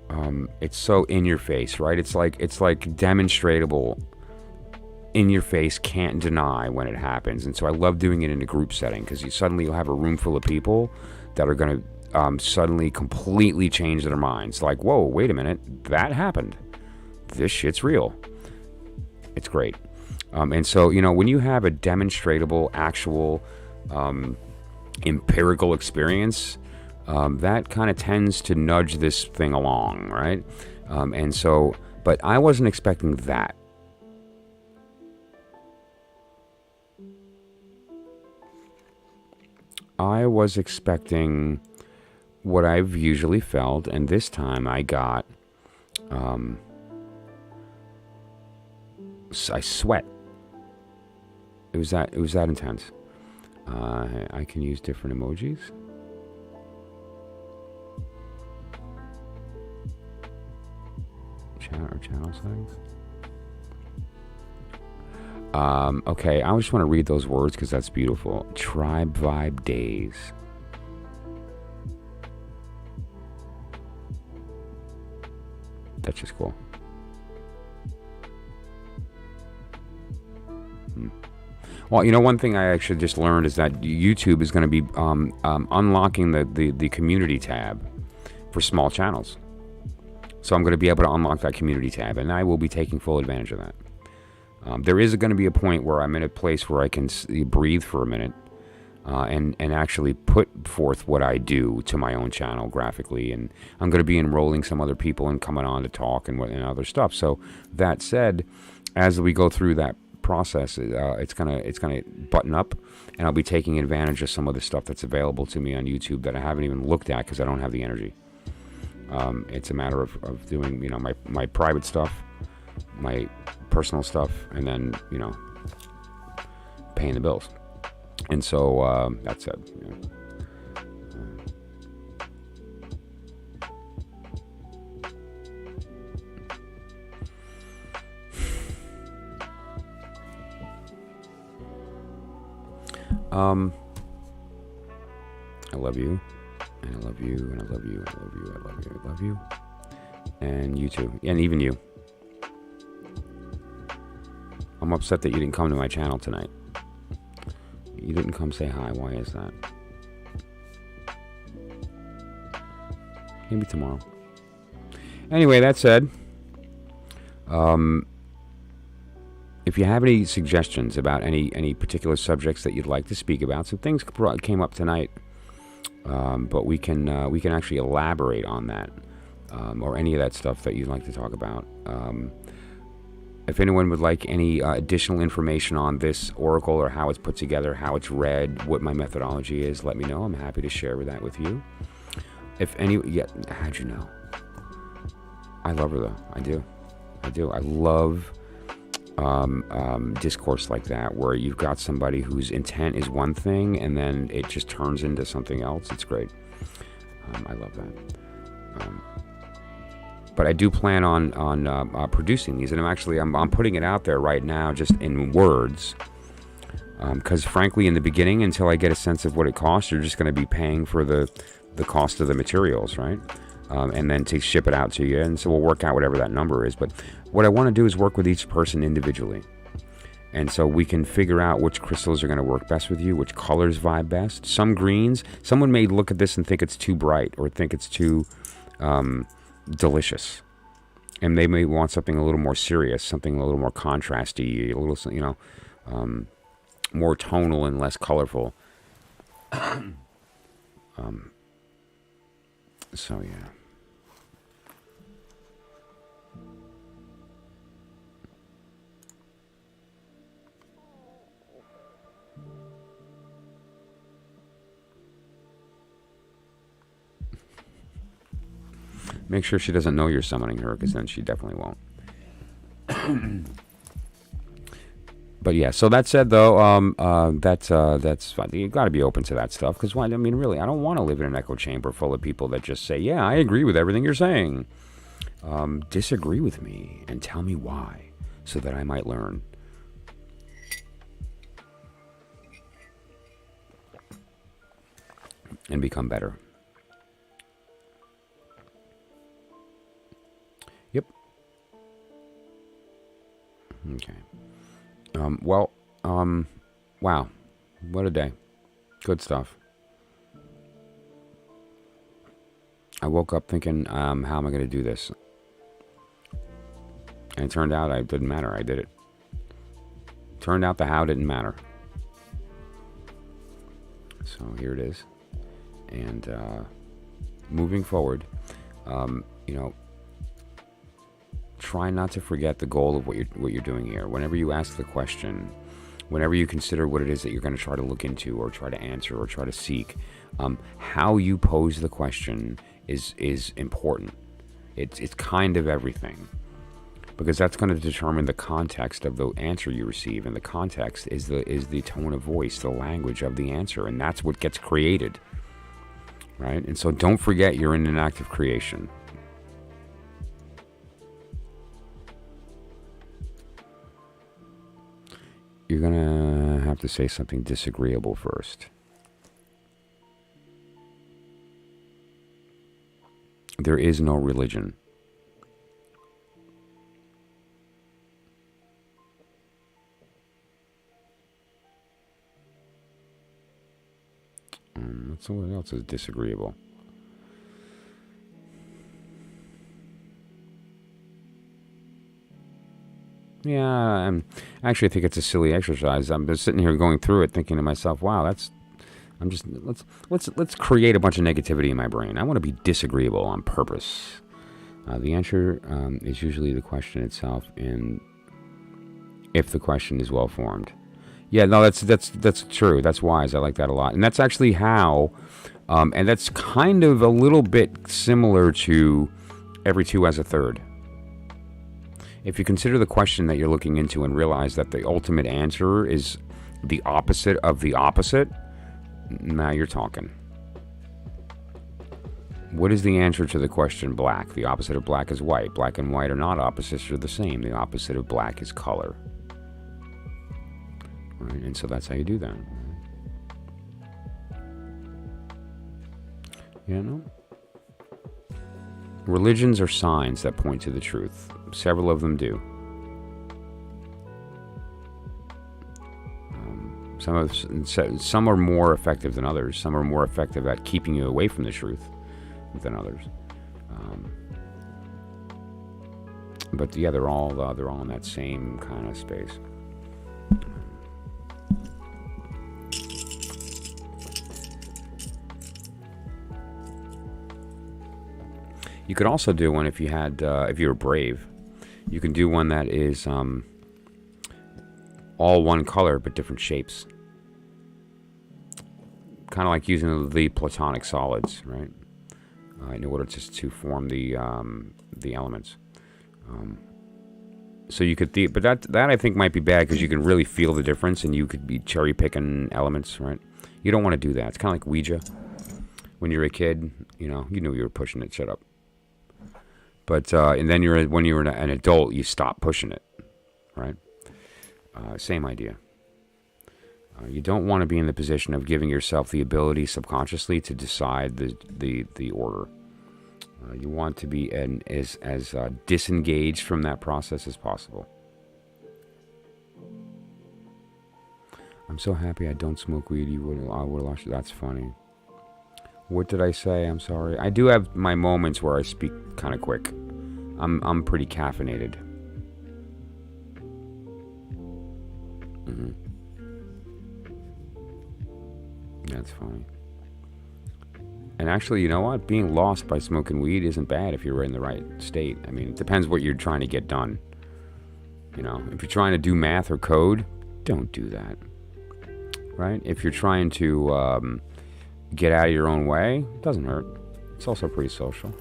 in your face, right? It's like demonstratable, in your face, can't deny when it happens. And so I love doing it in a group setting, because you'll have a room full of people that are going to suddenly completely change their minds. Like, whoa, wait a minute, that happened. This shit's real. It's great. And so, when you have a demonstratable, actual, empirical experience, that kind of tends to nudge this thing along, right? And so, but I wasn't expecting that. I was expecting what I've usually felt, and this time I got, I sweat. It was that intense. I can use different emojis. Channel settings. Okay, I just want to read those words because that's beautiful. Tribe Vibe Days. That's just cool. Well, one thing I actually just learned is that YouTube is going to be unlocking the community tab for small channels. So I'm going to be able to unlock that community tab, and I will be taking full advantage of that. There is going to be a point where I'm in a place where I can breathe for a minute and actually put forth what I do to my own channel graphically, and I'm going to be enrolling some other people and coming on to talk and other stuff. So that said, as we go through that process, it's gonna button up, and I'll be taking advantage of some of the stuff that's available to me on YouTube that I haven't even looked at because I don't have the energy. It's a matter of doing my private stuff, my personal stuff, and then paying the bills. And so that's it. I love you, and I love you, and I love you, and I love you, I love you, I love you, and you too, and even you. I'm upset that you didn't come to my channel tonight. You didn't come say hi. Why is that? Maybe tomorrow. Anyway, that said, if you have any suggestions about any particular subjects that you'd like to speak about, some things came up tonight, but we can actually elaborate on that, or any of that stuff that you'd like to talk about. If anyone would like any additional information on this oracle, or how it's put together, how it's read, what my methodology is, let me know. I'm happy to share that with you. How'd you know? I love her though. I do. I love discourse like that, where you've got somebody whose intent is one thing and then it just turns into something else. It's great. I love that. But I do plan on producing these, and I'm putting it out there right now just in words, because frankly, in the beginning, until I get a sense of what it costs, you're just going to be paying for the cost of the materials, right? And then to ship it out to you, and so we'll work out whatever that number is. But what I want to do is work with each person individually, and so we can figure out which crystals are going to work best with you, which colors vibe best. Some greens, someone may look at this and think it's too bright, or think it's too delicious, And they may want something a little more serious, something a little more contrasty, a little, more tonal and less colorful. So, yeah. Make sure she doesn't know you're summoning her, because then she definitely won't. But yeah, so that said, though, that's fine. You got to be open to that stuff, because, I mean, really, I don't want to live in an echo chamber full of people that just say, yeah, I agree with everything you're saying. Disagree with me and tell me why, so that I might learn. And become better. Yep. Okay. Wow. What a day. Good stuff. I woke up thinking, how am I going to do this? And it turned out it didn't matter. I did it. Turned out the how didn't matter. So here it is. And moving forward, try not to forget the goal of what you're doing here. Whenever you ask the question, whenever you consider what it is that you're going to try to look into or try to answer or try to seek, how you pose the question is important. It's kind of everything, because that's going to determine the context of the answer you receive, and the context is the tone of voice, the language of the answer, and that's what gets created, right? And so don't forget you're in an act of creation. You're going to have to say something disagreeable first. There is no religion. What else is disagreeable? Yeah, I actually think it's a silly exercise. I'm just sitting here going through it, thinking to myself, "Wow, let's create a bunch of negativity in my brain. I want to be disagreeable on purpose." The answer is usually the question itself, and if the question is well formed. Yeah, no, that's true. That's wise. I like that a lot, and that's actually how, and that's kind of a little bit similar to every two has a third. If you consider the question that you're looking into and realize that the ultimate answer is the opposite of the opposite, now you're talking. What is the answer to the question black? The opposite of black is white. Black and white are not opposites, they're the same. The opposite of black is color. Right? And so that's how you do that. You know? Religions are signs that point to the truth. Several of them do. Some are more effective than others. Some are more effective at keeping you away from the truth than others. But yeah, they're all in that same kind of space. You could also do one if you were brave. You can do one that is all one color but different shapes. Kind of like using the Platonic solids, right? In order to form the elements. So you could, but that I think might be bad, because you can really feel the difference, and you could be cherry picking elements, right? You don't want to do that. It's kind of like Ouija. When you're a kid, you knew you were pushing it. Shut up. But and then when you're an adult, you stop pushing it, right? Same idea. You don't want to be in the position of giving yourself the ability subconsciously to decide the order. You want to be as disengaged from that process as possible. I'm so happy I don't smoke weed. I would have lost you. That's funny. What did I say? I'm sorry. I do have my moments where I speak kind of quick. I'm pretty caffeinated. That's funny. And actually, you know what? Being lost by smoking weed isn't bad if you're in the right state. I mean, it depends what you're trying to get done. You know, if you're trying to do math or code, don't do that. Right? If you're trying to get out of your own way, it doesn't hurt. It's also pretty social.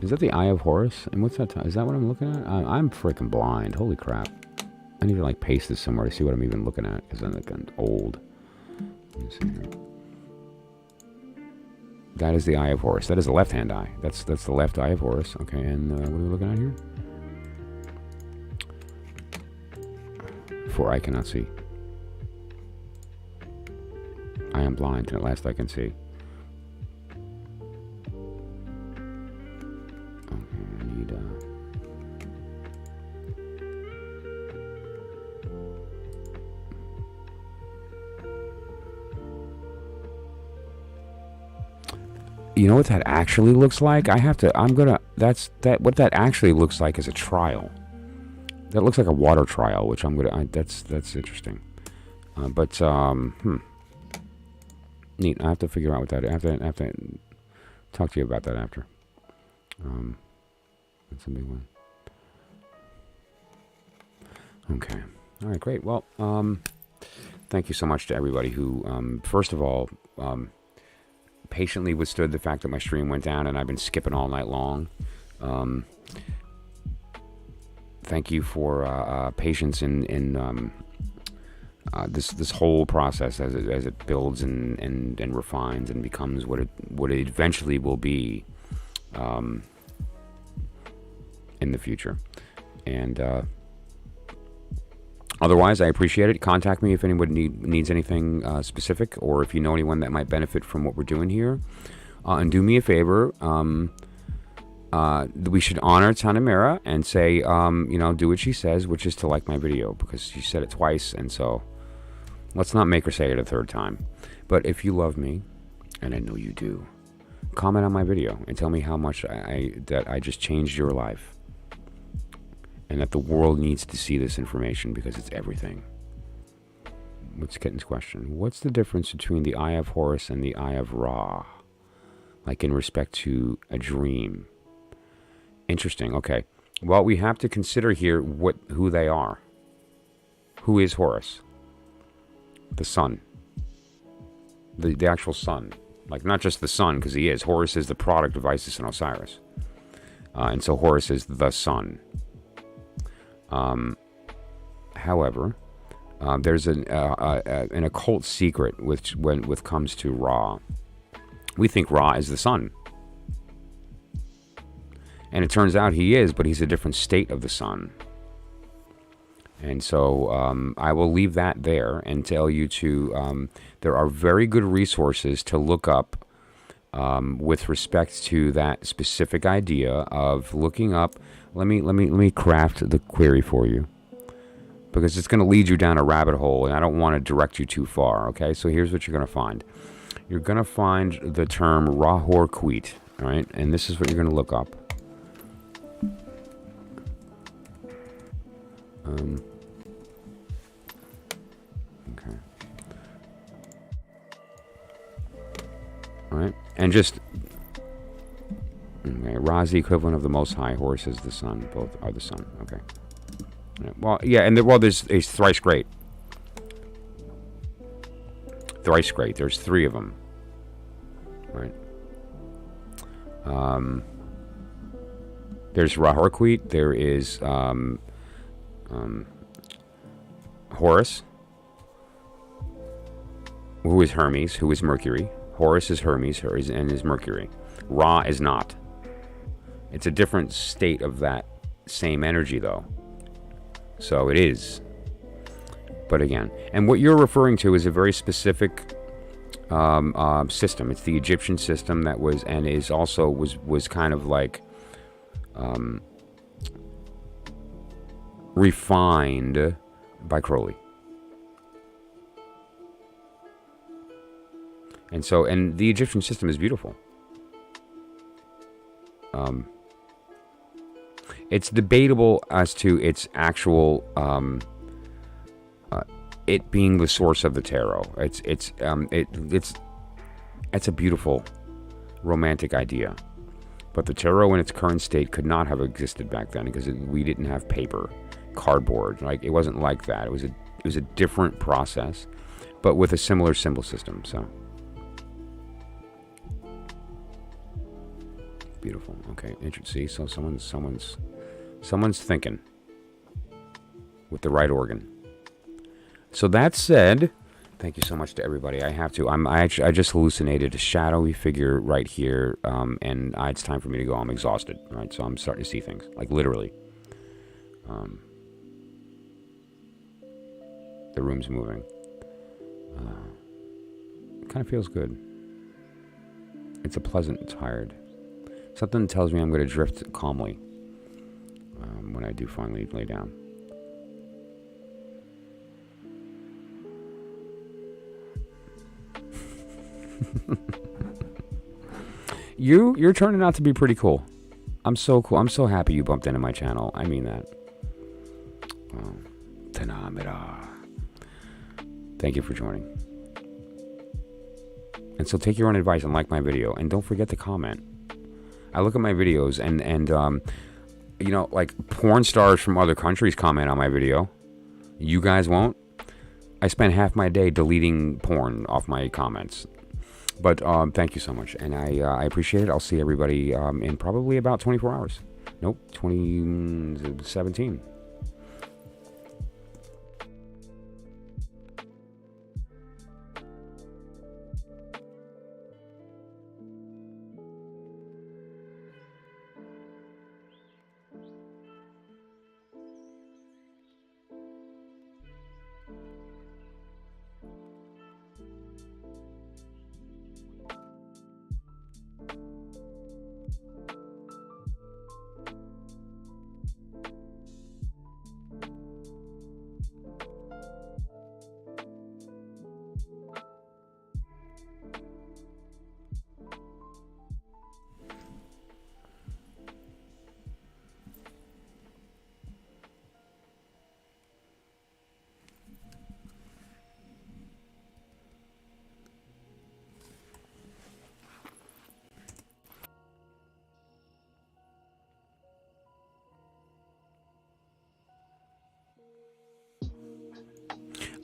Is that the Eye of Horus? And what's that? Is that what I'm looking at? I'm freaking blind. Holy crap. I need to like paste this somewhere to see what I'm even looking at, because I'm like old. Let me see here. That is the Eye of Horus. That is the left-hand eye. That's the left Eye of Horus. Okay, and what are we looking at here? For I cannot see. I am blind, and at last I can see. You know what that actually looks like? What that actually looks like is a trial. That looks like a water trial, which that's interesting. Neat. I have to figure out what that, I have to talk to you about that after. That's a big one. Okay. All right, great. Well, thank you so much to everybody who, first of all, patiently withstood the fact that my stream went down and I've been skipping all night long. Thank you for patience in this whole process as it builds and refines and becomes what it eventually will be in the future. And otherwise, I appreciate it. Contact me if anyone needs anything specific, or if you know anyone that might benefit from what we're doing here. And do me a favor. We should honor Tanamera and say, do what she says, which is to like my video, because she said it twice, and so let's not make her say it a third time. But if you love me, and I know you do, comment on my video and tell me how much I just changed your life. And that the world needs to see this information because it's everything. What's Kitten's question? What's the difference between the Eye of Horus and the Eye of Ra? Like in respect to a dream. Interesting. Okay. Well, we have to consider here who they are. Who is Horus? The sun. The actual sun. Like not just the sun, because he is. Horus is the product of Isis and Osiris. And so Horus is the sun. However, there's an occult secret when it comes to Ra. We think Ra is the sun. And it turns out he is, but he's a different state of the sun. And so I will leave that there and tell you there are very good resources to look up with respect to that specific idea of looking up. Let me craft the query for you, because it's going to lead you down a rabbit hole, and I don't want to direct you too far. Okay, so here's what you're going to find. You're going to find the term Rahor-Queet, all right, and this is what you're going to look up. Okay. All right, and just. Okay, Ra is the equivalent of the Most High. Horus is the sun. Both are the sun. Okay. Right. Well, yeah, and there's thrice great. Thrice great. There's three of them. Right. There's Rahor-Queet. There is Horus, who is Hermes, who is Mercury. Horus is Hermes, and is Mercury. Ra is not. It's a different state of that same energy, though. So it is. But again, and what you're referring to is a very specific system. It's the Egyptian system that was, and is also was kind of like refined by Crowley. And so, and the Egyptian system is beautiful. It's debatable as to its actual, it being the source of the tarot. It's a beautiful, romantic idea. But the tarot in its current state could not have existed back then because we didn't have paper, cardboard. Like, it wasn't like that. It was a different process, but with a similar symbol system. So beautiful. Okay, interesting. So someone's thinking with the right organ. So that said, thank you so much to everybody. I have to. I just hallucinated a shadowy figure right here, and it's time for me to go. I'm exhausted. Right, so I'm starting to see things, like literally. The room's moving. It kind of feels good. It's a pleasant tired. Something tells me I'm going to drift calmly when I do finally lay down. You're turning out to be pretty cool. I'm so cool. I'm so happy you bumped into my channel. I mean that. Tanamira. Thank you for joining. And so take your own advice and like my video, and don't forget to comment. I look at my videos and you know, like porn stars from other countries comment on my video. You guys won't. I spend half my day deleting porn off my comments. But thank you so much, and I appreciate it. I'll see everybody in probably about 24 hours. Nope, 2017.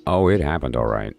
Oh, it happened all right.